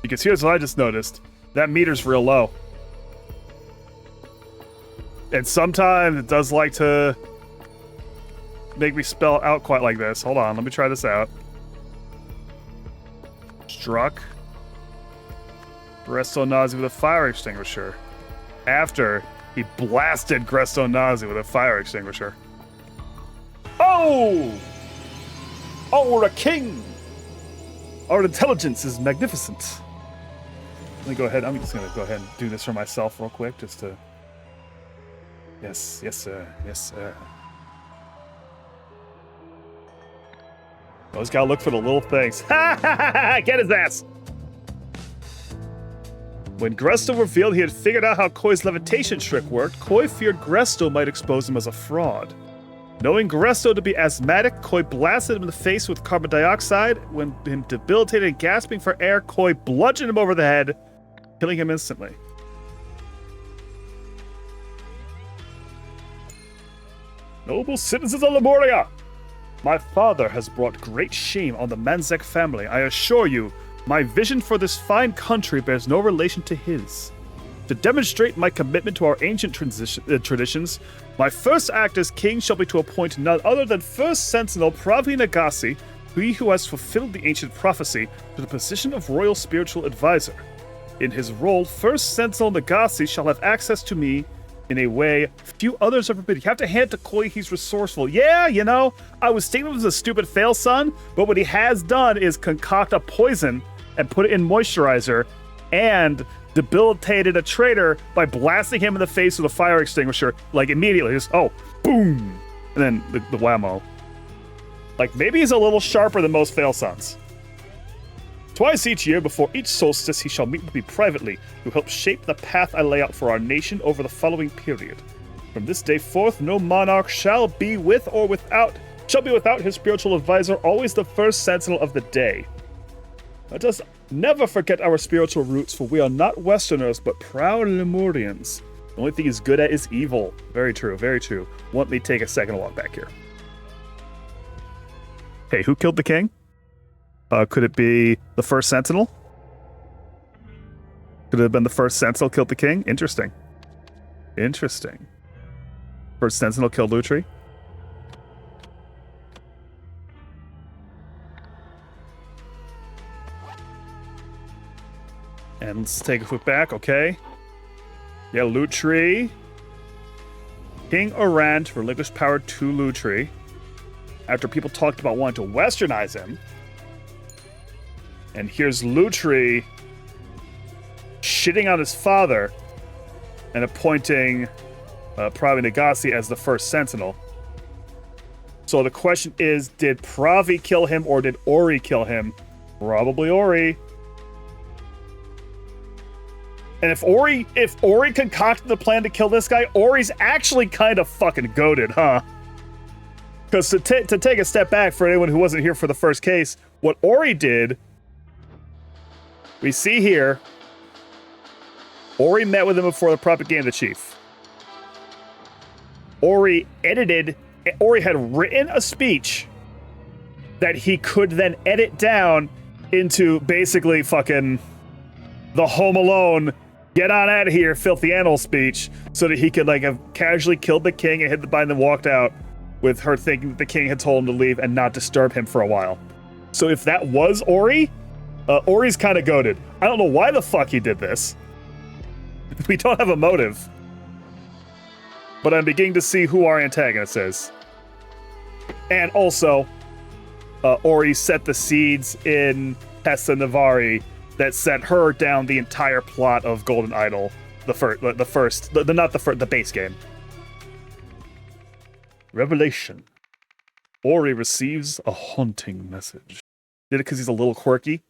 Because here's what I just noticed. That meter's real low. And sometimes it does like to make me spell out quite like this. Hold on, let me try this out. Struck. Gresto Nazi with a fire extinguisher. After he blasted Gresto Nazi with a fire extinguisher. Oh! Oh, we're a king! Our intelligence is magnificent. Let me go ahead. I'm just gonna go ahead and do this for myself real quick, just to. Yes, sir. Yes, sir. Always gotta look for the little things. Ha ha ha ha! Get his ass! When Gresto revealed he had figured out how Koi's levitation trick worked, Koi feared Gresto might expose him as a fraud. Knowing Gresto to be asthmatic, Koi blasted him in the face with carbon dioxide. When him debilitated and gasping for air, Koi bludgeoned him over the head, killing him instantly. Noble citizens of Lemuria! My father has brought great shame on the Manzek family. I assure you, my vision for this fine country bears no relation to his. To demonstrate my commitment to our ancient traditions, my first act as king shall be to appoint none other than First Sentinel Pravi Nagasi, he who has fulfilled the ancient prophecy, to the position of royal spiritual advisor. In his role, First Sentinel Nagasi shall have access to me in a way few others are permitted. You have to hand it to Koi, he's resourceful. Yeah, you know, I was thinking it was a stupid fail son, but what he has done is concoct a poison and put it in moisturizer and debilitated a traitor by blasting him in the face with a fire extinguisher, like immediately. Just, oh, boom! And then the whammo. Like, maybe he's a little sharper than most fail sons. Twice each year, before each solstice, he shall meet with me privately to help shape the path I lay out for our nation over the following period. From this day forth, no monarch shall be without his spiritual advisor, always the first sentinel of the day. Let us never forget our spiritual roots, for we are not Westerners, but proud Lemurians. The only thing he's good at is evil. Very true, very true. Let me take a second to walk back here. Hey, who killed the king? Could it be the first sentinel? Could it have been the first sentinel killed the king? Interesting. Interesting. First sentinel killed Lutri. And let's take a foot back, okay. Yeah, Lutri. King Orant relinquished power to Lutri after people talked about wanting to westernize him. And here's Lutri shitting on his father and appointing Pravi Nagasi as the first sentinel. So the question is, did Pravi kill him or did Ori kill him? Probably Ori. And if Ori concocted the plan to kill this guy, Ori's actually kind of fucking goated, huh? Because to take a step back for anyone who wasn't here for the first case, what Ori did, we see here, Ori met with him before the propaganda chief. Ori had written a speech that he could then edit down into basically fucking the Home Alone, get on out of here, filthy animal speech, so that he could like have casually killed the king and hit the bind and walked out with her thinking that the king had told him to leave and not disturb him for a while. So if that was Ori, Ori's kind of goated. I don't know why the fuck he did this. We don't have a motive. But I'm beginning to see who our antagonist is. And also, Ori set the seeds in Tessa Navari that sent her down the entire plot of Golden Idol, the base game. Revelation. Ori receives a haunting message. Did it because he's a little quirky?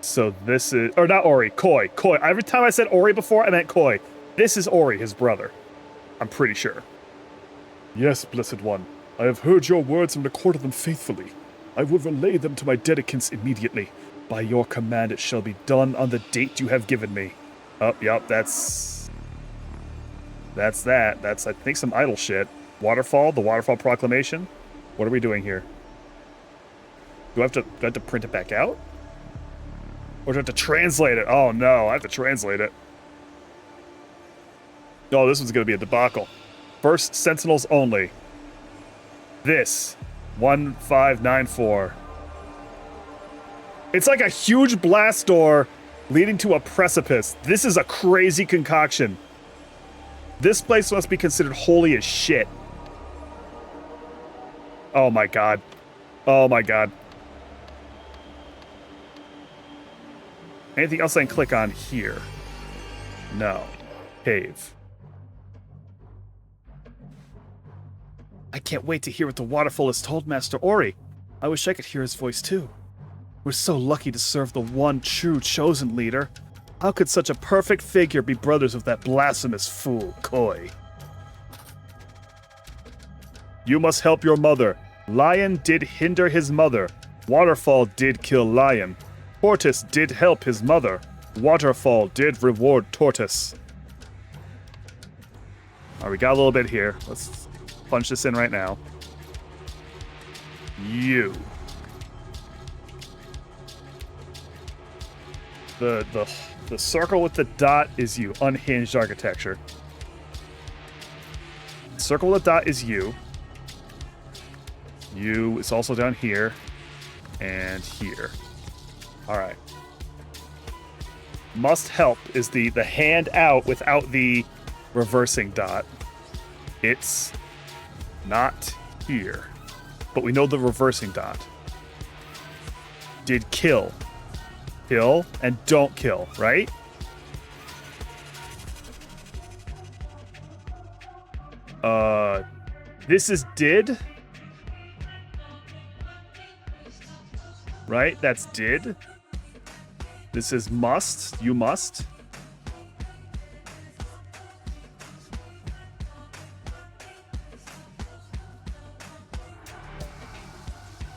So this is, or not Ori, Koi. Every time I said Ori before, I meant Koi. This is Ori, his brother. I'm pretty sure. Yes, Blessed One. I have heard your words and recorded them faithfully. I will relay them to my dedicants immediately. By your command it shall be done on the date you have given me. Oh, yep, that's that. That's, I think, some idle shit. Waterfall, the Waterfall Proclamation. What are we doing here? Do I have to print it back out? Or do I have to translate it? Oh no, I have to translate it. Oh, this one's gonna be a debacle. First Sentinels only. This. 1594. It's like a huge blast door leading to a precipice. This is a crazy concoction. This place must be considered holy as shit. Oh my god. Oh my god. Anything else I can click on here? No. Cave. I can't wait to hear what the waterfall has told Master Ori. I wish I could hear his voice too. We're so lucky to serve the one true chosen leader. How could such a perfect figure be brothers with that blasphemous fool, Koi? You must help your mother. Lion did hinder his mother. Waterfall did kill Lion. Tortoise did help his mother. Waterfall did reward Tortoise. Alright, we got a little bit here. Let's punch this in right now. You. The circle with the dot is you. Unhinged architecture. Circle with the dot is you. You is also down here. And here. Alright. Must help is the hand out without the reversing dot. It's not here. But we know the reversing dot. Did kill. Kill and don't kill, right? This is did. Right? That's did. This is must. You must.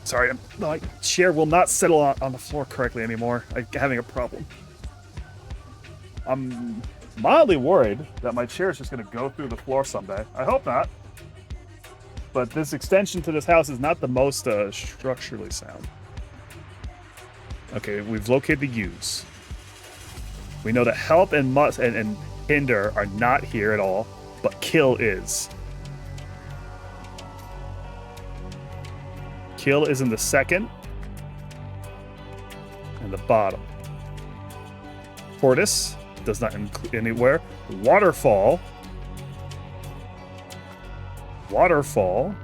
Sorry, my chair will not settle on the floor correctly anymore. I'm having a problem. I'm mildly worried that my chair is just going to go through the floor someday. I hope not. But this extension to this house is not the most structurally sound. Okay, we've located the U's. We know that help and must and hinder are not here at all, but kill is. Kill is in the second and the bottom. Tortoise does not include anywhere. Waterfall. Waterfall.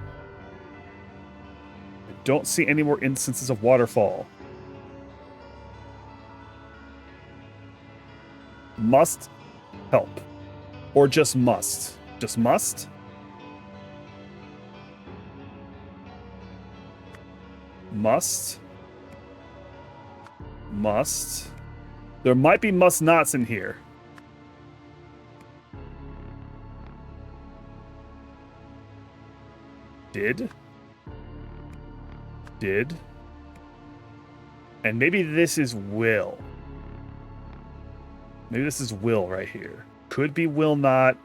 I don't see any more instances of waterfall. Must help. Or just must. Just must. Must. Must. There might be must nots in here. Did. Did. And maybe this is will. Maybe this is will right here. Could be will not.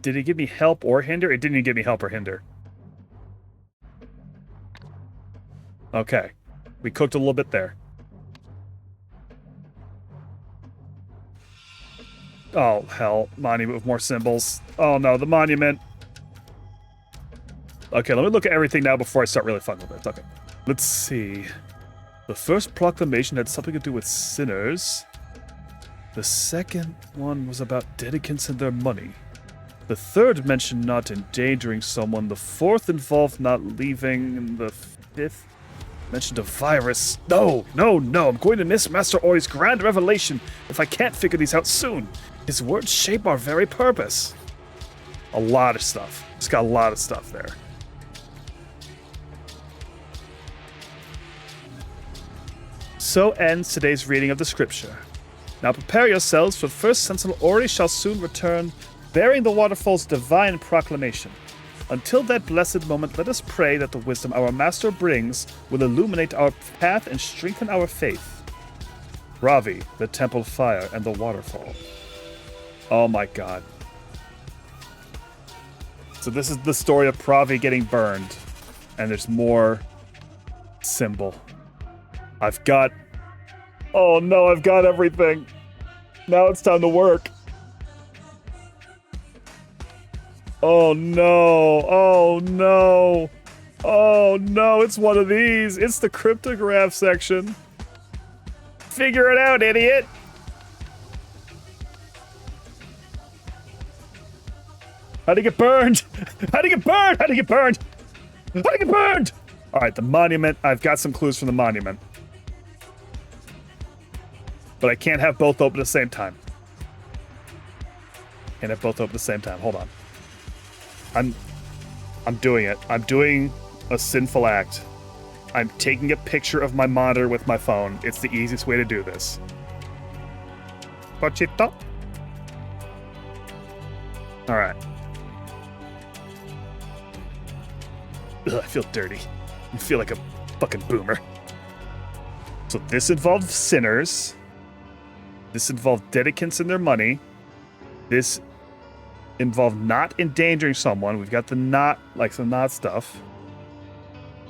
Did it give me help or hinder? It didn't even give me help or hinder. Okay. We cooked a little bit there. Oh, hell. Monument with more symbols. Oh, no. The monument. Okay, let me look at everything now before I start really fucking with it. Okay. Let's see. The first proclamation had something to do with sinners. The second one was about dedicants and their money. The third mentioned not endangering someone. The fourth involved not leaving. And the fifth mentioned a virus. No. I'm going to miss Master Ori's grand revelation if I can't figure these out soon. His words shape our very purpose. A lot of stuff. It's got a lot of stuff there. So ends today's reading of the scripture. Now prepare yourselves, for the first sentinel Ori shall soon return, bearing the waterfall's divine proclamation. Until that blessed moment, let us pray that the wisdom our master brings will illuminate our path and strengthen our faith. Ravi, the temple fire, and the waterfall. Oh my god. So this is the story of Pravi getting burned. And there's more symbol. I've got... Oh no, I've got everything. Now it's time to work. Oh no, oh no. Oh no, it's one of these. It's the cryptograph section. Figure it out, idiot. How'd he get burned? How'd he get burned? How'd he get burned? I get burned! All right, the monument. I've got some clues from the monument. But I can't have both open at the same time. Can't have both open at the same time. Hold on. I'm doing it. I'm doing a sinful act. I'm taking a picture of my monitor with my phone. It's the easiest way to do this. Pochito. All right. Ugh, I feel dirty. I feel like a fucking boomer. So this involved sinners. This involved dedicants and their money. This involved not endangering someone. We've got the not, like some not stuff.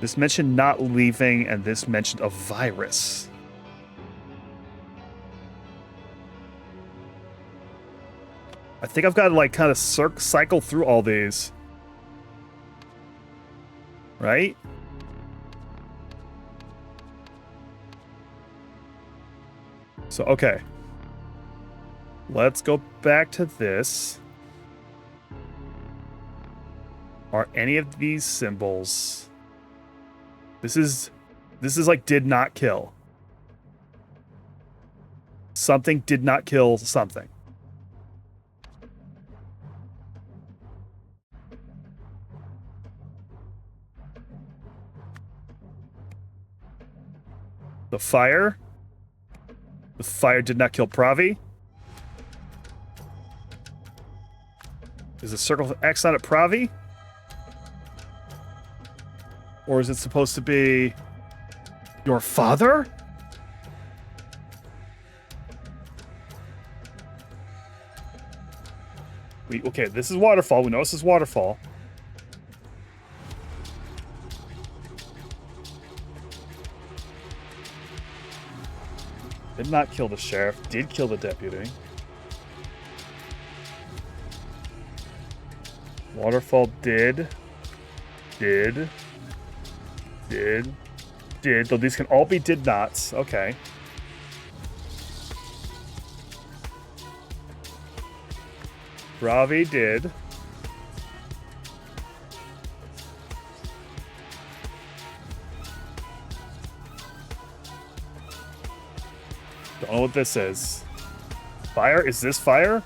This mentioned not leaving, and this mentioned a virus. I think I've got to like kind of cycle through all these. Right? So, okay. Let's go back to this. Are any of these symbols... This is like did not kill. Something did not kill something. The fire did not kill Pravi. Is the circle of X on it Pravi? Or is it supposed to be your father? Okay, this is waterfall. We know this is waterfall. Did not kill the sheriff. Did kill the deputy. Waterfall did. Though these can all be did nots. Okay. Ravi did. Don't know what this is. Fire? Is this fire?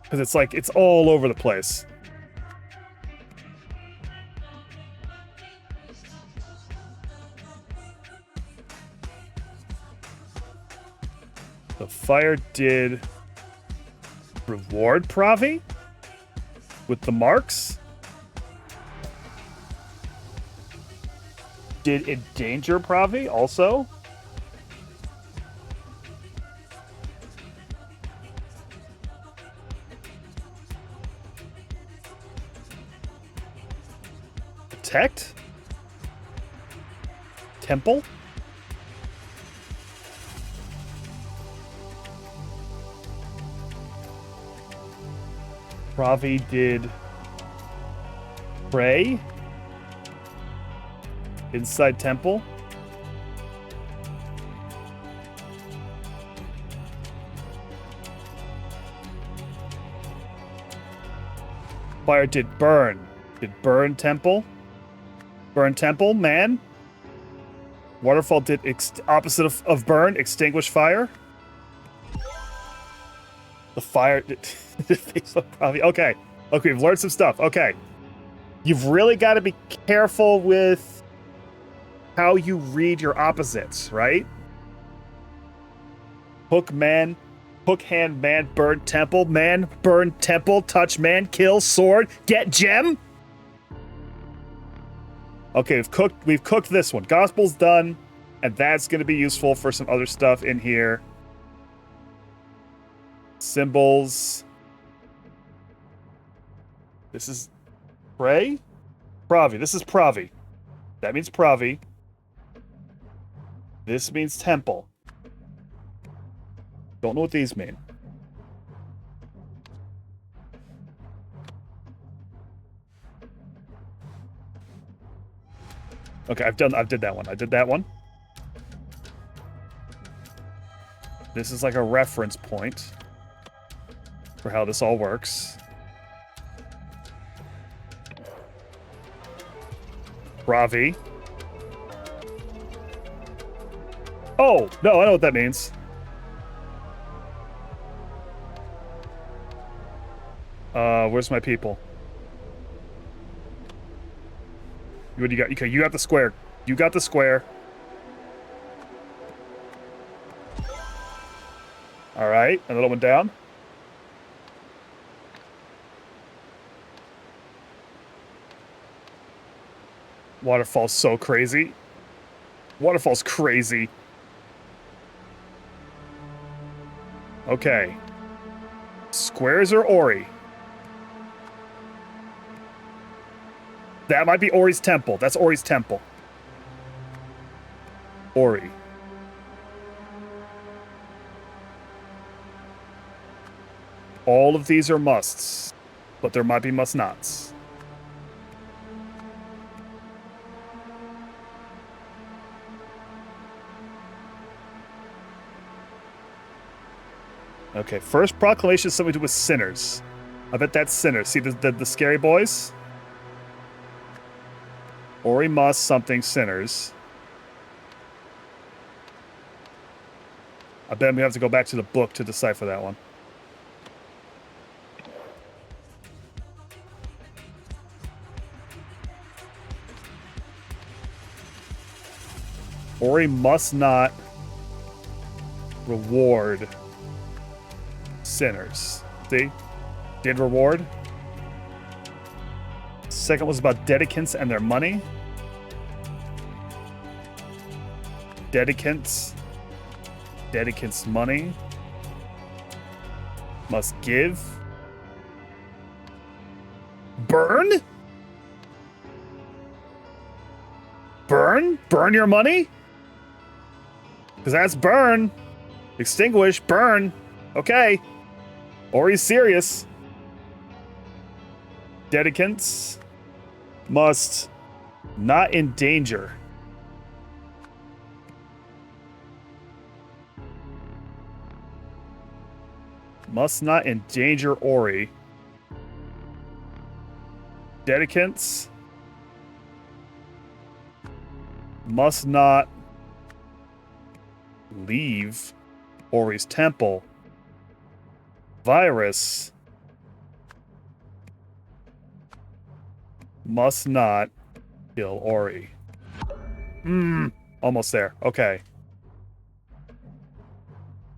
Because it's like, it's all over the place. The fire did reward Pravi with the marks. Did endanger Pravi also? Protect? Temple? Pravi did pray inside temple. Fire did burn. Did burn temple. Burn temple, man. Waterfall did opposite of burn, extinguish fire. The fire did probably okay. Okay, we've learned some stuff. Okay. You've really got to be careful with how you read your opposites, right? Hook man, hook hand man, burn temple, man, burn temple, touch man, kill, sword, get gem. Okay, we've cooked this one. Gospel's done, and that's going to be useful for some other stuff in here. Symbols. This is pray? Pravi. This is Pravi. That means Pravi. This means temple. Don't know what these mean. Okay, I did that one. I did that one. This is like a reference point for how this all works. Ravi. Oh, no, I know what that means. Where's my people? What do you got? Okay, you got the square. You got the square. All right, another one down. Waterfall's so crazy. Waterfall's crazy. Okay. Squares or Ori? That might be Ori's temple. That's Ori's temple. Ori. All of these are musts, but there might be must-nots. Okay, first proclamation is something to do with sinners. I bet that's sinners. See the scary boys? Ori must something sinners. I bet we have to go back to the book to decipher that one. Ori must not reward sinners. See? Did reward. Second was about dedicants and their money. Dedicants. Dedicants' money. Must give. Burn? Burn? Burn your money? Because that's burn. Extinguish, burn. Okay. Ori's serious. Dedicants must not endanger. Must not endanger Ori. Dedicants must not leave Ori's temple. Virus must not kill Ori. Almost there. Okay.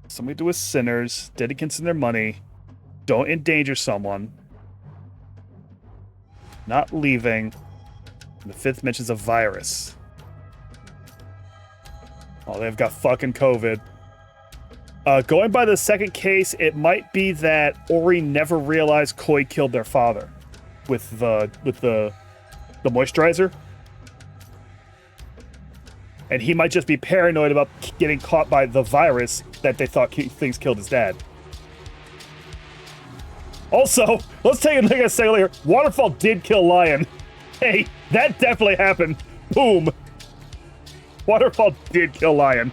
Something to do with sinners, dedicants and their money. Don't endanger someone. Not leaving. And the fifth mentions a virus. Oh, they've got fucking COVID. Going by the second case, it might be that Ori never realized Koi killed their father with the moisturizer. And he might just be paranoid about getting caught by the virus that they thought things killed his dad. Also, let's take a look at say earlier. Waterfall did kill Lion. Hey, that definitely happened. Boom. Waterfall did kill Lion.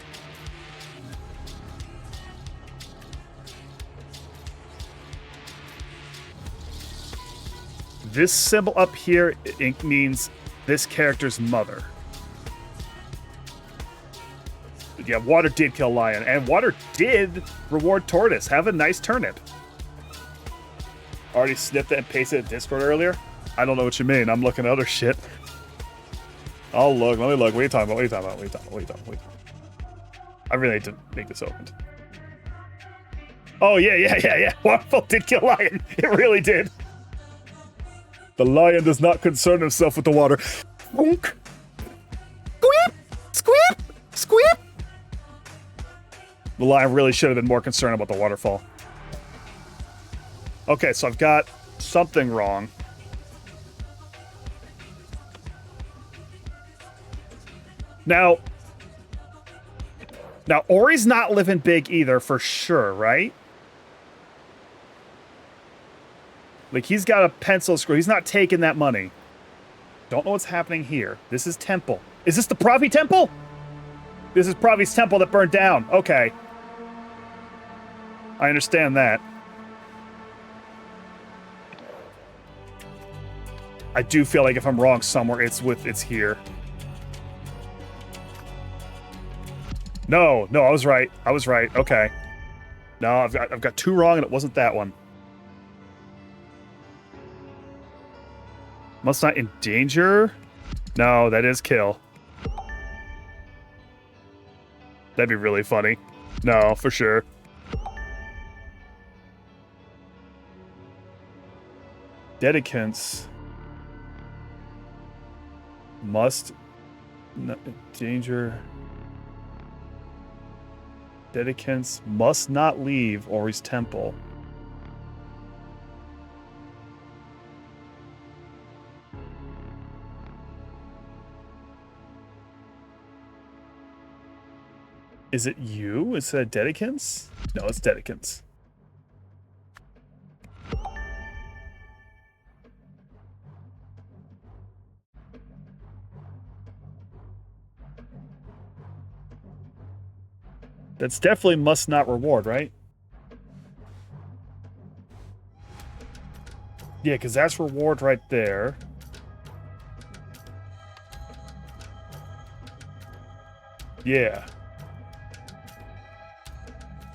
This symbol up here, it means this character's mother. Yeah, water did kill Lion, and water did reward Tortoise. Have a nice turnip. Already snipped it and pasted it in Discord earlier? I don't know what you mean. I'm looking at other shit. I'll look. Let me look. What are you talking about? What are you talking about? What are you talking about? What are you talking about? I really need to make this open. Oh, yeah. Waterfall did kill Lion. It really did. The lion does not concern himself with the water. Squeak! Squeak! Squeak! The lion really should have been more concerned about the waterfall. Okay, so I've got something wrong. Now, Ori's not living big either, for sure, right? Like, he's got a pencil screw. He's not taking that money. Don't know what's happening here. This is temple. Is this the Pravi temple? This is Pravi's temple that burned down. Okay. I understand that. I do feel like if I'm wrong somewhere, it's here. No, I was right. Okay. No, I've got 2 wrong, and it wasn't that one. Must not endanger. No, that is kill. That'd be really funny. No, for sure. Dedicants must not endanger. Dedicants must not leave Ori's temple. Is it you? Is it Dedicants? No, it's Dedicants. That's definitely must not reward, right? Yeah, because that's reward right there. Yeah.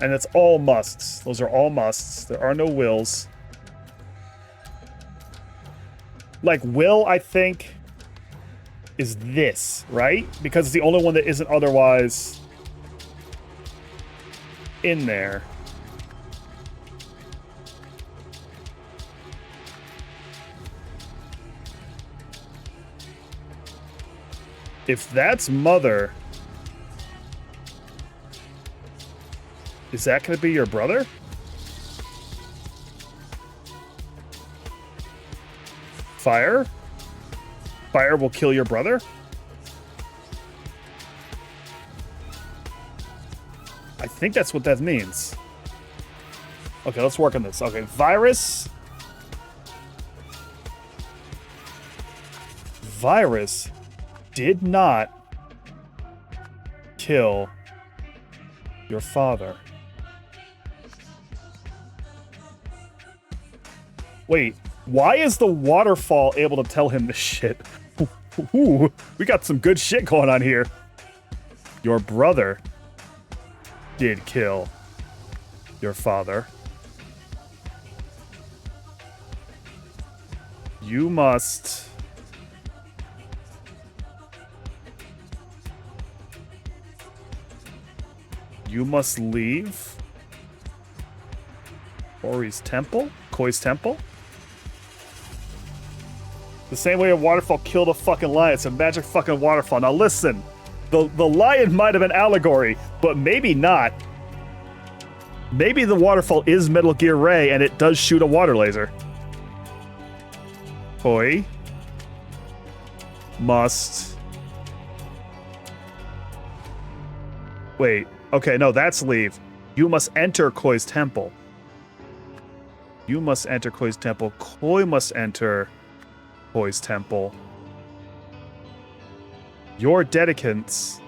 And it's all musts. Those are all musts. There are no wills. Like, will, I think, is this, right? Because it's the only one that isn't otherwise in there. If that's mother, is that going to be your brother? Fire? Fire will kill your brother? I think that's what that means. Okay, let's work on this. Okay, virus. Virus did not kill your father. Wait, why is the waterfall able to tell him this shit? Ooh, we got some good shit going on here. Your brother did kill your father. You must leave Ori's temple? Koi's temple? The same way a waterfall killed a fucking lion. It's a magic fucking waterfall. Now listen, the lion might have been allegory, but maybe not. Maybe the waterfall is Metal Gear Ray and it does shoot a water laser. Koi must... Wait, okay, no, that's leave. You must enter Koi's temple. You must enter Koi's temple. Koi must enter Koi's temple. Your dedicants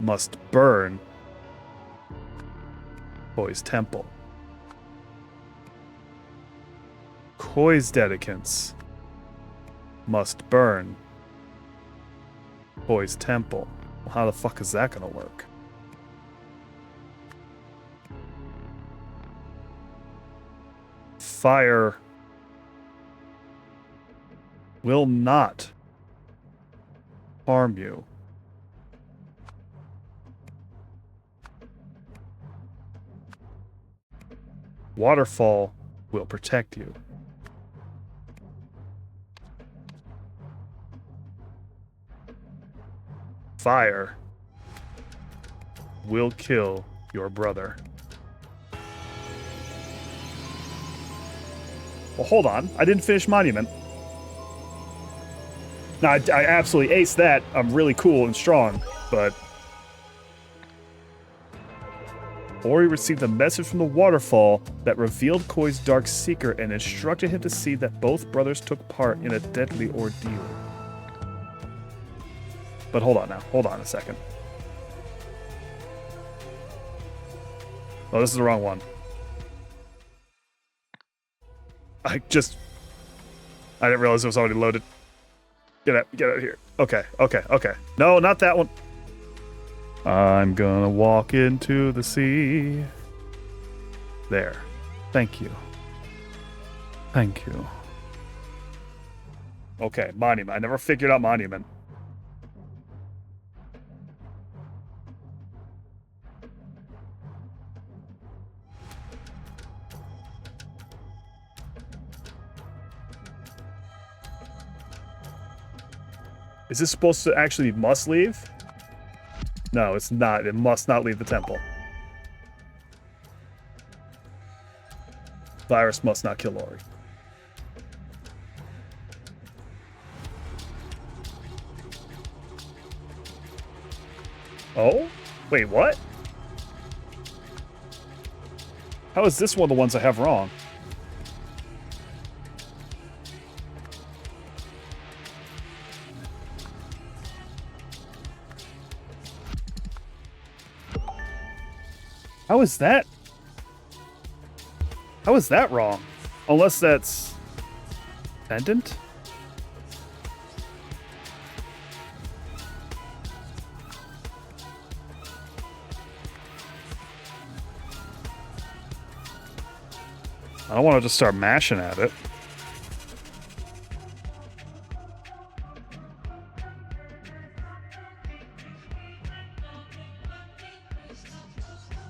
must burn Koi's temple. Koi's dedicants must burn Koi's temple. Well, how the fuck is that gonna work? Fire will not harm you. Waterfall will protect you. Fire will kill your brother. Well, hold on. I didn't finish Monument. Now, I absolutely aced that. I'm really cool and strong, but... Ori received a message from the waterfall that revealed Koi's dark secret and instructed him to see that both brothers took part in a deadly ordeal. But hold on now. Hold on a second. Oh, this is the wrong one. I didn't realize it was already loaded. Get out of here. Okay. No, not that one. I'm gonna walk into the sea. There. Thank you. Okay, monument. I never figured out monument. Is this supposed to actually must leave? No, it's not. It must not leave the temple. Virus must not kill Ori. Oh? Wait, what? How is this one of the ones I have wrong? How is that? How is that wrong? Unless that's pendant? I don't want to just start mashing at it.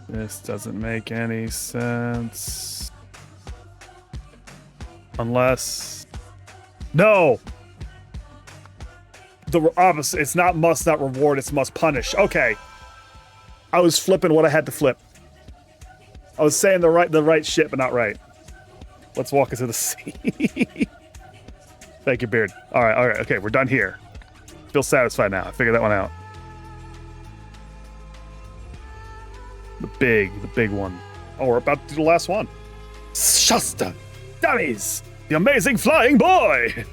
This doesn't make any sense. Unless... No! The opposite. It's not must not reward, it's must punish. Okay. I was flipping what I had to flip. I was saying the right shit, but not right. Let's walk into the sea. Thank you, Beard. Alright, okay, we're done here. Feel satisfied now. I figured that one out. The big one. Oh, we're about to do the last one. Shasta! Dummies! The amazing flying boy!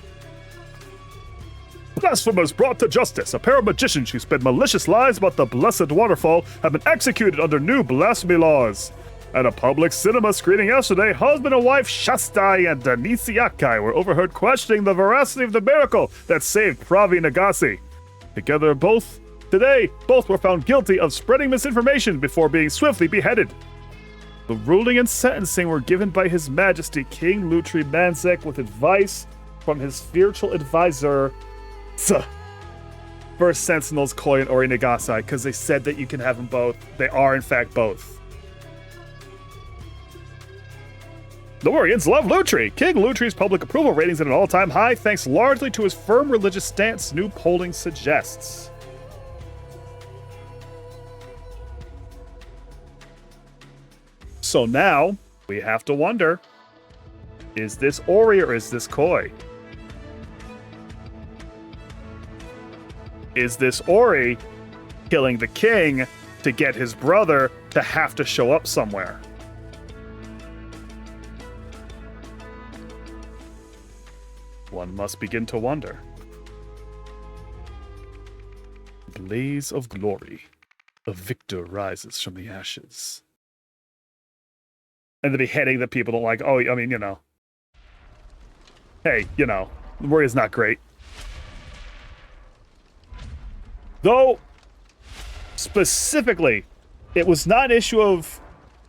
Blasphemers brought to justice. A pair of magicians who spread malicious lies about the blessed waterfall have been executed under new blasphemy laws. At a public cinema screening yesterday, husband and wife Shastai and Denisiakai were overheard questioning the veracity of the miracle that saved Pravi Nagasi. Today, both were found guilty of spreading misinformation before being swiftly beheaded. The ruling and sentencing were given by His Majesty King Lutri Manzek with advice from his spiritual advisor, First Sentinels Koi and Ori Nagasai, because they said that you can have them both. They are, in fact, both. The Warriors love Lutri. King Lutri's public approval ratings at an all-time high, thanks largely to his firm religious stance, new polling suggests. So now, we have to wonder, is this Ori or is this Koi? Is this Ori killing the king to get his brother to have to show up somewhere? One must begin to wonder. Blaze of glory. A victor rises from the ashes. And the beheading that people don't like. Oh, I mean, you know. Hey, you know, the Warrior's not great. Though, specifically, it was not an issue of...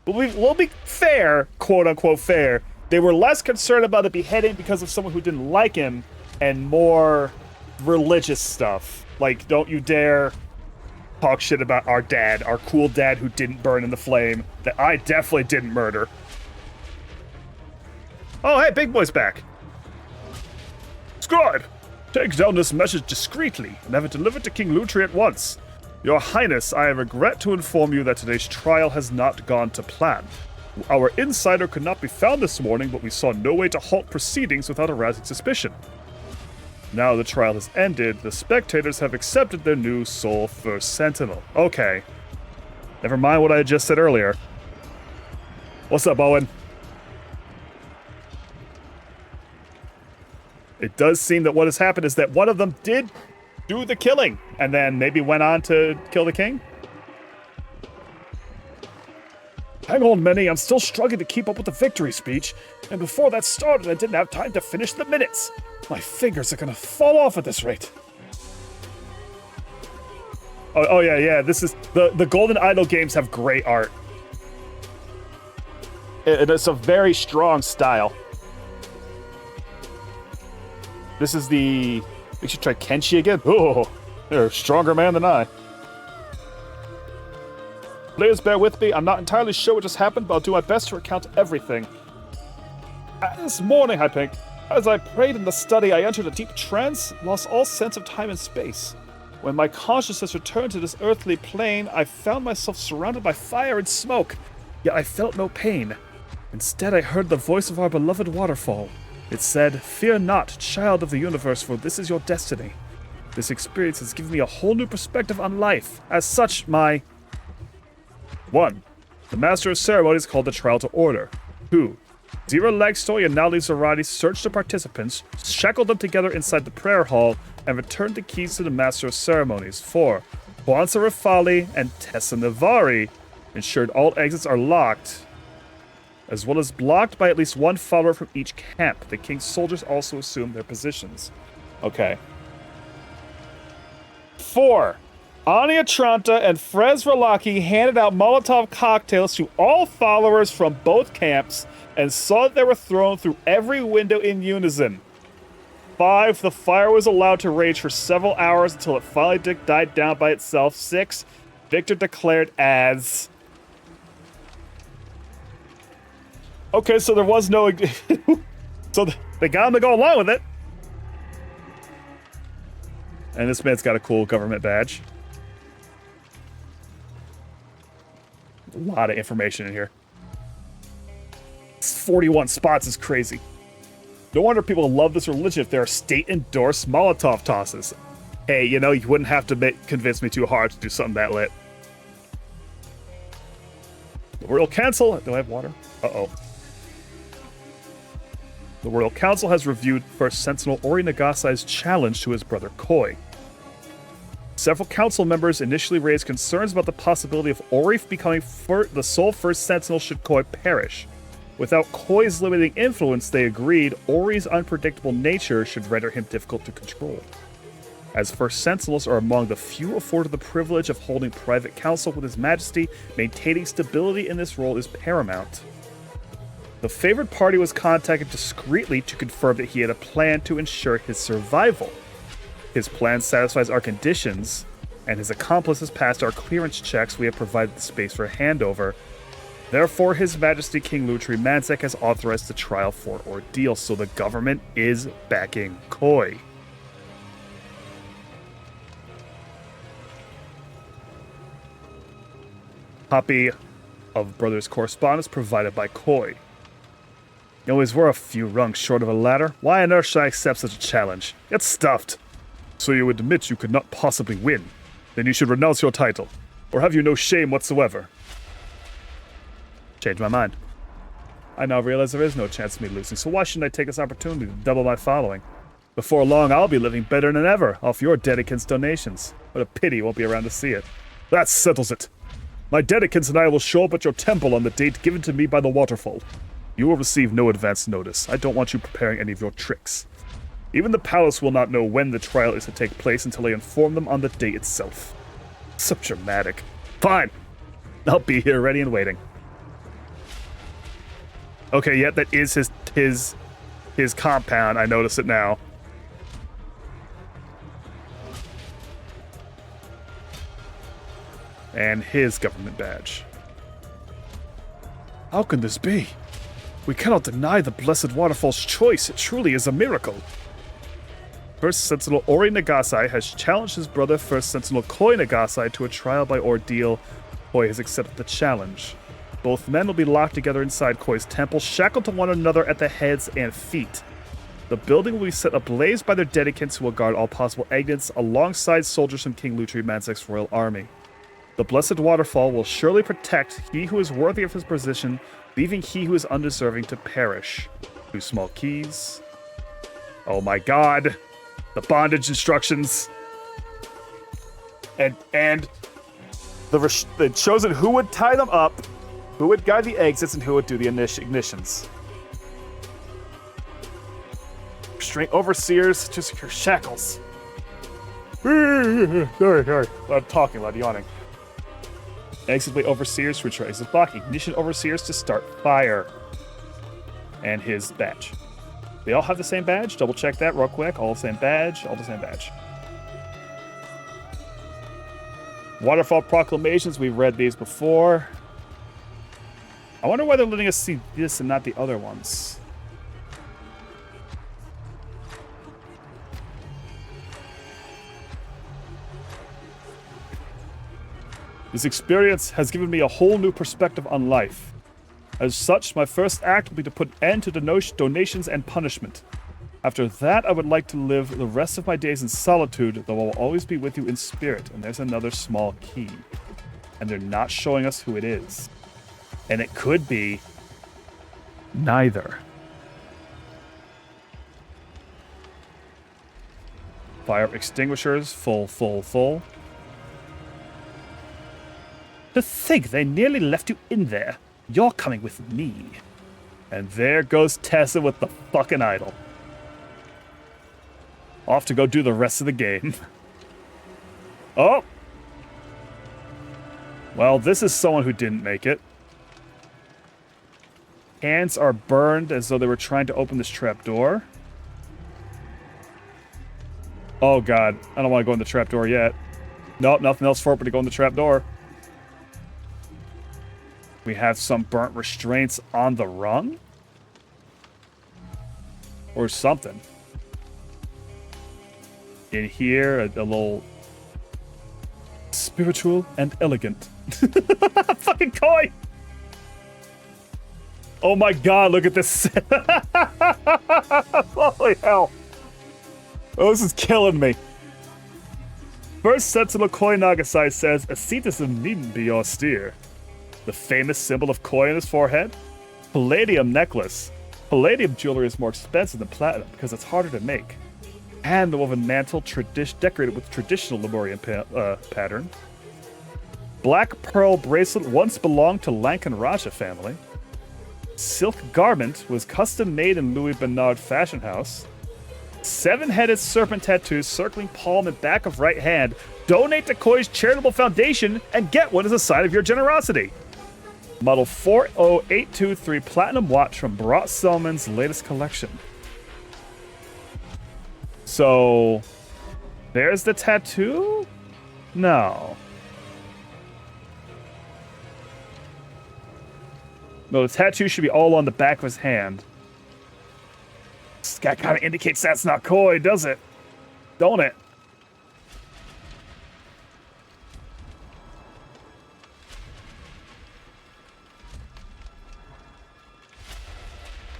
We'll be fair, quote-unquote fair. They were less concerned about a beheading because of someone who didn't like him, and more religious stuff. Like, don't you dare talk shit about our dad, our cool dad who didn't burn in the flame, that I definitely didn't murder. Oh, hey, Big Boy's back. Scribe, take down this message discreetly and have it delivered to King Lutri at once. Your Highness, I regret to inform you that today's trial has not gone to plan. Our insider could not be found this morning, but we saw no way to halt proceedings without arousing suspicion. Now the trial has ended, the spectators have accepted their new sole First Sentinel. Okay. Never mind what I just said earlier. What's up, Owen? It does seem that what has happened is that one of them did do the killing, and then maybe went on to kill the king? Hang on, Minnie, I'm still struggling to keep up with the victory speech, and before that started, I didn't have time to finish the minutes. My fingers are gonna fall off at this rate. Oh yeah, this is, the Golden Idol games have great art. It's a very strong style. This is the, we should try Kenshi again. Oh, you're a stronger man than I. Please bear with me. I'm not entirely sure what just happened, but I'll do my best to recount everything. This morning, High Pink, as I prayed in the study, I entered a deep trance, lost all sense of time and space. When my consciousness returned to this earthly plane, I found myself surrounded by fire and smoke, yet I felt no pain. Instead, I heard the voice of our beloved waterfall. It said, "Fear not, child of the universe, for this is your destiny." This experience has given me a whole new perspective on life. As such, 1. The Master of Ceremonies called the trial to order. 2. Zero Lagstoy and Nali Zarati searched the participants, shackled them together inside the prayer hall, and returned the keys to the Master of Ceremonies. 4. Juanza Rafali and Tessa Navari ensured all exits are locked, as well as blocked by at least one follower from each camp. The king's soldiers also assumed their positions. Okay. 4. Anya Tranta and Frez Ralaki handed out Molotov cocktails to all followers from both camps and saw that they were thrown through every window in unison. 5. The fire was allowed to rage for several hours until it finally died down by itself. 6. Victor declared as... Okay, so there was no... So they got him to go along with it. And this man's got a cool government badge. A lot of information in here. 41 spots is crazy. No wonder people love this religion if there are state-endorsed Molotov tosses. Hey, you know, you wouldn't have to convince me too hard to do something that lit. The Royal Council... Do I have water? Uh-oh. The Royal Council has reviewed First Sentinel Ori Nagasai's challenge to his brother Koi. Several council members initially raised concerns about the possibility of Ori becoming the sole First Sentinel should Koi perish. Without Koi's limiting influence, they agreed Ori's unpredictable nature should render him difficult to control. As First Sentinels are among the few afforded the privilege of holding private counsel with His Majesty, maintaining stability in this role is paramount. The favored party was contacted discreetly to confirm that he had a plan to ensure his survival. His plan satisfies our conditions, and his accomplice has passed our clearance checks. We have provided the space for a handover. Therefore, His Majesty King Lutri Manzek has authorized the trial for ordeal, so the government is backing Koi. Copy of Brothers' correspondence provided by Koi. You always were a few rungs short of a ladder. Why on earth should I accept such a challenge? It's stuffed. So you admit you could not possibly win. Then you should renounce your title. Or have you no shame whatsoever? Change my mind. I now realize there is no chance of me losing, so why shouldn't I take this opportunity to double my following? Before long, I'll be living better than ever off your Dedicants' donations. What a pity you won't be around to see it. That settles it. My Dedicants and I will show up at your temple on the date given to me by the waterfall. You will receive no advance notice. I don't want you preparing any of your tricks. Even the palace will not know when the trial is to take place until I inform them on the day itself. So dramatic. Fine. I'll be here ready and waiting. Okay, yeah, that is his compound. I notice it now. And his government badge. How can this be? We cannot deny the Blessed Waterfall's choice. It truly is a miracle. First Sentinel Ori Nagasai has challenged his brother First Sentinel Koi Nagasai to a trial by ordeal. Koi has accepted the challenge. Both men will be locked together inside Koi's temple, shackled to one another at the heads and feet. The building will be set ablaze by their dedicants who will guard all possible exits alongside soldiers from King Lutri Manzek's royal army. The Blessed Waterfall will surely protect he who is worthy of his position, leaving he who is undeserving to perish. 2 small keys. Oh my god. The bondage instructions. And the chosen who would tie them up, Who would guide the exits and who would do the ignitions? Restraint overseers to secure shackles. Sorry. I'm talking loud, yawning. Exit way overseers to ensure exit block. Ignition overseers to start fire. And his badge. They all have the same badge. Double check that real quick. All the same badge. All the same badge. Waterfall proclamations. We've read these before. I wonder why they're letting us see this and not the other ones. This experience has given me a whole new perspective on life. As such, my first act will be to put an end to donations and punishment. After that, I would like to live the rest of my days in solitude, though I will always be with you in spirit. And there's another small key. And they're not showing us who it is. And it could be neither. Fire extinguishers, full. To think they nearly left you in there. You're coming with me. And there goes Tessa with the fucking idol. Off to go do the rest of the game. Oh! Well, this is someone who didn't make it. Hands are burned as though they were trying to open this trapdoor. Oh god, I don't want to go in the trapdoor yet. Nope, nothing else for it but to go in the trapdoor. We have some burnt restraints on the rung? Or something. In here, a little spiritual and elegant. Fucking koi! Oh my god, look at this. Holy hell. Oh, this is killing me. First Sentinel Koi Nagasai says, asceticism needn't be austere. The famous symbol of koi on his forehead? Palladium necklace. Palladium jewelry is more expensive than platinum because it's harder to make. And the woven mantle decorated with traditional Lemurian pattern. Black pearl bracelet once belonged to Lankan Raja family. Silk garment was custom made in Louis Bernard fashion house. 7-headed serpent tattoos circling palm and back of right hand. Donate to Koi's charitable foundation and get one as a sign of your generosity. Model 40823 Platinum Watch from Barat Selman's latest collection. So, there's the tattoo? No. No, the tattoo should be all on the back of his hand. That kind of indicates that's not Koi, does it? Don't it?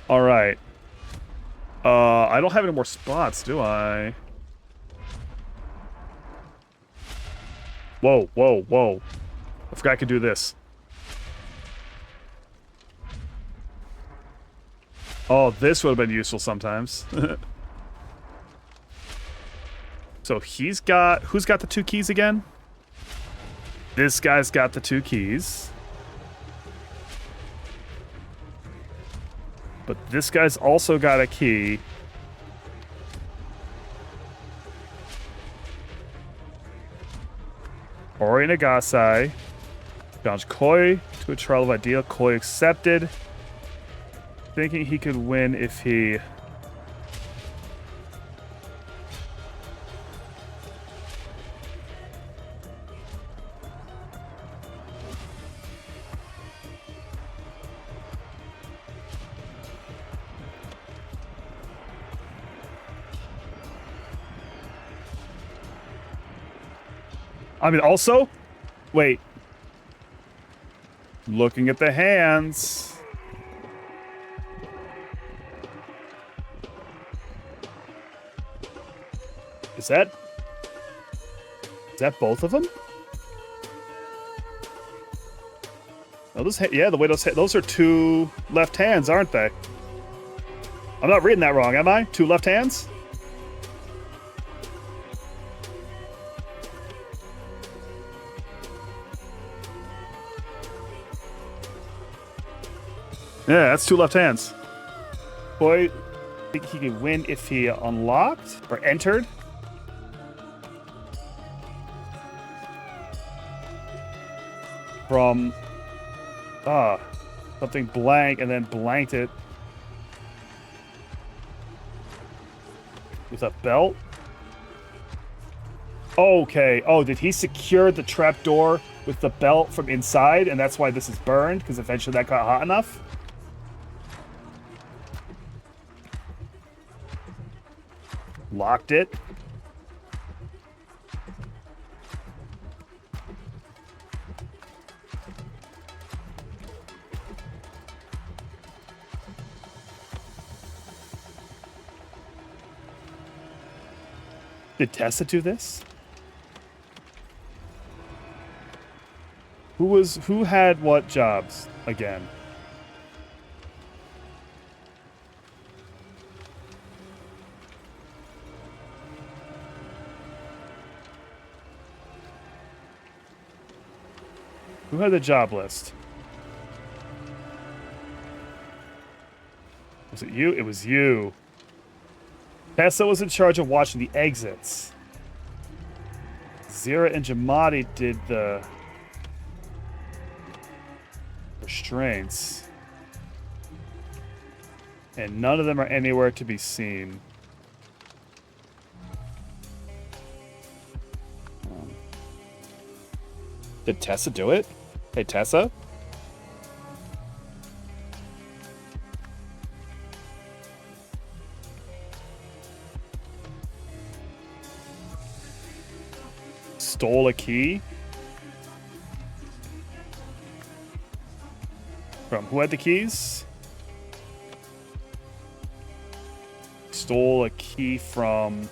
All right. I don't have any more spots, do I? Whoa. I forgot I could do this. Oh, this would have been useful sometimes. So who's got the 2 keys again? This guy's got the 2 keys. But this guy's also got a key. Ori Nagasai. Challenge Koi to a trial of ideal. Koi accepted. Thinking he could win if he... I mean, also, wait. Looking at the hands. Is that both of them? Oh, yeah, the way those are 2 left hands, aren't they? I'm not reading that wrong, am I? 2 left hands? Yeah, that's 2 left hands. Boy, I think he could win if he unlocked or entered. From something blank and then blanked it with a belt. Okay. Oh, did he secure the trapdoor with the belt from inside, and that's why this is burned? Because eventually that got hot enough? Locked it. Did Tessa do this? Who had what jobs again? Who had the job list? Was it you? It was you. Tessa was in charge of watching the exits. Zira and Jamadi did the restraints. And none of them are anywhere to be seen. Did Tessa do it? Hey, Tessa? Stole a key? From who had the keys? Stole a key from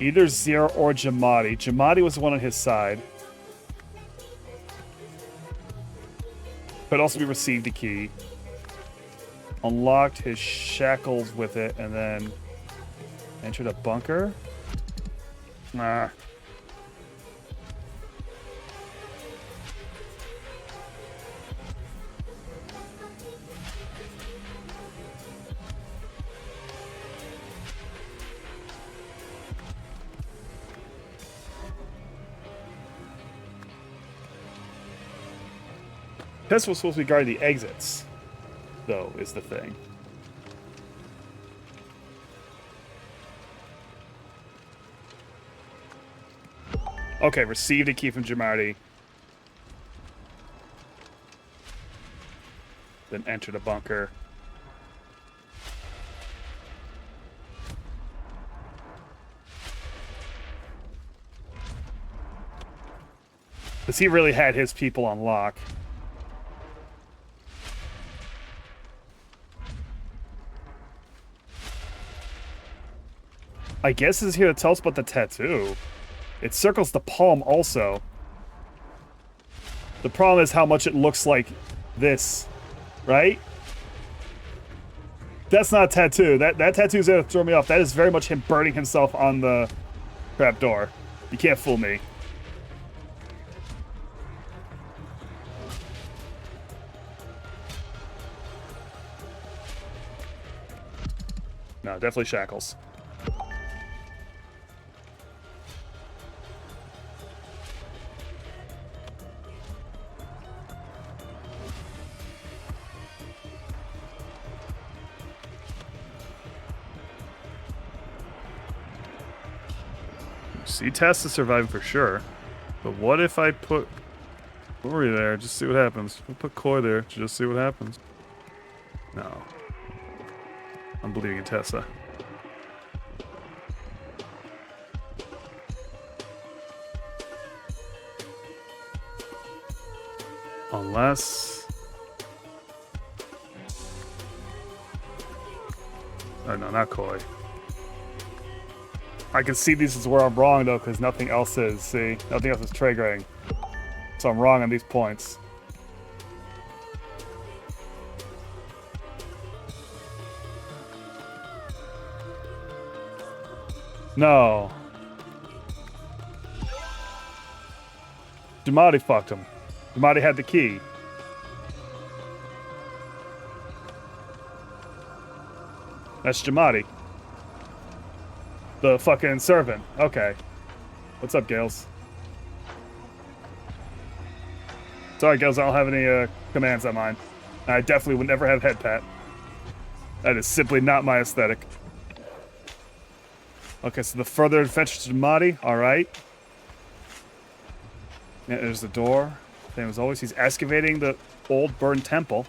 either Zira or Jamadi. Jamadi was the one on his side. Could also be received a key. Unlocked his shackles with it and then entered a bunker. Nah. Tess was supposed to be guarding the exits, though, is the thing. Okay, received a key from Jamardi. Then entered a bunker. Because he really had his people on lock. I guess this is here to tell us about the tattoo. It circles the palm also. The problem is how much it looks like this, right? That's not a tattoo. That tattoo's gonna throw me off. That is very much him burning himself on the trapdoor. You can't fool me. No, definitely shackles. See, Tess is surviving for sure. But what if I put Rory there? Just see what happens. We'll put Coy there. Just see what happens. No. I'm believing in Tessa. Unless... Oh, no, not Coy. I can see this is where I'm wrong, though, because nothing else is. See? Nothing else is triggering. So I'm wrong on these points. No. Jamadi fucked him. Jamadi had the key. That's Jamadi. The fucking servant. Okay. What's up, Gales? Sorry, Gales, I don't have any commands on mine. I definitely would never have head pat. That is simply not my aesthetic. Okay, so the further adventure to Jamadi. All right. Yeah, there's the door. Same as always, he's excavating the old burned temple.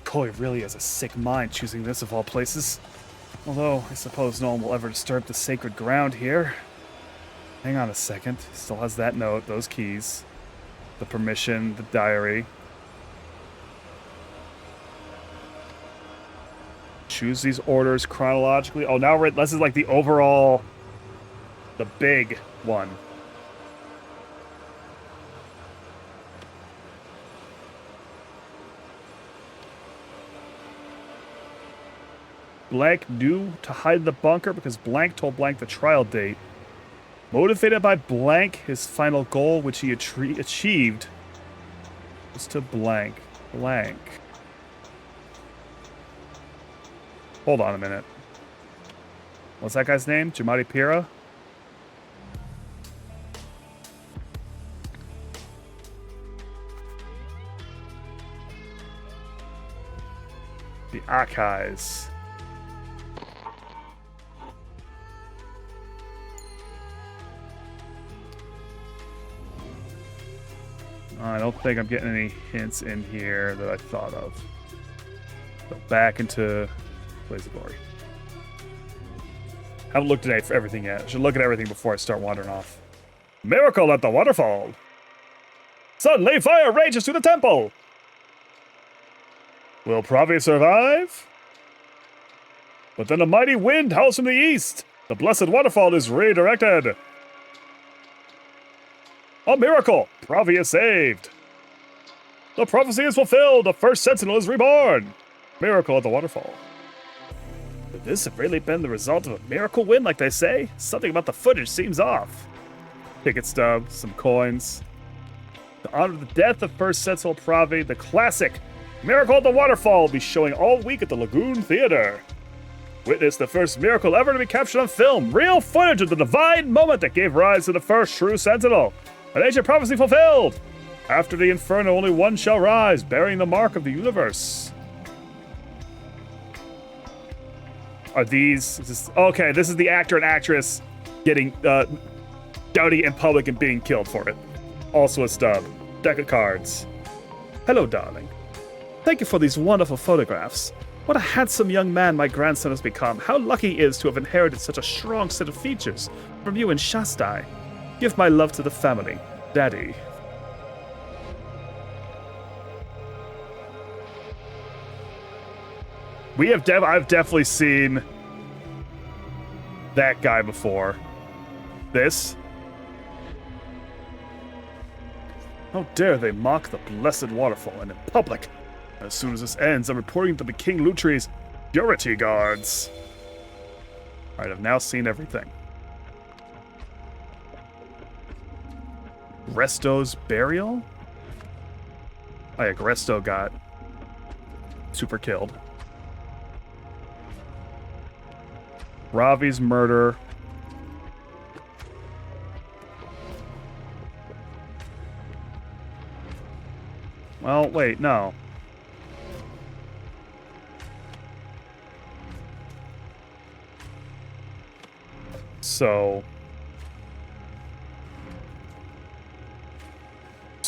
Koi really has a sick mind choosing this of all places. Although, I suppose no one will ever disturb the sacred ground here. Hang on a second. Still has that note, those keys, the permission, the diary. Choose these orders chronologically. Oh, now this is like the overall, the big one. Blank knew to hide the bunker because Blank told Blank the trial date. Motivated by Blank, his final goal, which he achieved, was to Blank. Blank. Hold on a minute. What's that guy's name? Jamadi Pira? The Akais. I don't think I'm getting any hints in here that I thought of. Go back into Blaze of Glory. Haven't looked today for everything yet. I should look at everything before I start wandering off. Miracle at the waterfall! Suddenly, fire rages through the temple! Will Pravi survive? But then a mighty wind howls from the east! The blessed waterfall is redirected! A miracle! Pravi is saved! The prophecy is fulfilled! The first sentinel is reborn! Miracle at the waterfall. Could this have really been the result of a miracle win, like they say? Something about the footage seems off. Ticket stub, some coins. To honor the death of first sentinel Pravi, the classic Miracle at the Waterfall will be showing all week at the Lagoon Theater. Witness the first miracle ever to be captured on film. Real footage of the divine moment that gave rise to the first true sentinel. An ancient prophecy fulfilled! After the inferno, only one shall rise, bearing the mark of the universe. Are these... okay, this is the actor and actress getting dowdy in public and being killed for it. Also a stub. Deck of cards. Hello, darling. Thank you for these wonderful photographs. What a handsome young man my grandson has become. How lucky he is to have inherited such a strong set of features from you and Shastai. Give my love to the family, Daddy. I've definitely seen that guy before. This? How dare they mock the blessed waterfall and in public? As soon as this ends, I'm reporting to the King Lutri's security guards. Alright, I've now seen everything. Gresto's burial? Oh yeah, Gresto got super killed. Ravi's murder. Well, wait, no. So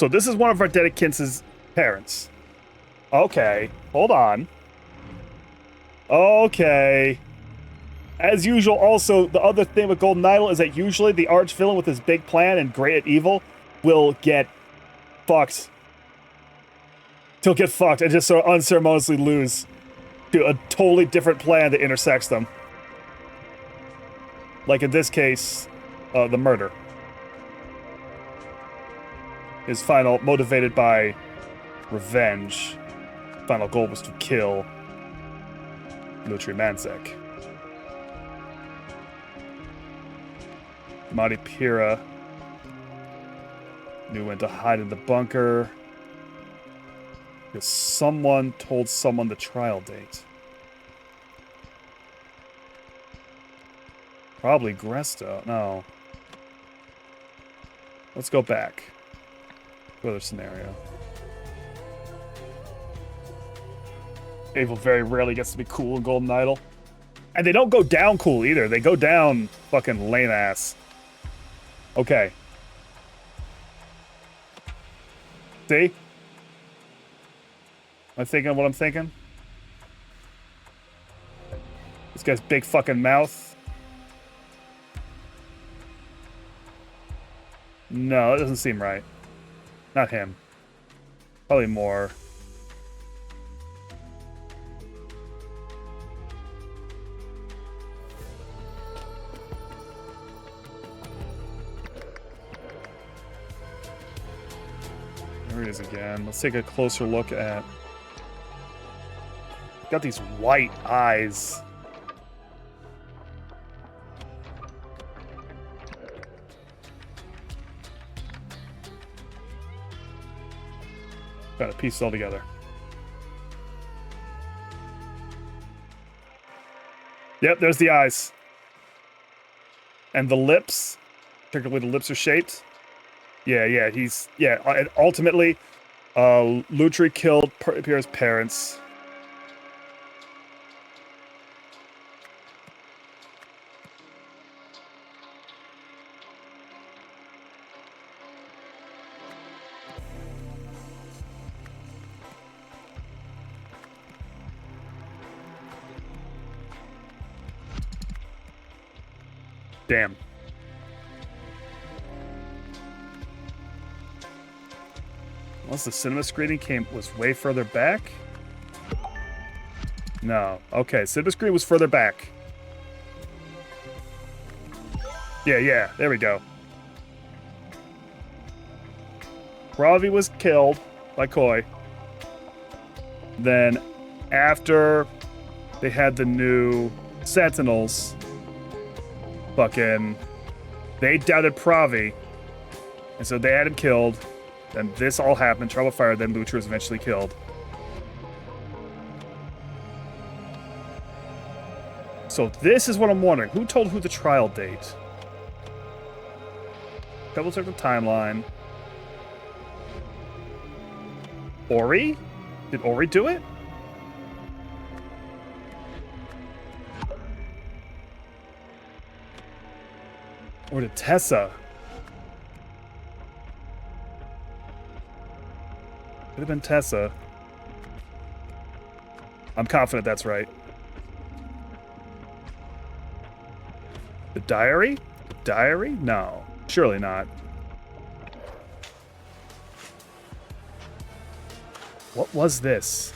this is one of our Dedekins' parents. Okay, hold on. Okay. As usual, also, the other thing with Golden Idol is that usually the arch-villain with his big plan and great at evil will get fucked. He'll get fucked and just sort of unceremoniously lose to a totally different plan that intersects them. Like in this case, the murder. His final, motivated by revenge, final goal was to kill Lutri Manzek. Madi Pira knew when to hide in the bunker because someone told someone the trial date. Probably Gresto. No. Let's go back. Other scenario. Abel very rarely gets to be cool in Golden Idol. And they don't go down cool either. They go down fucking lame ass. Okay. See? Am I thinking what I'm thinking? This guy's big fucking mouth. No, it doesn't seem right. Not him. Probably more. There he is again. Let's take a closer look at... Got these white eyes. Got to piece it all together. Yep, there's the eyes. And the lips. Particularly the lips are shaped. Yeah, he's... Yeah, and ultimately, Lutri killed Pierre's parents. Damn. Unless the cinema screening was way further back? No. Okay, cinema screening was further back. Yeah, there we go. Ravi was killed by Koi. Then, after they had the new Sentinels, fucking, they doubted Pravi, and so they had him killed. Then this all happened, Trial of Fire, then Lutri was eventually killed. So this is what I'm wondering. Who told who the trial date? Double check the timeline. Ori? Did Ori do it? Or did Tessa? Could have been Tessa. I'm confident that's right. The diary? The diary? No. Surely not. What was this?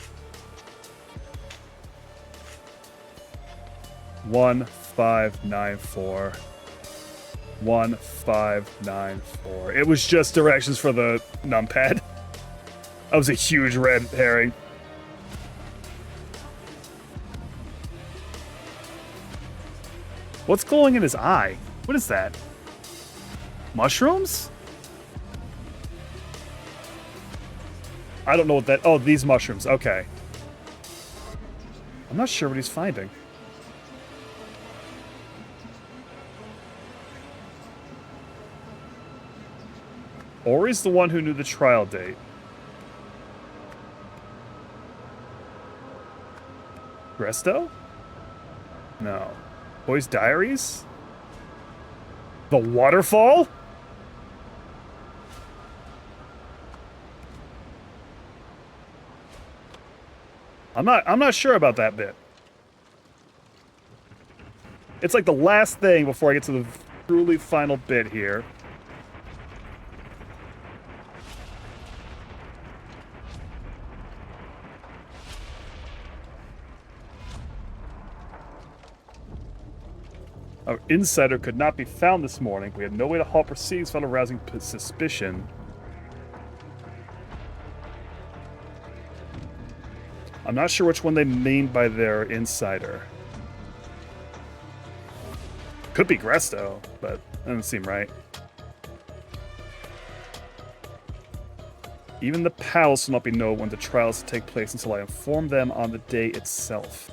1594. 1594. It was just directions for the numpad. That was a huge red herring. What's glowing in his eye? What is that? Mushrooms? I don't know what that... Oh, these mushrooms. Okay. I'm not sure what he's finding. Ori's the one who knew the trial date. Resto? No. Boy's Diaries? The waterfall? I'm not sure about that bit. It's like the last thing before I get to the truly final bit here. Our insider could not be found this morning. We had no way to halt proceedings without arousing suspicion. I'm not sure which one they mean by their insider. Could be Gresto, but that doesn't seem right. Even the palace will not be known when the trial is to take place until I inform them on the day itself.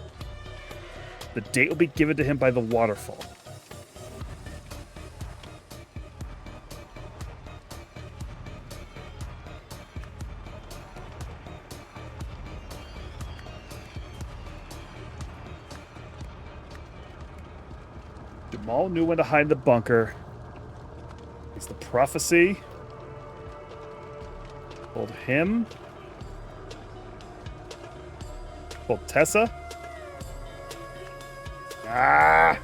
The date will be given to him by the waterfall. Jamal knew when to hide in the bunker. He's the prophecy. Told him. Told Tessa. Ah!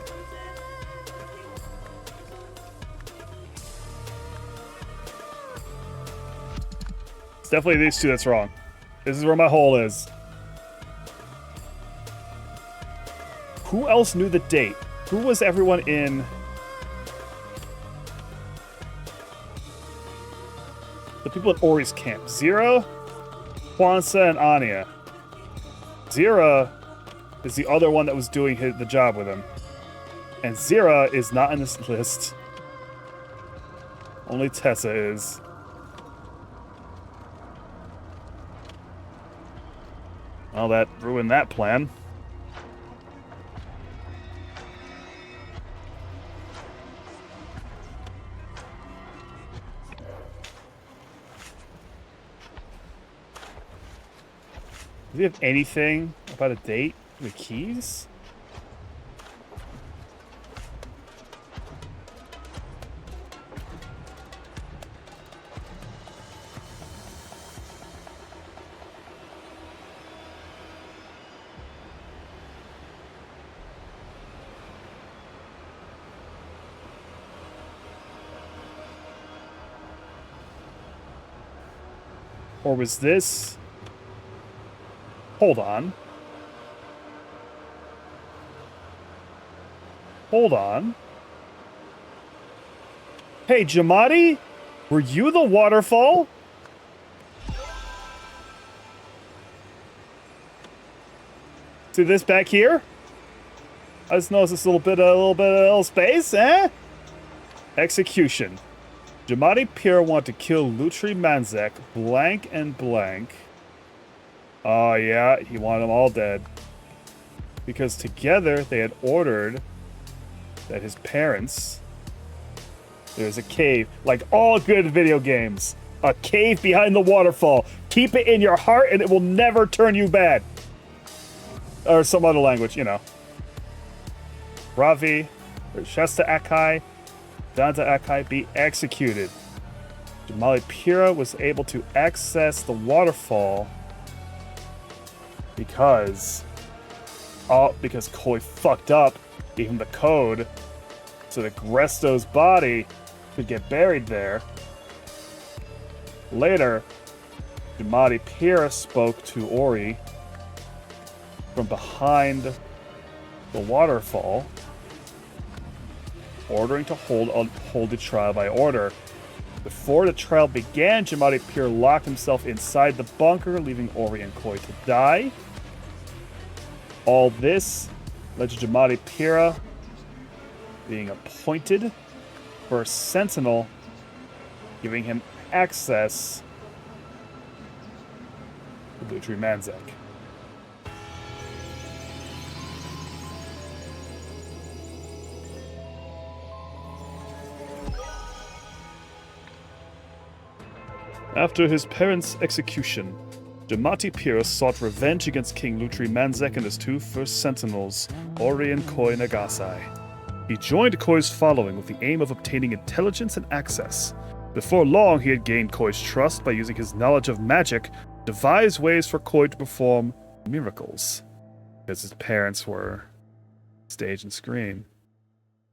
It's definitely these two that's wrong. This is where my hole is. Who else knew the date? Who was everyone in? The people at Ori's camp. Zira, Kwanzaa, and Anya. Zira is the other one that was doing the job with him. And Zira is not in this list. Only Tessa is. Well, that ruined that plan. Do we have anything about a date with keys? Or was this... Hold on. Hold on. Hey, Jamadi? Were you the waterfall? See this back here? I just noticed this a little space, eh? Execution. Jamadi Pir wanted to kill Lutri Manzek, blank and blank. Oh yeah, he wanted them all dead. Because together they had ordered that his parents... There's a cave, like all good video games. A cave behind the waterfall. Keep it in your heart and it will never turn you bad. Or some other language, you know. Ravi, or Shesta Akai, Danta Akai be executed. Jamali Pira was able to access the waterfall because Koi fucked up, gave him the code so that Gresto's body could get buried there. Later, Jamadi Pira spoke to Ori from behind the waterfall, ordering to hold the trial by order. Before the trial began, Jamadi Pir locked himself inside the bunker, leaving Ori and Koi to die. All this led to Jamadi Pira being appointed first sentinel, giving him access to Lutri Manzek. After his parents' execution, Jamati Pira sought revenge against King Lutri Manzek and his two first sentinels, Ori and Koi Nagasai. He joined Koi's following with the aim of obtaining intelligence and access. Before long, he had gained Koi's trust by using his knowledge of magic to devise ways for Koi to perform miracles, because his parents were stage and screen.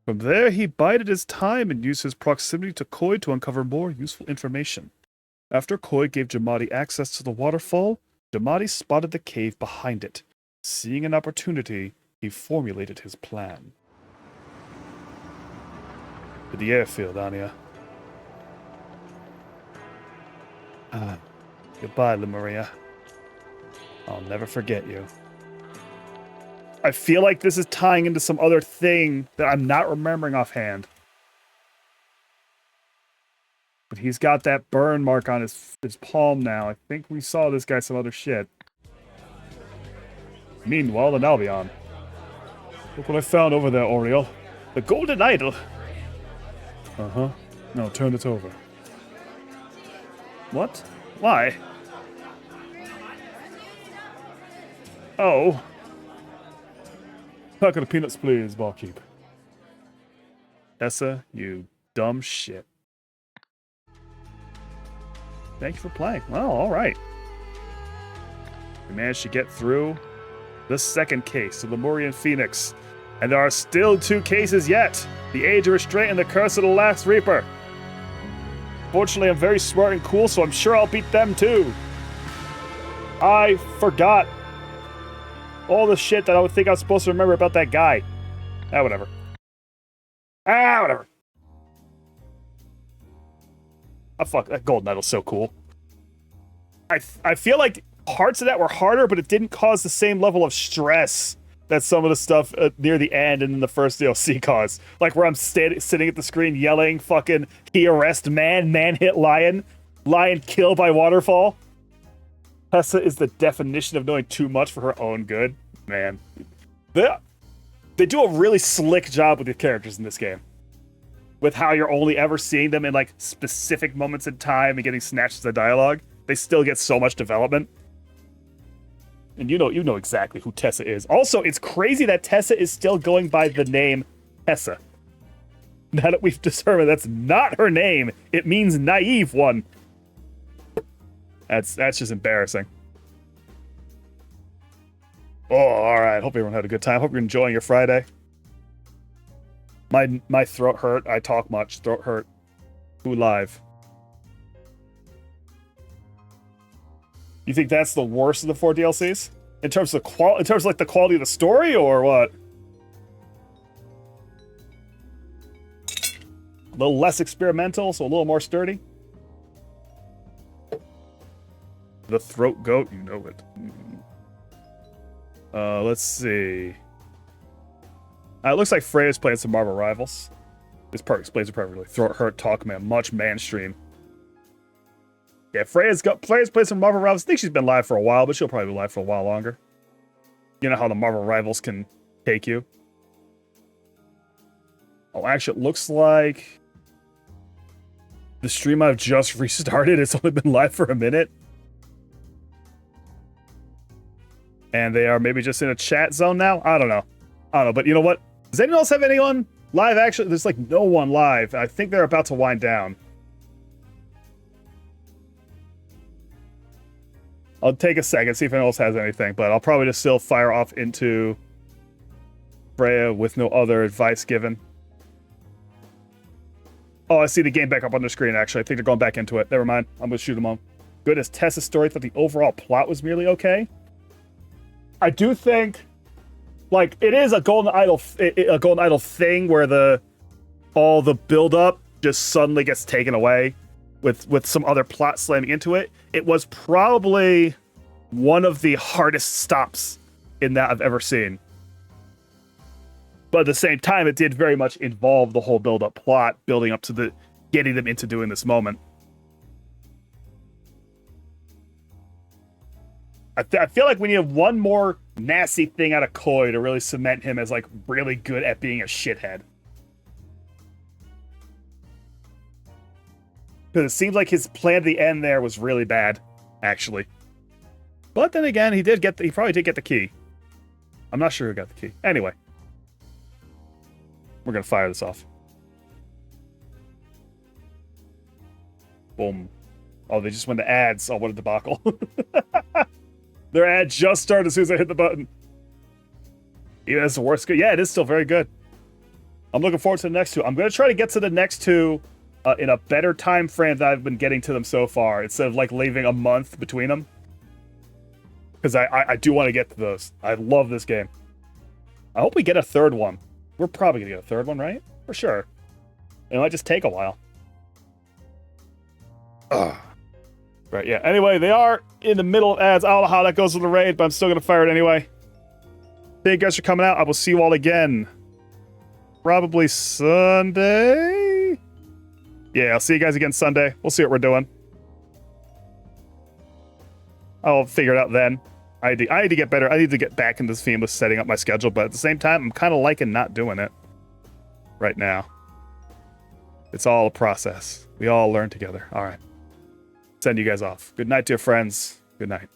From there, he bided his time and used his proximity to Koi to uncover more useful information. After Koi gave Jamadi access to the waterfall, Jamadi spotted the cave behind it. Seeing an opportunity, he formulated his plan. To the airfield, Anya. Goodbye, Lemuria. I'll never forget you. I feel like this is tying into some other thing that I'm not remembering offhand. But he's got that burn mark on his palm now. I think we saw this guy some other shit. Meanwhile, in Albion. Look what I found over there, Oriel. The golden idol. Uh-huh. No, turn it over. What? Why? Oh. Packet of peanuts, please, barkeep. Tessa, you dumb shit. Thank you for playing. Well, all right. We managed to get through the second case of the Lemurian Phoenix. And there are still 2 cases yet. The Age of Restraint and the Curse of the Last Reaper. Fortunately, I'm very smart and cool, so I'm sure I'll beat them too. I forgot all the shit that I would think I was supposed to remember about that guy. Whatever. Whatever. Oh, fuck, that gold medal's so cool. I feel like parts of that were harder, but it didn't cause the same level of stress that some of the stuff near the end and in the first DLC caused. Like where I'm sitting at the screen yelling, fucking, he arrest man, man hit lion, lion kill by waterfall. Tessa is the definition of knowing too much for her own good. Man. They do a really slick job with the characters in this game. With how you're only ever seeing them in like specific moments in time and getting snatches of dialogue. They still get so much development. And you know exactly who Tessa is. Also, it's crazy that Tessa is still going by the name Tessa. Now that we've determined that's not her name, it means naive one. That's just embarrassing. Oh, all right. Hope everyone had a good time. Hope you're enjoying your Friday. My throat hurt. I talk much. Throat hurt. Who live? You think that's the worst of the 4 DLCs? In terms of like the quality of the story, or what? A little less experimental, so a little more sturdy. The throat goat, you know it. Let's see. It looks like Freya's playing some Marvel Rivals. This part explains it perfectly. Throat hurt, talk man, much mainstream. Yeah, Freya's played some Marvel Rivals. I think she's been live for a while, but she'll probably be live for a while longer. You know how the Marvel Rivals can take you. Oh, actually, it looks like the stream I've just restarted. It's only been live for a minute. And they are maybe just in a chat zone now? I don't know, but you know what? Does anyone else have anyone live? Actually, there's like no one live. I think they're about to wind down. I'll take a second, see if anyone else has anything, but I'll probably just still fire off into Freya with no other advice given. Oh, I see the game back up on the screen, actually. I think they're going back into it. Never mind. I'm going to shoot them on. Good as Tessa's story, thought the overall plot was merely okay. I do think, like, it is a Golden Idol thing where all the build-up just suddenly gets taken away with some other plot slamming into it. It was probably one of the hardest stops in that I've ever seen. But at the same time, it did very much involve the whole build-up plot, building up to getting them into doing this moment. I feel like we need one more nasty thing out of Koi to really cement him as like really good at being a shithead. Because it seems like his plan at the end there was really bad, actually. But then again, he probably did get the key. I'm not sure who got the key. Anyway. We're going to fire this off. Boom. Oh, they just went to ads. Oh, what a debacle. Their ad just started as soon as I hit the button. Even as the worst good. Yeah, it is still very good. I'm looking forward to the next 2. I'm going to try to get to the next 2 in a better time frame than I've been getting to them so far, instead of like leaving a month between them. Because I do want to get to those. I love this game. I hope we get a 3rd one. We're probably going to get a 3rd one, right? For sure. It might just take a while. Ugh. Right, yeah. Anyway, they are in the middle of ads. I don't know how that goes with the raid, but I'm still going to fire it anyway. Thank you guys for coming out. I will see you all again. Probably Sunday? Yeah, I'll see you guys again Sunday. We'll see what we're doing. I'll figure it out then. I need to get better. I need to get back into this theme with setting up my schedule, but at the same time, I'm kind of liking not doing it right now. It's all a process. We all learn together. All right. Send you guys off. Good night, dear friends. Good night.